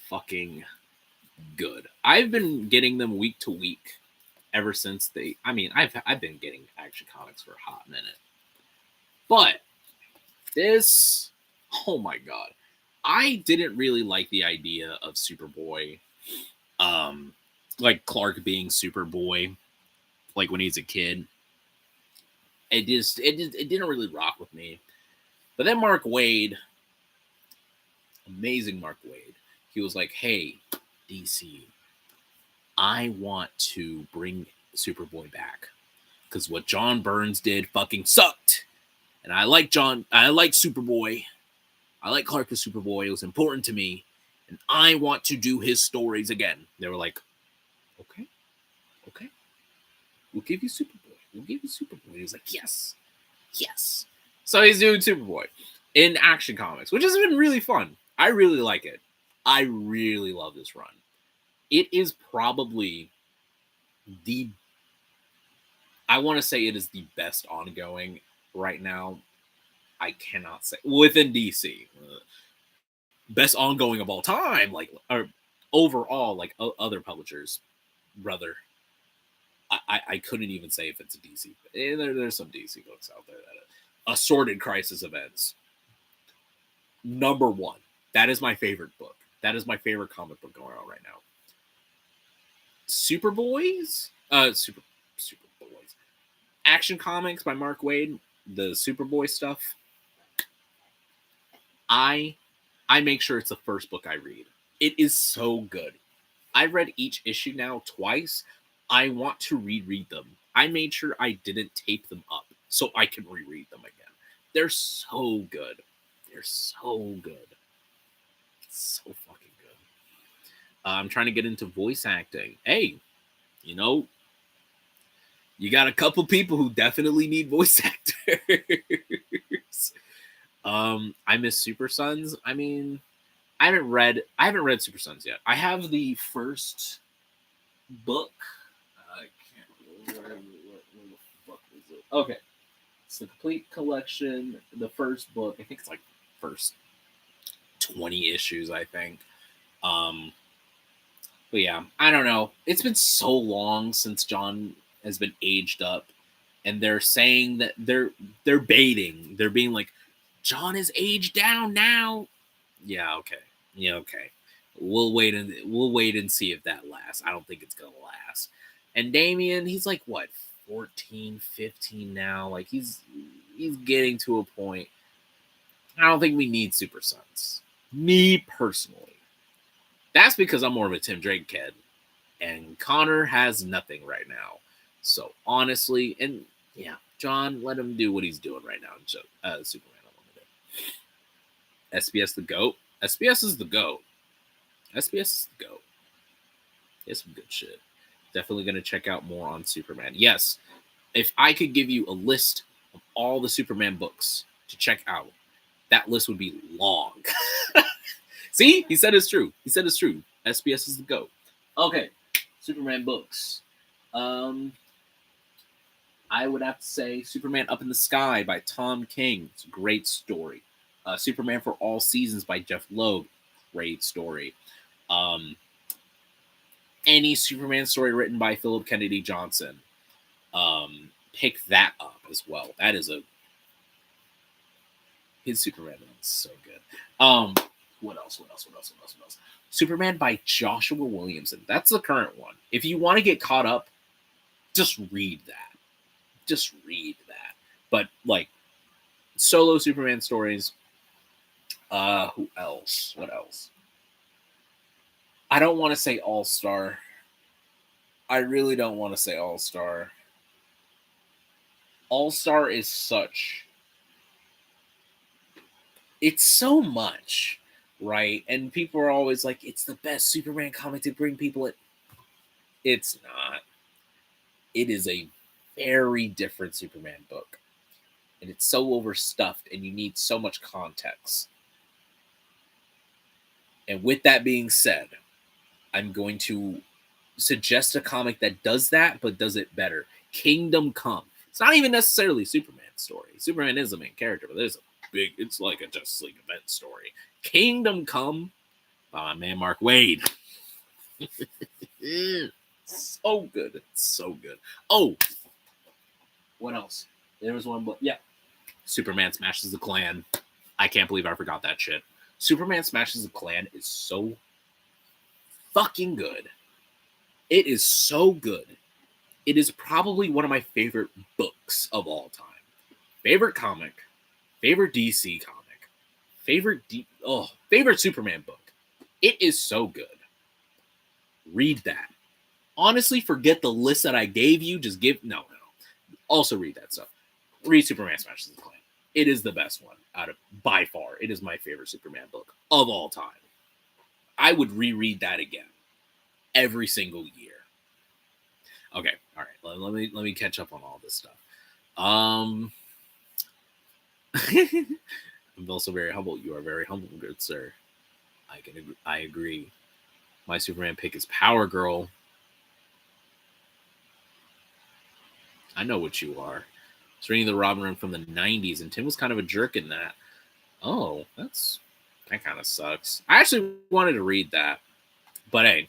fucking good. I've been getting them week to week ever since I've been getting Action Comics for a hot minute. But this, oh my god. I didn't really like the idea of Superboy, like Clark being Superboy, like when he's a kid. It didn't really rock with me. But then Mark Waid, amazing Mark Waid, he was like, hey, DC, I want to bring Superboy back. Because what John Burns did fucking sucked. And I like Superboy. I like Clark as Superboy. It was important to me. And I want to do his stories again. They were like, okay. We'll give you Superboy. We'll give you Superboy. He was like, yes. Yes. So he's doing Superboy in Action Comics, which has been really fun. I really like it. I really love this run. It is probably I want to say it is the best ongoing right now. I cannot say within DC. Best ongoing of all time, like, or overall, like other publishers, brother. I couldn't even say if it's a DC. There's some DC books out there that Assorted Crisis Events. Number one. That is my favorite book. That is my favorite comic book going on right now. Superboys? Superboys. Action Comics by Mark Waid, the Superboy stuff. I make sure it's the first book I read. It is so good. I read each issue now twice. I want to reread them. I made sure I didn't tape them up so I can reread them again. They're so good. They're so good. So fucking good. I'm trying to get into voice acting. Hey, you know, you got a couple people who definitely need voice actors. I miss Super Sons. I mean, I haven't read Super Sons yet. I have the first book. I can't remember where the fuck is it. Okay, it's the complete collection. The first book. I think it's like first 20 issues. I think. But yeah, I don't know. It's been so long since John has been aged up, and they're saying that they're baiting. They're being like, John is aged down now. Yeah, okay. Yeah, okay. We'll wait and see if that lasts. I don't think it's gonna last. And Damian, he's like what, 14, 15 now. Like he's getting to a point. I don't think we need Super Sons. Me personally. That's because I'm more of a Tim Drake kid. And Connor has nothing right now. So honestly, and yeah, John, let him do what he's doing right now. Superman Unlimited. SBS the GOAT. SBS is the GOAT. SBS is the GOAT. It's some good shit. Definitely going to check out more on Superman. Yes, if I could give you a list of all the Superman books to check out, that list would be long. See? He said it's true. He said it's true. SBS is the GOAT. Okay. Superman books. I would have to say Superman Up in the Sky by Tom King. It's a great story. Superman for All Seasons by Jeff Loeb. Great story. Any Superman story written by Philip Kennedy Johnson. Pick that up as well. That is his Superman is so good. What else? Superman by Joshua Williamson. That's the current one. If you want to get caught up, just read that. But like solo Superman stories. Who else? What else? I don't want to say All-Star. I really don't want to say All-Star. All-Star is such... It's so much, right? And people are always like, it's the best Superman comic to bring people in. It's not. It is a very different Superman book. And it's so overstuffed, and you need so much context. And with that being said, I'm going to suggest a comic that does that, but does it better. Kingdom Come. It's not even necessarily Superman's story. Superman is the main character, but it's like a Justice League event story. Kingdom Come by my man Mark Waid. So good. So good. Oh, what else? There was one book. Yeah. Superman Smashes the Klan. I can't believe I forgot that shit. Superman Smashes the Klan is so fucking good. It is so good. It is probably one of my favorite books of all time. Favorite comic. Favorite DC comic. Favorite Superman book. It is so good. Read that. Honestly, forget the list that I gave you. Just no. Also read that stuff. Read Superman Smashes the Klan. It is the best one by far. It is my favorite Superman book of all time. I would reread that again every single year. Okay, all right. Let me catch up on all this stuff. I'm also very humble. You are very humble, good sir. I agree. My Superman pick is Power Girl. I know what you are. It's reading the Robin run from the '90s, and Tim was kind of a jerk in that. Oh, that kind of sucks. I actually wanted to read that, but hey,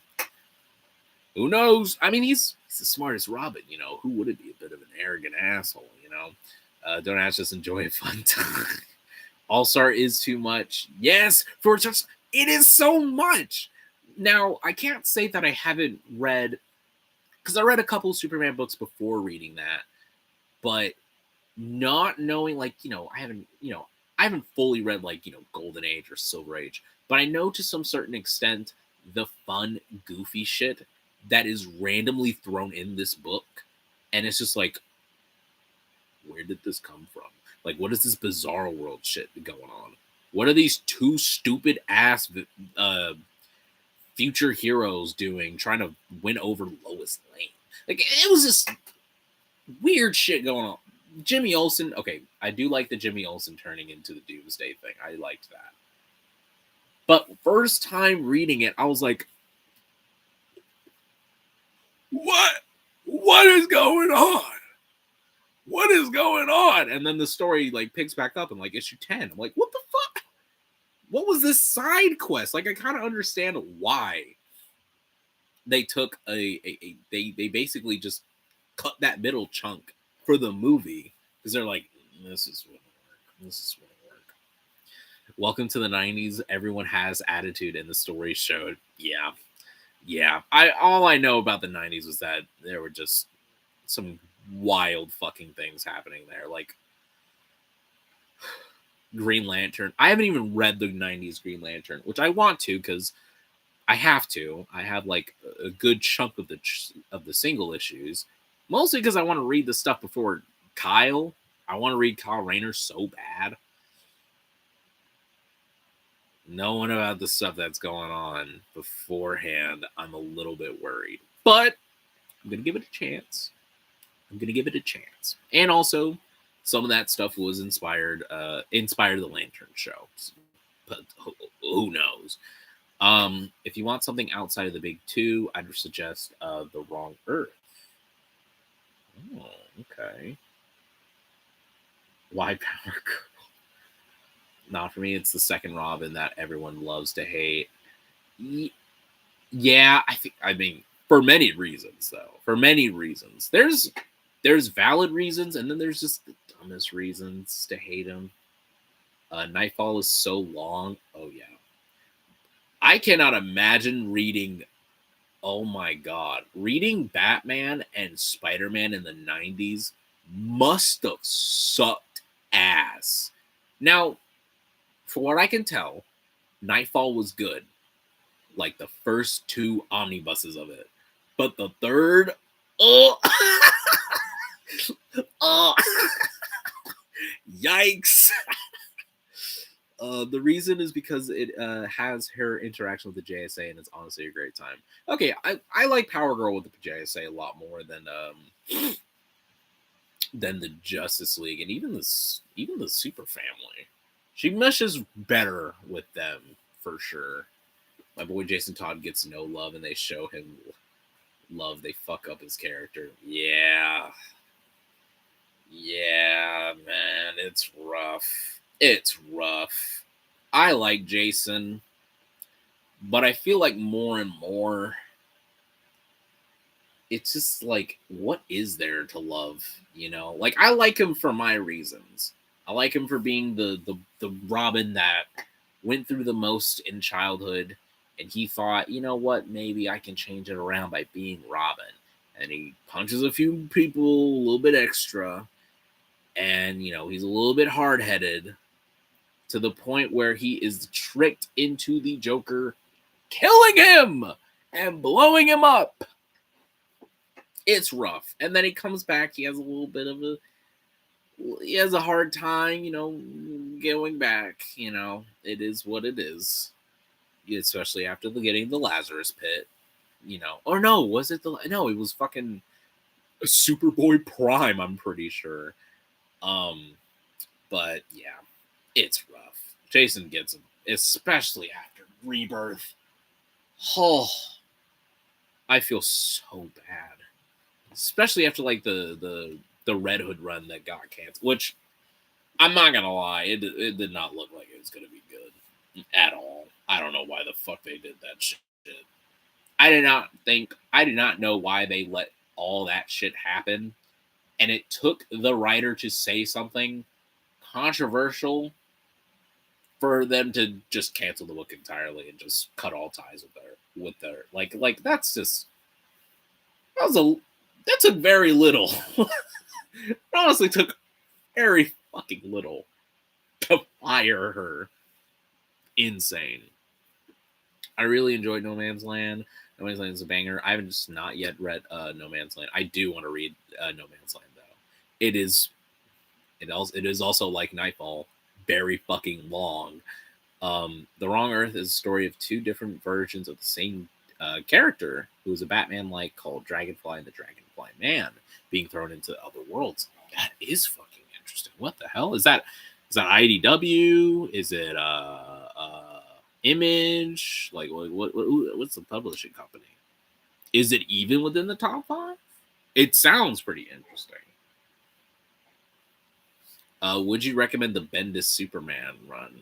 who knows? I mean, he's the smartest Robin. You know, who wouldn't be a bit of an arrogant asshole? You know, don't ask, just enjoy a fun time. All Star is too much. Yes, for just it is so much. Now, I can't say that I haven't read, because I read a couple of Superman books before reading that, but not knowing, like, I haven't fully read, like, Golden Age or Silver Age, but I know to some certain extent the fun, goofy shit that is randomly thrown in this book, and it's just like, where did this come from? Like, what is this bizarre world shit going on? What are these two stupid ass future heroes doing, trying to win over Lois Lane? Like, it was just weird shit going on. Jimmy Olsen, okay, I do like the Jimmy Olsen turning into the Doomsday thing. I liked that. But first time reading it, I was like, what? What is going on? What is going on? And then the story, like, picks back up in, like, issue 10. I'm like, what the fuck? What was this side quest? Like, I kind of understand why they took they basically just cut that middle chunk for the movie, because they're like, this is what work. This is what work. Welcome to the '90s. Everyone has attitude, and the story showed. Yeah. All I know about the '90s was that there were just some wild fucking things happening there, like Green Lantern. I haven't even read the '90s Green Lantern, which I want to, because I have to. I have like a good chunk of the single issues, mostly because I want to read the stuff before Kyle. I want to read Kyle Rayner so bad. Knowing about the stuff that's going on beforehand, I'm a little bit worried, but I'm gonna give it a chance. And also, some of that stuff was inspired the Lantern show, but who knows? If you want something outside of the big two, I'd suggest The Wrong Earth. Oh, okay. Why Power Girl? Not for me. It's the second Robin that everyone loves to hate. Yeah, I mean, for many reasons, though. For many reasons. There's valid reasons, and then there's just the dumbest reasons to hate him. Nightfall is so long. Oh, yeah. I cannot imagine reading, oh my god, reading Batman and Spider-Man in the '90s must have sucked ass. Now, for what I can tell, Nightfall was good. Like the first two omnibuses of it. But the third, oh, oh, yikes. The reason is because it has her interaction with the JSA, and it's honestly a great time. Okay, I like Power Girl with the JSA a lot more than the Justice League, and even the Super Family. She meshes better with them for sure. My boy Jason Todd gets no love, and they show him love. They fuck up his character. Yeah, man, it's rough. It's rough. I like Jason, but I feel like more and more, it's just like, what is there to love? Like, I like him for my reasons. I like him for being the Robin that went through the most in childhood, and he thought, you know what, maybe I can change it around by being Robin. And he punches a few people a little bit extra, and he's a little bit hard-headed, to the point where he is tricked into the Joker killing him and blowing him up. It's rough. And then he comes back. He has a hard time, going back. It is what it is. Especially after getting the Lazarus pit. Or no, was it no, it was fucking Superboy Prime, I'm pretty sure. But yeah, it's rough. Jason gets him, especially after Rebirth. Oh, I feel so bad, especially after like the Red Hood run that got canceled. Which I'm not gonna lie, it did not look like it was gonna be good at all. I don't know why the fuck they did that shit. I did not know why they let all that shit happen. And it took the writer to say something controversial for them to just cancel the book entirely and just cut all ties with their like that's just that took very little. It honestly took very fucking little to fire her. Insane. I really enjoyed No Man's Land. No Man's Land is a banger. I haven't just not yet read No Man's Land. I do want to read No Man's Land though. It is also like Nightfall, very fucking long. The Wrong Earth is a story of two different versions of the same character who is a Batman-like called Dragonfly and the Dragonfly Man being thrown into other worlds. That is fucking interesting. What the hell is that? Is that IDW? Is it Image? Like what's the publishing company? Is it even within the top 5? It sounds pretty interesting. Would you recommend the Bendis Superman run?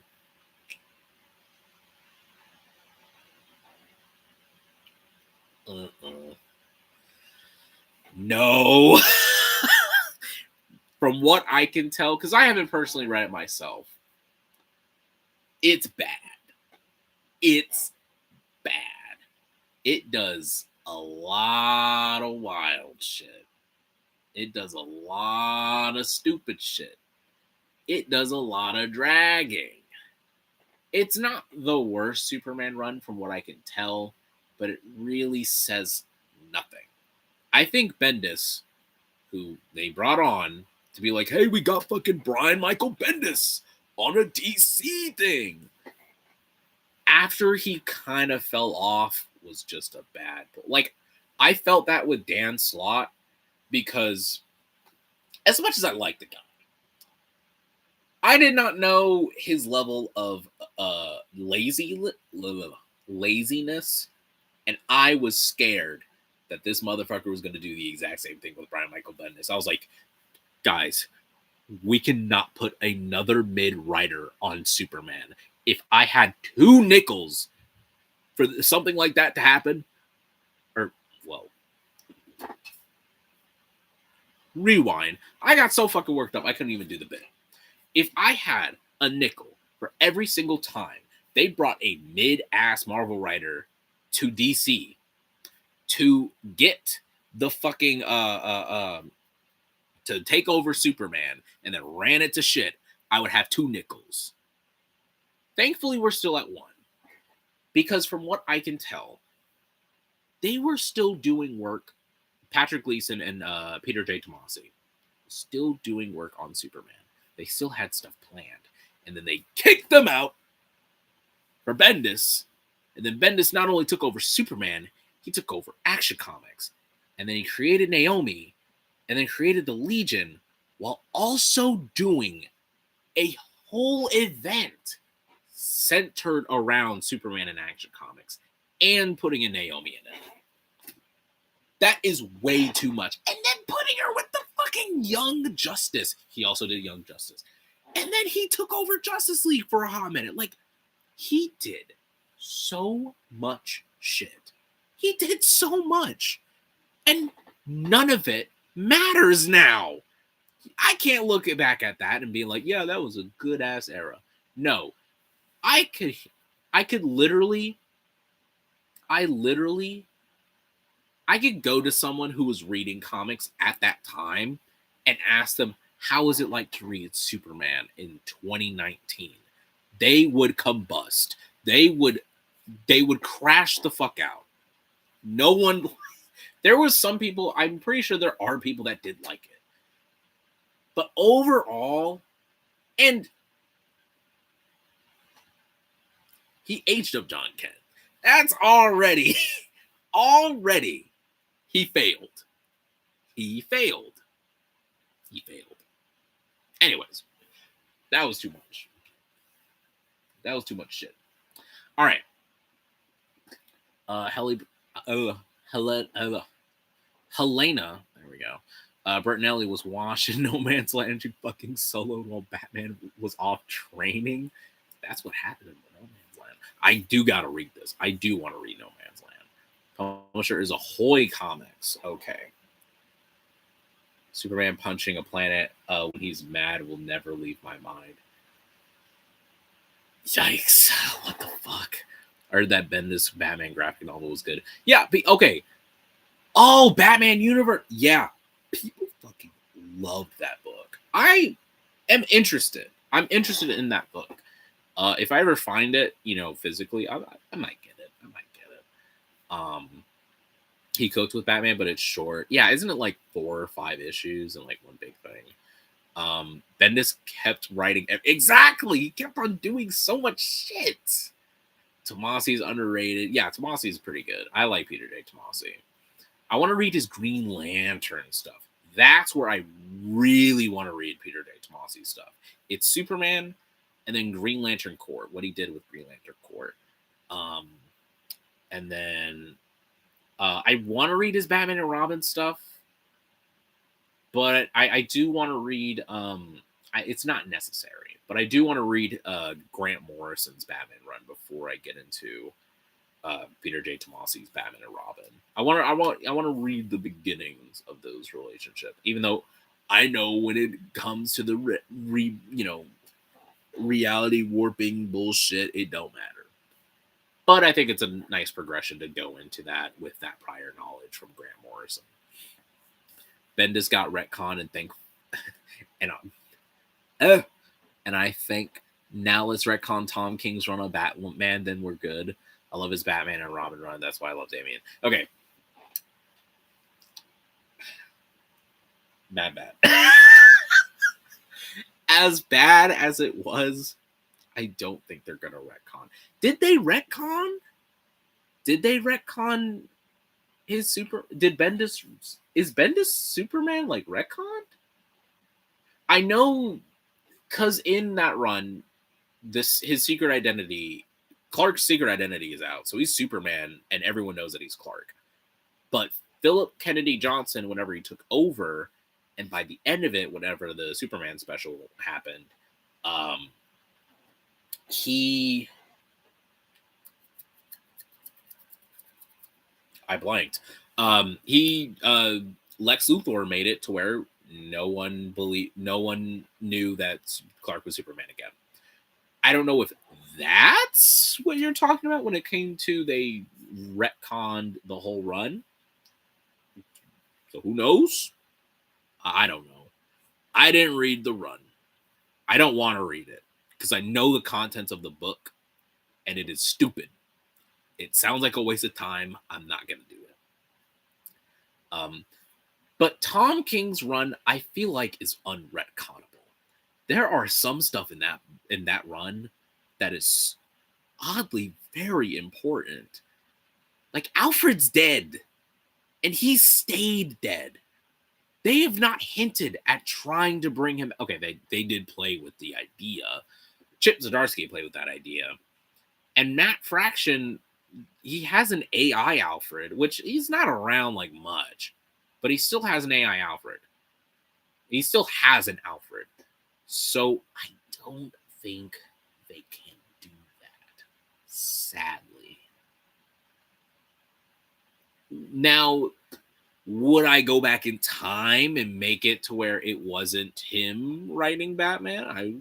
No. From what I can tell, because I haven't personally read it myself, it's bad. It's bad. It does a lot of wild shit. It does a lot of stupid shit. It does a lot of dragging. It's not the worst Superman run from what I can tell, but it really says nothing. I think Bendis, who they brought on to be like, hey, we got fucking Brian Michael Bendis on a DC thing. After he kind of fell off, was just a bad. Like, I felt that with Dan Slott because as much as I like the guy, I did not know his level of laziness, and I was scared that this motherfucker was going to do the exact same thing with Brian Michael Bendis. I was like, guys, we cannot put another mid-writer on Superman. If I had 2 nickels for something like that to happen, rewind. I got so fucking worked up, I couldn't even do the bit. If I had a nickel for every single time they brought a mid-ass Marvel writer to DC to get the fucking to take over Superman and then ran it to shit, I would have 2 nickels. Thankfully, we're still at 1. Because from what I can tell, they were still doing work. Patrick Gleason and Peter J. Tomasi still doing work on Superman. They still had stuff planned. And then they kicked them out for Bendis. And then Bendis not only took over Superman, he took over Action Comics. And then he created Naomi. And then created the Legion while also doing a whole event centered around Superman and Action Comics and putting in Naomi in it. That is way too much. And then putting her with the fucking Young Justice. He also did Young Justice. And then he took over Justice League for a hot minute. Like, he did so much shit. He did so much. And none of it matters now. I can't look back at that and be like, yeah, that was a good ass era. No. I could literally go to someone who was reading comics at that time and ask them, how is it like to read Superman in 2019? They would combust. They would crash the fuck out. No one, there was some people, I'm pretty sure there are people that did like it. But overall, and he aged up John Kent. That's already he failed. He failed. Anyways, that was too much. That was too much shit. All right. Helena. There we go. Bertinelli was washed in No Man's Land. She fucking soloed while Batman was off training. That's what happened in No Man's Land. I do gotta read this. I do want to read No Man's Land. Publisher is Ahoy Comics. Okay. Superman punching a planet when he's mad will never leave my mind. Yikes. What the fuck? I heard that Bendis Batman graphic novel was good. Yeah, okay. Oh, Batman Universe. Yeah. People fucking love that book. I am interested. I'm interested in that book. If I ever find it, physically, I might get it. He cooked with Batman, but it's short. Yeah, isn't it like 4 or 5 issues and like one big thing? Bendis kept writing. Exactly. He kept on doing so much shit. Tomasi's underrated. Yeah, Tomasi is pretty good. I like Peter J. Tomasi. I want to read his Green Lantern stuff. That's where I really want to read Peter J. Tomasi's stuff. It's Superman and then Green Lantern Corps, what he did with Green Lantern Corps. And then I want to read his Batman and Robin stuff, but I do want to read, it's not necessary, but I do want to read Grant Morrison's Batman run before I get into Peter J. Tomasi's Batman and Robin. I want to read the beginnings of those relationships, even though I know when it comes to the reality warping bullshit, it don't matter. But I think it's a nice progression to go into that with that prior knowledge from Grant Morrison. Bendis got retcon and I think now let's retcon Tom King's run on Batman, then we're good. I love his Batman and Robin run. That's why I love Damian. Okay. Bad. As bad as it was, I don't think they're going to retcon. Did they retcon? Did they retcon his super? Is Bendis Superman like retconned? I know, because in that run, his secret identity, Clark's secret identity is out. So he's Superman and everyone knows that he's Clark. But Philip Kennedy Johnson, whenever he took over, and by the end of it, whenever the Superman special happened, I blanked. Lex Luthor made it to where no one knew that Clark was Superman again. I don't know if that's what you're talking about when it came to they retconned the whole run. So who knows? I don't know. I didn't read the run. I don't want to read it because I know the contents of the book and it is stupid. It sounds like a waste of time. I'm not going to do it. But Tom King's run, I feel like, is unretconnable. There are some stuff in that run that is oddly very important. Like Alfred's dead, and he stayed dead. They have not hinted at trying to bring him. Okay, they did play with the idea. Chip Zdarsky played with that idea, and Matt Fraction, he has an AI Alfred, which he's not around like much, but he still has an AI Alfred. He still has an Alfred. So I don't think they can do that, sadly. Now, would I go back in time and make it to where it wasn't him writing Batman? I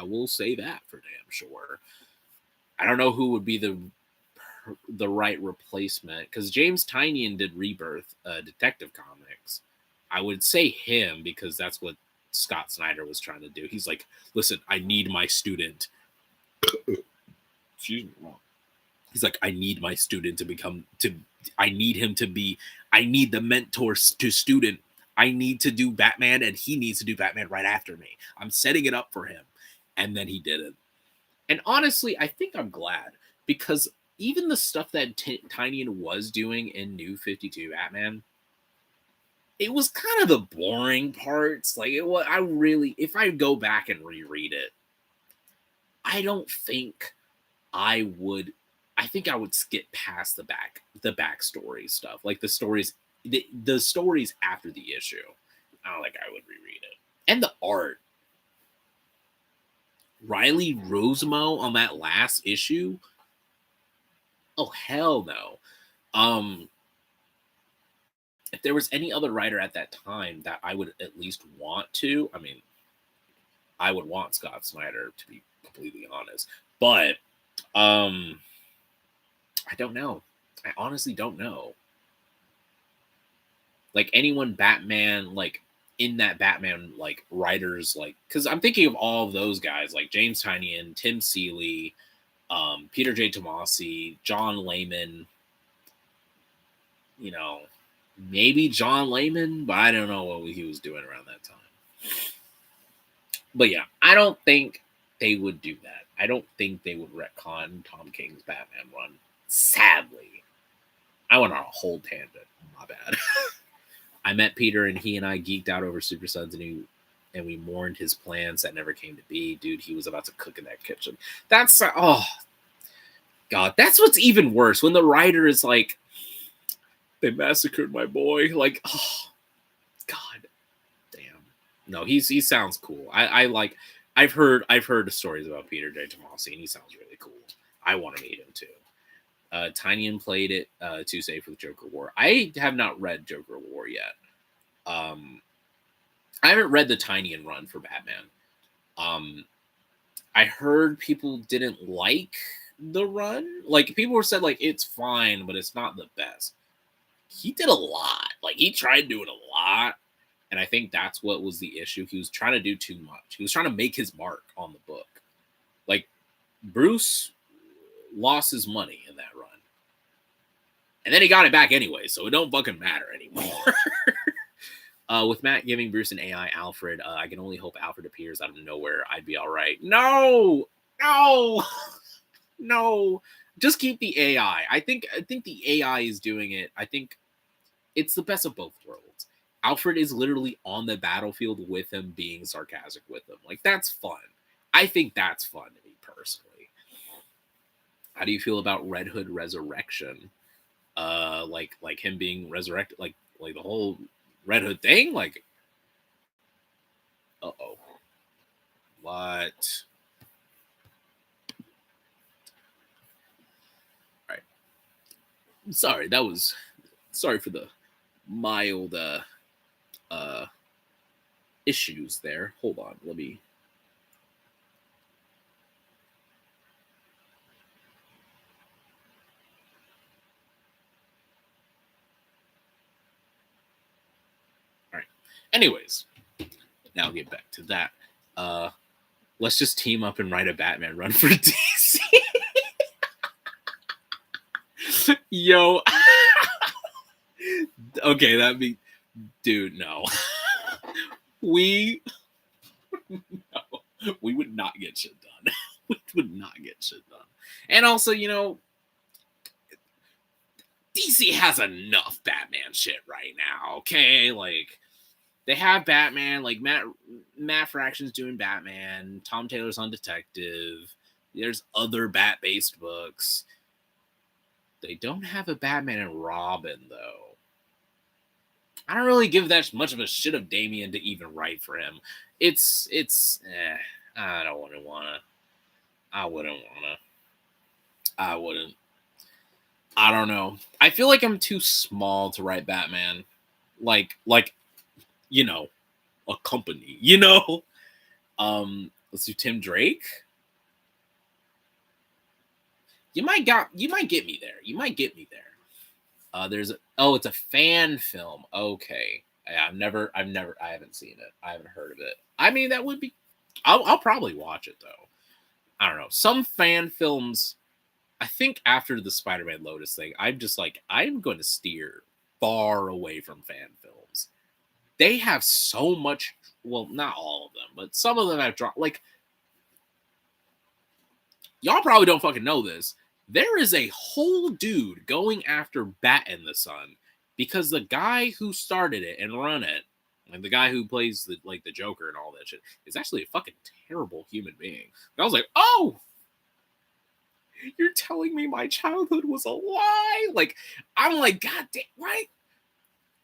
will say that for damn sure. I don't know who would be the right replacement, because James Tynion did Rebirth, Detective Comics. I would say him because that's what Scott Snyder was trying to do. He's like, listen, I need my student. Excuse me. He's like, I need my student I need the mentor to student. I need to do Batman and he needs to do Batman right after me. I'm setting it up for him. And then he did it. And honestly, I think I'm glad, because even the stuff that Tynion was doing in New 52 Batman, it was kind of the boring parts. Like it was, I really, if I go back and reread it, I don't think I would. I think I would skip past the backstory stuff, like the stories, the stories after the issue. I don't think I would reread it. And the art, Riley Rosemo on that last issue. Oh hell no. Um, if there was any other writer at that time that I would at least want to, I mean, I would want Scott Snyder, to be completely honest. But I don't know. I honestly don't know. Like anyone Batman, like in that Batman, like writers, like because I'm thinking of all of those guys, like James Tynion, Tim Seeley, Peter J. Tomasi, John Layman. You know, maybe John Layman, but I don't know what he was doing around that time. But yeah, I don't think they would do that. I don't think they would retcon Tom King's Batman run. Sadly, I went on a whole tangent. My bad. I met Peter and he and I geeked out over Super Sons and we mourned his plans that never came to be. Dude, he was about to cook in that kitchen. That's oh God, that's what's even worse when the writer is like, they massacred my boy. Like, oh God, damn. No, he sounds cool. I like. I've heard stories about Peter J. Tomasi, and he sounds really cool. I want to meet him too. Tynion played it too safe with Joker War. I have not read Joker War yet. I haven't read the Tynion run for Batman. I heard people didn't like the run. Like people were said like it's fine, but it's not the best. He did a lot. Like he tried doing a lot. And I think that's what was the issue. He was trying to do too much. He was trying to make his mark on the book. Like Bruce lost his money in that run. And then he got it back anyway, so it don't fucking matter anymore. With Matt giving Bruce an AI Alfred, I can only hope Alfred appears out of nowhere. I'd be all right. No. Just keep the AI. I think the AI is doing it. I think it's the best of both worlds. Alfred is literally on the battlefield with him, being sarcastic with him. Like that's fun. I think that's fun to me personally. How do you feel about Red Hood Resurrection? Like him being resurrected, like the whole Red Hood thing. Like, what? All right. Sorry, sorry for the mild issues there. Hold on, let me. All right. Anyways, now I'll get back to that. Let's just team up and write a Batman run for DC. Yo. Okay, that'd be, dude, no. We would not get shit done. We would not get shit done. And also, you know, DC has enough Batman shit right now, okay? Like, they have Batman, like Matt Fraction's doing Batman, Tom Taylor's on Detective, there's other Bat-based books. They don't have a Batman and Robin, though. I don't really give that much of a shit of Damian to even write for him. I don't want to. I wouldn't. I don't know. I feel like I'm too small to write Batman. Like, you know, a company, you know? Let's do Tim Drake. You might get me there. It's a fan film. Okay. Yeah, I haven't seen it. I haven't heard of it. I mean, that would be, I'll probably watch it though. I don't know. Some fan films, I think after the Spider-Man Lotus thing, I'm just like, I'm going to steer far away from fan films. They have so much, well, not all of them, but some of them have dropped. Like, y'all probably don't fucking know this. There is a whole dude going after Bat in the Sun because the guy who started it and run it, like the guy who plays the Joker and all that shit, is actually a fucking terrible human being. And I was like, oh, you're telling me my childhood was a lie? Like, I'm like, God damn, right?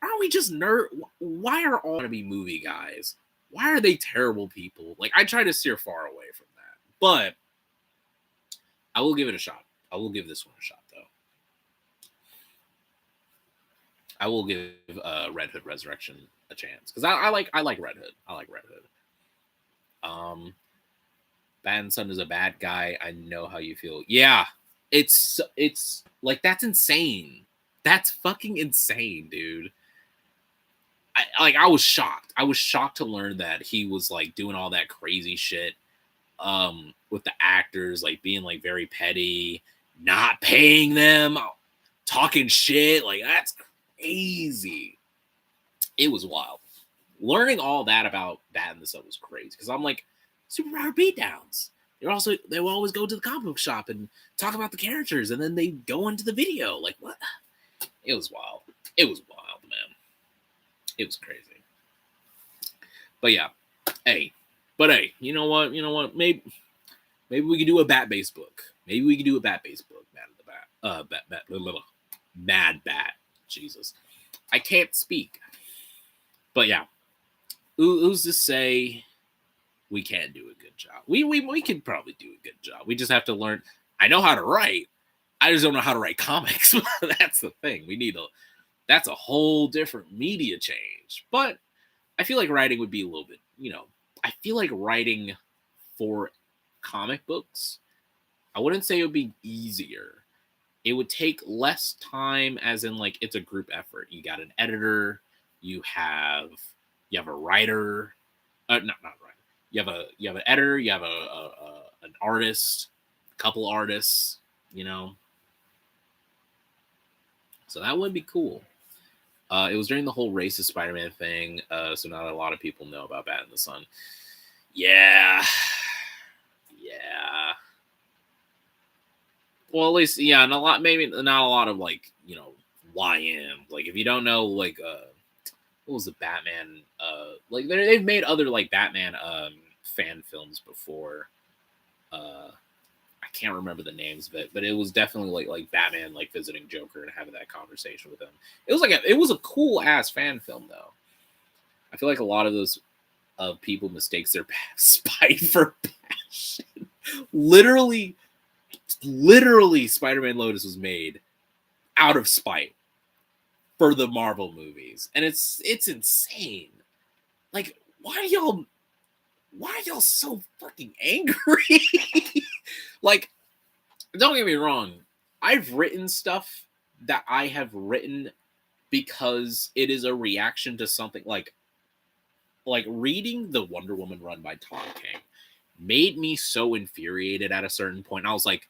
Aren't we just nerd? Why are all gonna be movie guys? Why are they terrible people? Like, I try to steer far away from that, but I will give it a shot. I will give this one a shot, though. I will give Red Hood Resurrection a chance because I like Red Hood. I like Red Hood. Bad Son is a bad guy. I know how you feel. Yeah, it's like, that's insane. That's fucking insane, dude. I was shocked. I was shocked to learn that he was like doing all that crazy shit with the actors, like being like very petty, not paying them, talking shit. Like, that's crazy. It was wild. Learning all that about Bad in the Sun was crazy because I'm like, superpower beatdowns. They will always go to the comic book shop and talk about the characters, and then they go into the video. Like, what? It was wild. It was wild, man. It was crazy. But yeah, hey, you know what? Maybe we could do a Bat-based book. Maybe we could do a Bat-based book. Mad Bat. Jesus, I can't speak. But yeah, who's to say we can't do a good job? We can probably do a good job. We just have to learn. I know how to write. I just don't know how to write comics. That's the thing. That's a whole different media change. But I feel like writing would be a little bit, I feel like writing for comic books, I wouldn't say it would be easier. It would take less time, as in like it's a group effort. You got an editor, you have a writer, not writer. You have an editor, you have an artist, a couple artists, So that would be cool. It was during the whole racist Spider-Man thing, so not a lot of people know about Bat in the Sun. Yeah. Well, at least, yeah, maybe not a lot of, like, YM. Like, if you don't know, like, what was the Batman? Like, they've made other, like, Batman fan films before. I can't remember the names of it, but it was definitely like Batman like visiting Joker and having that conversation with him. It was a cool ass fan film, though. I feel like a lot of those people mistakes their spite for passion. Literally, Spider-Man Lotus was made out of spite for the Marvel movies, and it's insane. Like, why are y'all so fucking angry? Like, don't get me wrong. I've written stuff that I have written because it is a reaction to something like reading the Wonder Woman run by Tom King made me so infuriated at a certain point. I was like,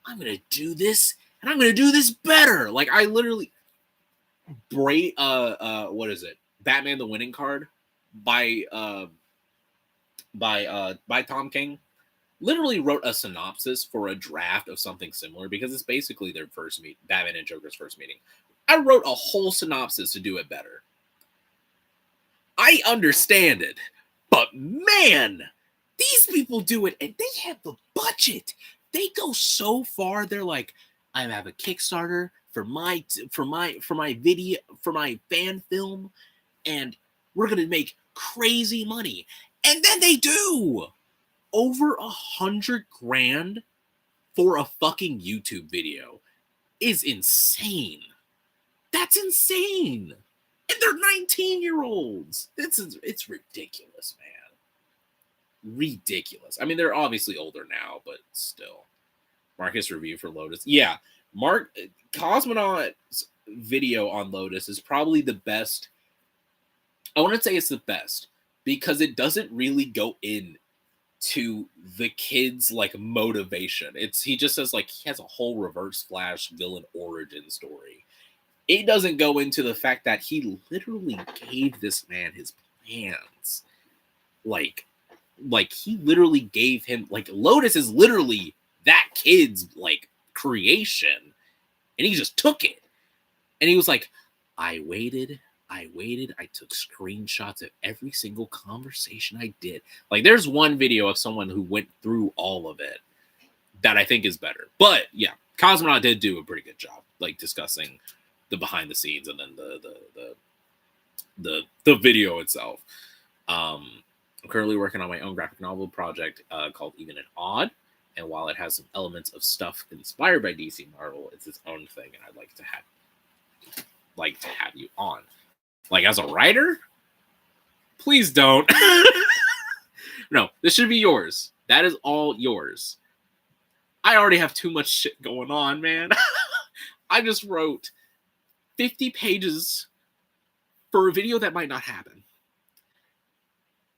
I'm going to do this and I'm going to do this better. Like, I literally what is it? Batman the Winning Card by Tom King. Literally wrote a synopsis for a draft of something similar because it's basically their first meet, Batman and Joker's first meeting. I wrote a whole synopsis to do it better. I understand it, but man, these people do it and they have the budget. They go so far. They're like, I have a Kickstarter for my video, for my fan film, and we're gonna make crazy money. And then they do. Over $100,000 for a fucking YouTube video is insane. That's insane. And they're 19-year-olds. It's ridiculous, man. Ridiculous. I mean, they're obviously older now, but still. Marcus review for Lotus. Yeah, Cosmonaut's video on Lotus is probably the best. I wouldn't say it's the best because it doesn't really go in to the kid's like motivation. He just says like he has a whole Reverse Flash villain origin story. It doesn't go into the fact that he literally gave this man his plans. Like he literally gave him, like, Lotus is literally that kid's like creation, and he just took it And he was like, I waited, I took screenshots of every single conversation I did. Like, there's one video of someone who went through all of it that I think is better. But yeah, Cosmonaut did do a pretty good job, like discussing the behind the scenes and then the video itself. I'm currently working on my own graphic novel project called Even and Odd. And while it has some elements of stuff inspired by DC Marvel, it's its own thing, and I'd like to have you on. Like, as a writer, please don't. No, this should be yours. That is all yours. I already have too much shit going on, man. I just wrote 50 pages for a video that might not happen.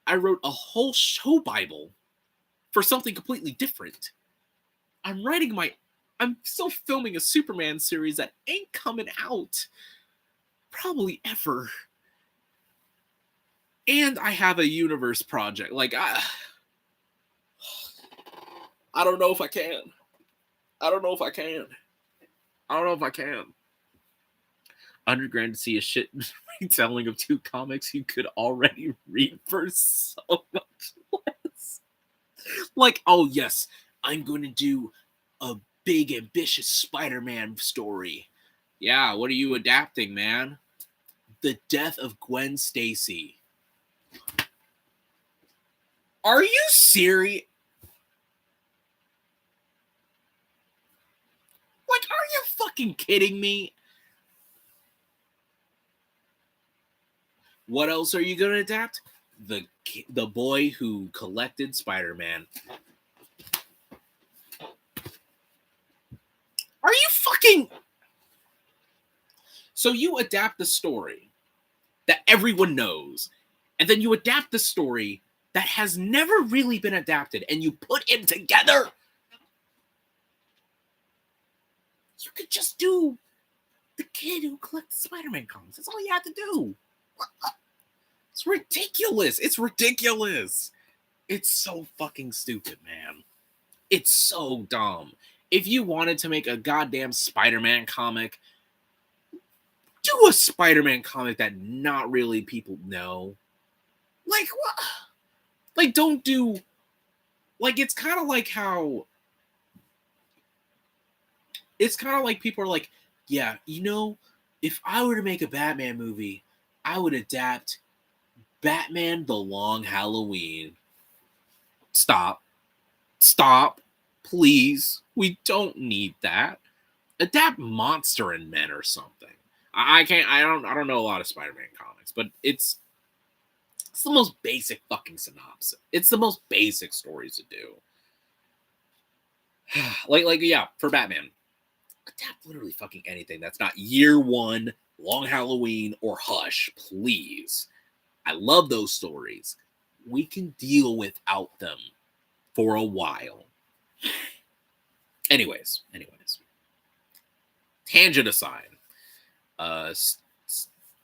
I wrote a whole show Bible for something completely different. I'm still filming a Superman series that ain't coming out probably ever. And I have a universe project. Like, I don't know if I can. I don't know if I can. $100,000 to see a shit retelling of 2 comics you could already read for so much less. Like, oh yes, I'm going to do a big, ambitious Spider-Man story. Yeah, what are you adapting, man? The death of Gwen Stacy. Are you serious? Like, are you fucking kidding me? What else are you going to adapt? The boy who collected Spider-Man. Are you fucking... So you adapt the story that everyone knows, and then you adapt the story that has never really been adapted, and you put it together. You could just do the kid who collected Spider-Man comics. That's all you have to do. It's ridiculous. It's so fucking stupid, man. It's so dumb. If you wanted to make a goddamn Spider-Man comic, do a Spider-Man comic that not really people know. Like, what? Like, don't do... Like, it's kind of like how... It's kind of like people are like, yeah, you know, if I were to make a Batman movie, I would adapt Batman The Long Halloween. Stop. Please. We don't need that. Adapt Monster and Men or something. I don't know a lot of Spider-Man comics, but it's the most basic fucking synopsis. It's the most basic stories to do. like yeah, for Batman, adapt literally fucking anything that's not Year One, Long Halloween, or Hush, please. I love those stories. We can deal without them for a while. Anyways. Tangent aside,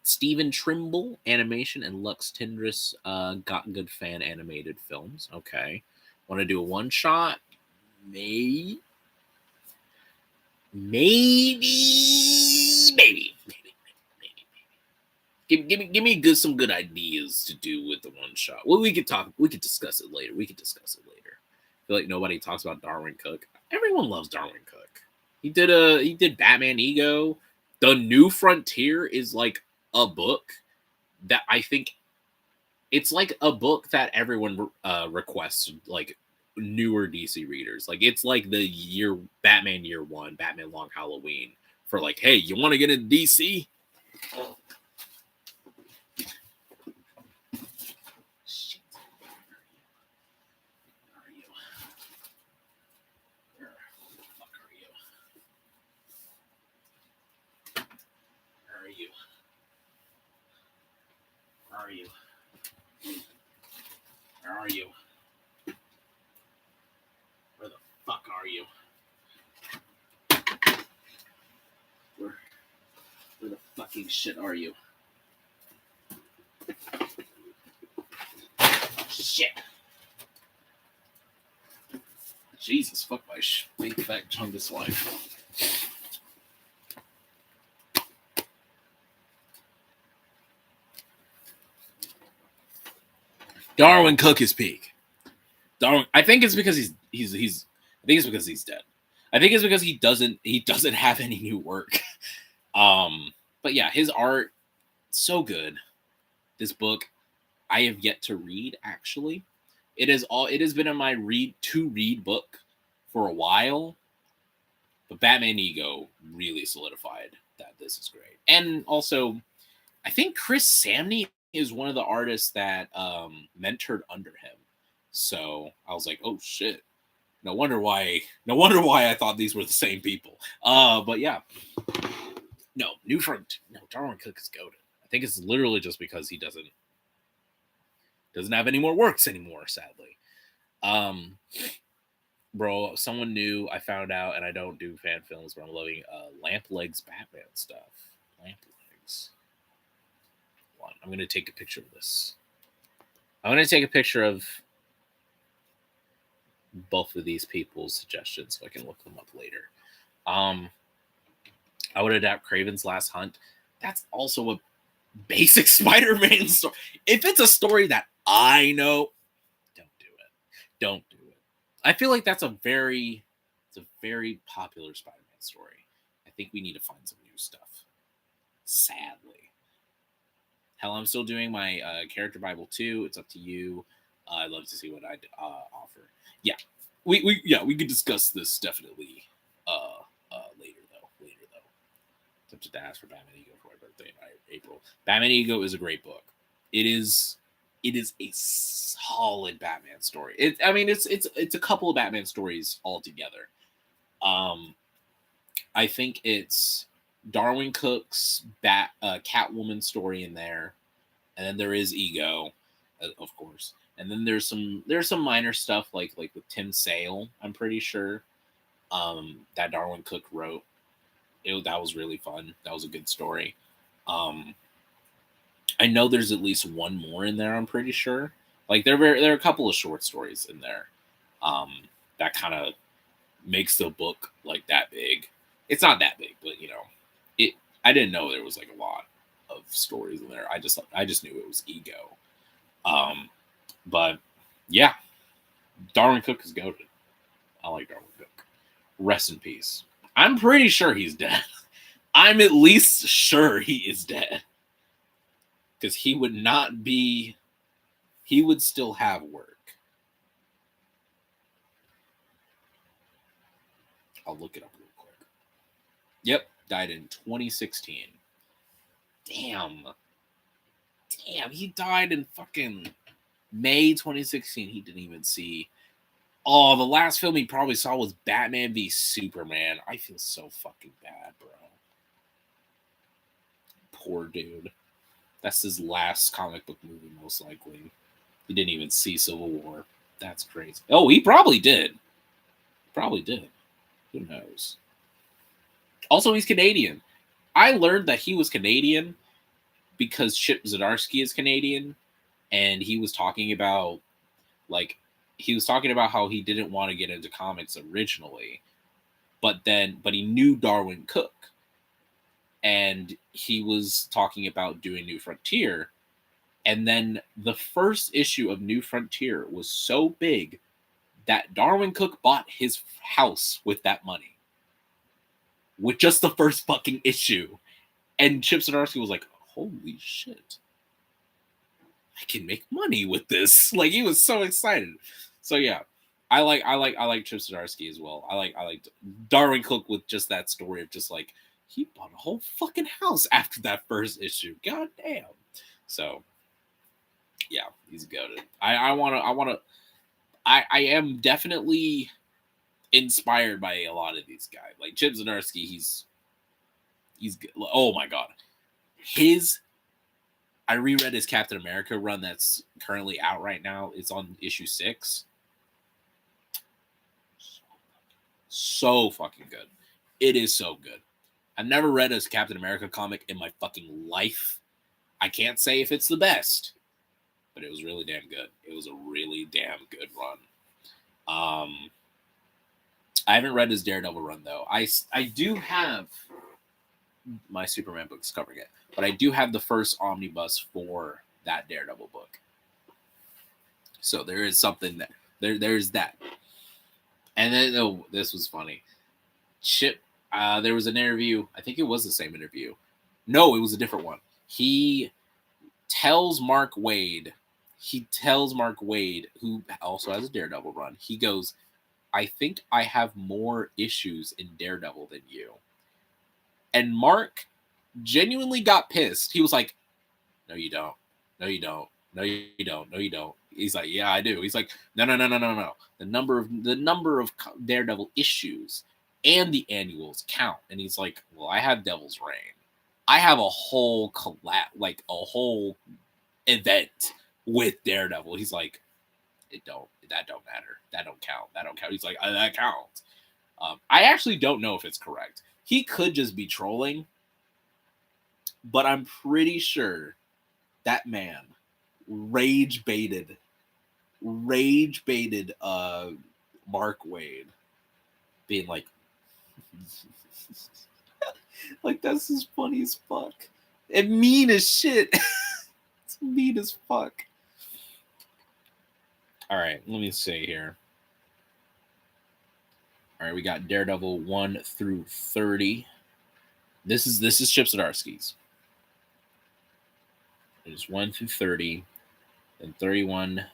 Stephen Trimble animation and Lux Tindris got good fan animated films. Okay. Want to do a one shot? Maybe. Give me some good ideas to do with the one shot. Well, we could discuss it later. I feel like nobody talks about Darwin Cook. Everyone loves Darwin Cook. He did Batman Ego. The New Frontier is like a book that I think it's like a book that everyone requests, like newer DC readers. Like, it's like the Batman Year One, Batman Long Halloween for like, hey, you want to get into DC? Shit. Where are you? Where the fuck are you? Where are you? Where are you? Where are you? Where the fuck are you? Where the fucking shit are you? Shit. Jesus, fuck my big fat chungus life. Darwin Cook is peak. Darwin. I think it's because he's. I think it's because he's dead. I think it's because he doesn't have any new work. But yeah, his art so good. This book I have yet to read. Actually, it has been in my read book for a while. But Batman Ego really solidified that this is great. And also, I think Chris Samney is one of the artists that mentored under him. So I was like, oh shit. No wonder why I thought these were the same people. But yeah. No, Darwin Cook is goated. I think it's literally just because he doesn't have any more works anymore, sadly. Bro, someone new I found out, and I don't do fan films, but I'm loving Lamp Legs Batman stuff. Lamp Legs. I'm gonna take a picture of this. I'm gonna take a picture of both of these people's suggestions so I can look them up later. I would adapt Craven's Last Hunt. That's also a basic Spider-Man story. If it's a story that I know, don't do it. Don't do it. I feel like it's a very popular Spider-Man story. I think we need to find some new stuff. Sadly. Hell, I'm still doing my character Bible too. It's up to you. I'd love to see what I'd offer. Yeah, we could discuss this definitely later though. Tempted to ask for Batman Ego for my birthday in April. Batman Ego is a great book. It is a solid Batman story. It's a couple of Batman stories all together. I think it's Darwin Cook's Catwoman story in there, and then there is Ego, of course, and then there's some minor stuff like with Tim Sale. I'm pretty sure that Darwin Cook wrote. That was really fun. That was a good story. I know there's at least one more in there. I'm pretty sure. Like there are a couple of short stories in there that kind of makes the book like that big. It's not that big, but it. I didn't know there was like a lot of stories in there. I just knew it was Ego. But yeah, Darwin Cook is goated. I like Darwin Cook. Rest in peace. I'm pretty sure he's dead. I'm at least sure he is dead. Because he would not be. He would still have work. I'll look it up real quick. Yep, died in 2016. Damn, he died in fucking May 2016. He didn't even see. Oh, the last film he probably saw was Batman v Superman. I feel so fucking bad, bro. Poor dude. That's his last comic book movie, most likely. He didn't even see Civil War. That's crazy. Oh, he probably did. Who knows? Also, he's Canadian. I learned that he was Canadian because Chip Zdarsky is Canadian, and he was talking about how he didn't want to get into comics originally, but he knew Darwin Cook, and he was talking about doing New Frontier, and then the first issue of New Frontier was so big that Darwin Cook bought his house with that money, with just the first fucking issue, and Chip Zdarsky was like, "Holy shit, I can make money with this!" Like he was so excited. So yeah, I like Chip Zdarsky as well. I like Darwin Cook with just that story of just like he bought a whole fucking house after that first issue. God damn. So yeah, he's goated. I am definitely inspired by a lot of these guys. Like Chip Zdarsky, he's oh my god. I reread his Captain America run that's currently out right now. It's on issue 6. So fucking good. It is so good. I've never read a Captain America comic in my fucking life. I can't say if it's the best, but it was really damn good. It was a really damn good run. I haven't read his Daredevil run though. I do have my Superman books covering it, but I do have the first omnibus for that Daredevil book. So there is something there. There's that. And then this was funny. Chip, there was an interview. I think it was the same interview. No, it was a different one. He tells Mark Waid, who also has a Daredevil run. He goes, I think I have more issues in Daredevil than you. And Mark genuinely got pissed. He was like, no, you don't. No, you don't. No, you don't. No, you don't. He's like, yeah, I do. He's like, no. The number of Daredevil issues and the annuals count. And he's like, well, I have Devil's Reign. I have a whole a whole event with Daredevil. He's like, that don't matter. That don't count. He's like, that counts. I actually don't know if it's correct. He could just be trolling, but I'm pretty sure that man rage baited Mark Waid, being like, like, that's as funny as fuck and mean as shit. It's mean as fuck. All right, let me see here. All right, we got Daredevil 1 through 30. This is Chip Zdarsky's. There's 1 through 30, and 31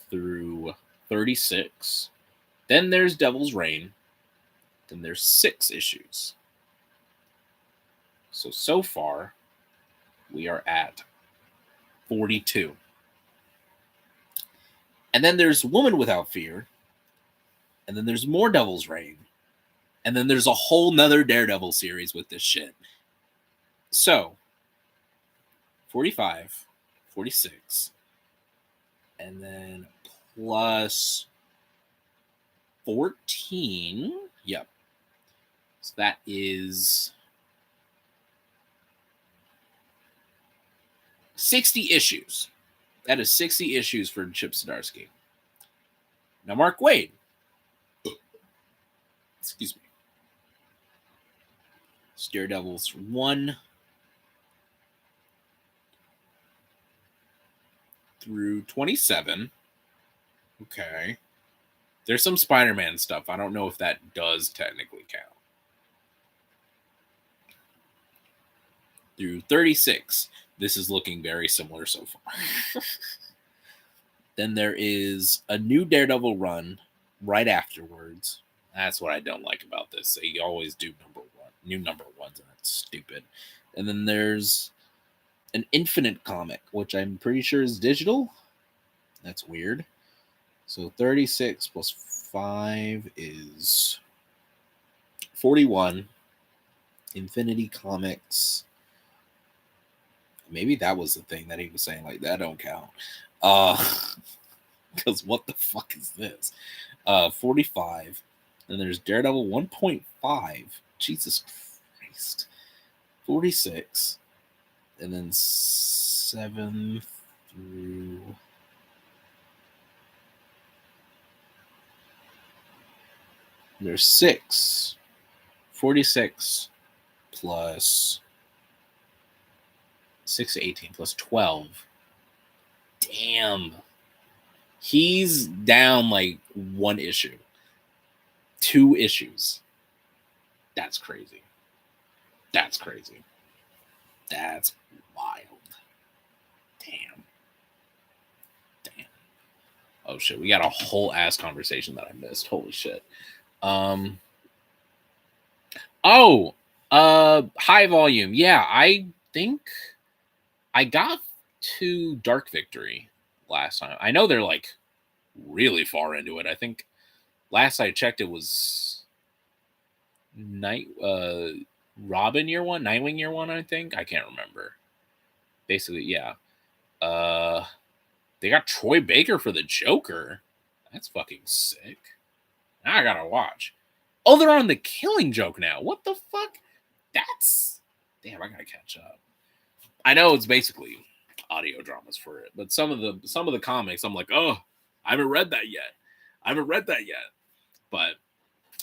through 36. Then there's Devil's Reign. Then there's 6 issues. So far, we are at 42. And then there's Woman Without Fear. And then there's more Devil's Reign. And then there's a whole nother Daredevil series with this shit. So, 45, 46, and then plus 14. Yep. So that is 60 issues. That is 60 issues for Chip Zdarsky. Now, Mark Waid. Excuse me. Daredevils 1 through 27. Okay. There's some Spider-Man stuff. I don't know if that does technically count. Through 36. This is looking very similar so far. Then there is a new Daredevil run right afterwards. That's what I don't like about this. They always do new number ones, and that's stupid. And then there's an Infinite comic, which I'm pretty sure is digital. That's weird. So 36 plus 5 is 41. Infinity Comics. Maybe that was the thing that he was saying, like, that don't count. Because what the fuck is this? 45. Then there's Daredevil 1.5. Jesus Christ. 46. And then 7 through... There's 6. 46 plus 6 to 18 plus 12. Damn. He's down like 1 issue. 2 issues. That's crazy. That's crazy. That's wild. Damn. Oh shit, we got a whole ass conversation that I missed. Holy shit. High volume. Yeah, I think I got to Dark Victory last time. I know they're like really far into it. I think last I checked it was Robin year 1, Nightwing year 1, I think. I can't remember. Basically, yeah. They got Troy Baker for the Joker. That's fucking sick. Now I gotta watch. Oh, they're on the Killing Joke now. What the fuck? That's... Damn, I gotta catch up. I know it's basically audio dramas for it, but some of the comics, I'm like, oh, I haven't read that yet. But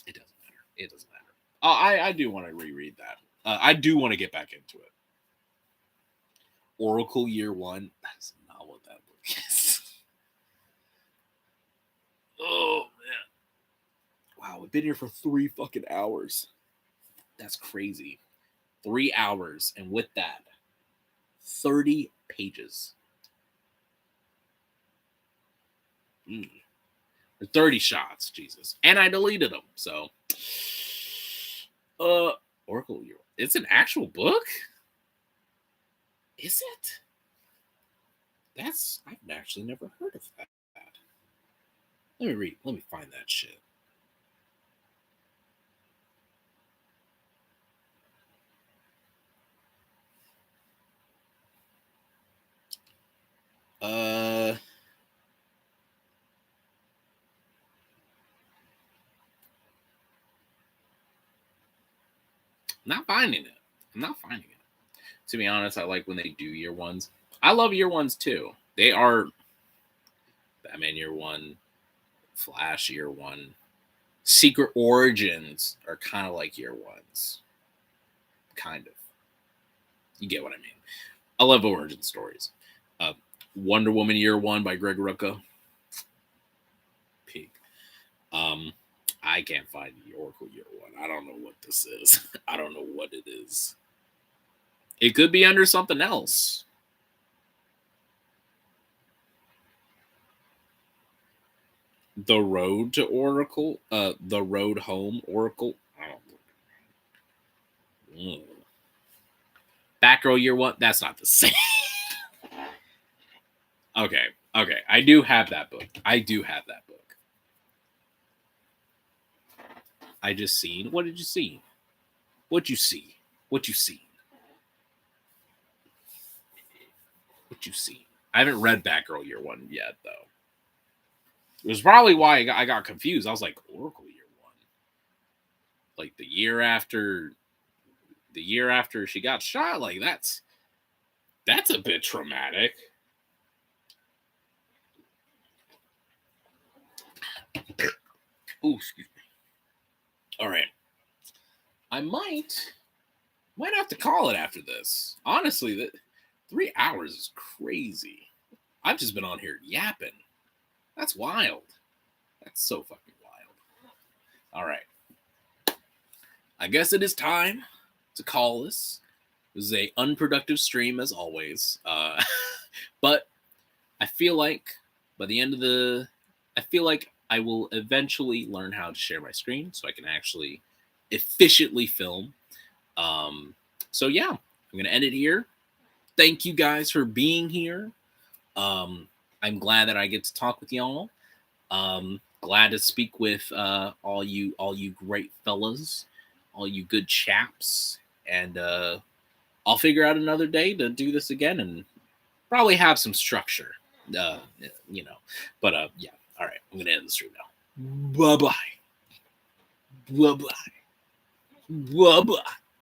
it doesn't matter. It doesn't matter. Oh, I do want to reread that. I do want to get back into it. Oracle year 1. That's not what that book is. been here for 3 fucking hours. That's crazy. 3 hours. And with that, 30 pages. 30 shots, Jesus. And I deleted them. So, Oracle, it's an actual book? Is it? I've actually never heard of that. Let me read. Let me find that shit. Not finding it. I'm not finding it. To be honest, I like when they do year ones. I love year ones too. They are Batman year one, Flash year one. Secret Origins are kind of like year ones. Kind of. You get what I mean. I love origin stories. Wonder Woman year one by Greg Rucka. Peak. I can't find the Oracle year one. I don't know what this is. I don't know what it is. It could be under something else. The Road to Oracle, The Road Home Oracle. Batgirl year one. That's not the same. Okay. I do have that book. I just seen. What did you see? What you see? I haven't read Batgirl year one yet, though. It was probably why I got confused. I was like, Oracle year one, like the year after she got shot. Like that's a bit traumatic. Ooh, excuse me. All right, I might have to call it after this. Honestly, that 3 hours is crazy. I've just been on here yapping. That's wild. That's so fucking wild. All right. I guess it is time to call this. It was a unproductive stream as always. But I feel like by the end of I feel like I will eventually learn how to share my screen so I can actually efficiently film. So yeah, I'm going to end it here. Thank you guys for being here. I'm glad that I get to talk with y'all. Glad to speak with all you great fellas, all you good chaps, and I'll figure out another day to do this again and probably have some structure, you know. But yeah, all right, I'm gonna end the stream now. Bye bye.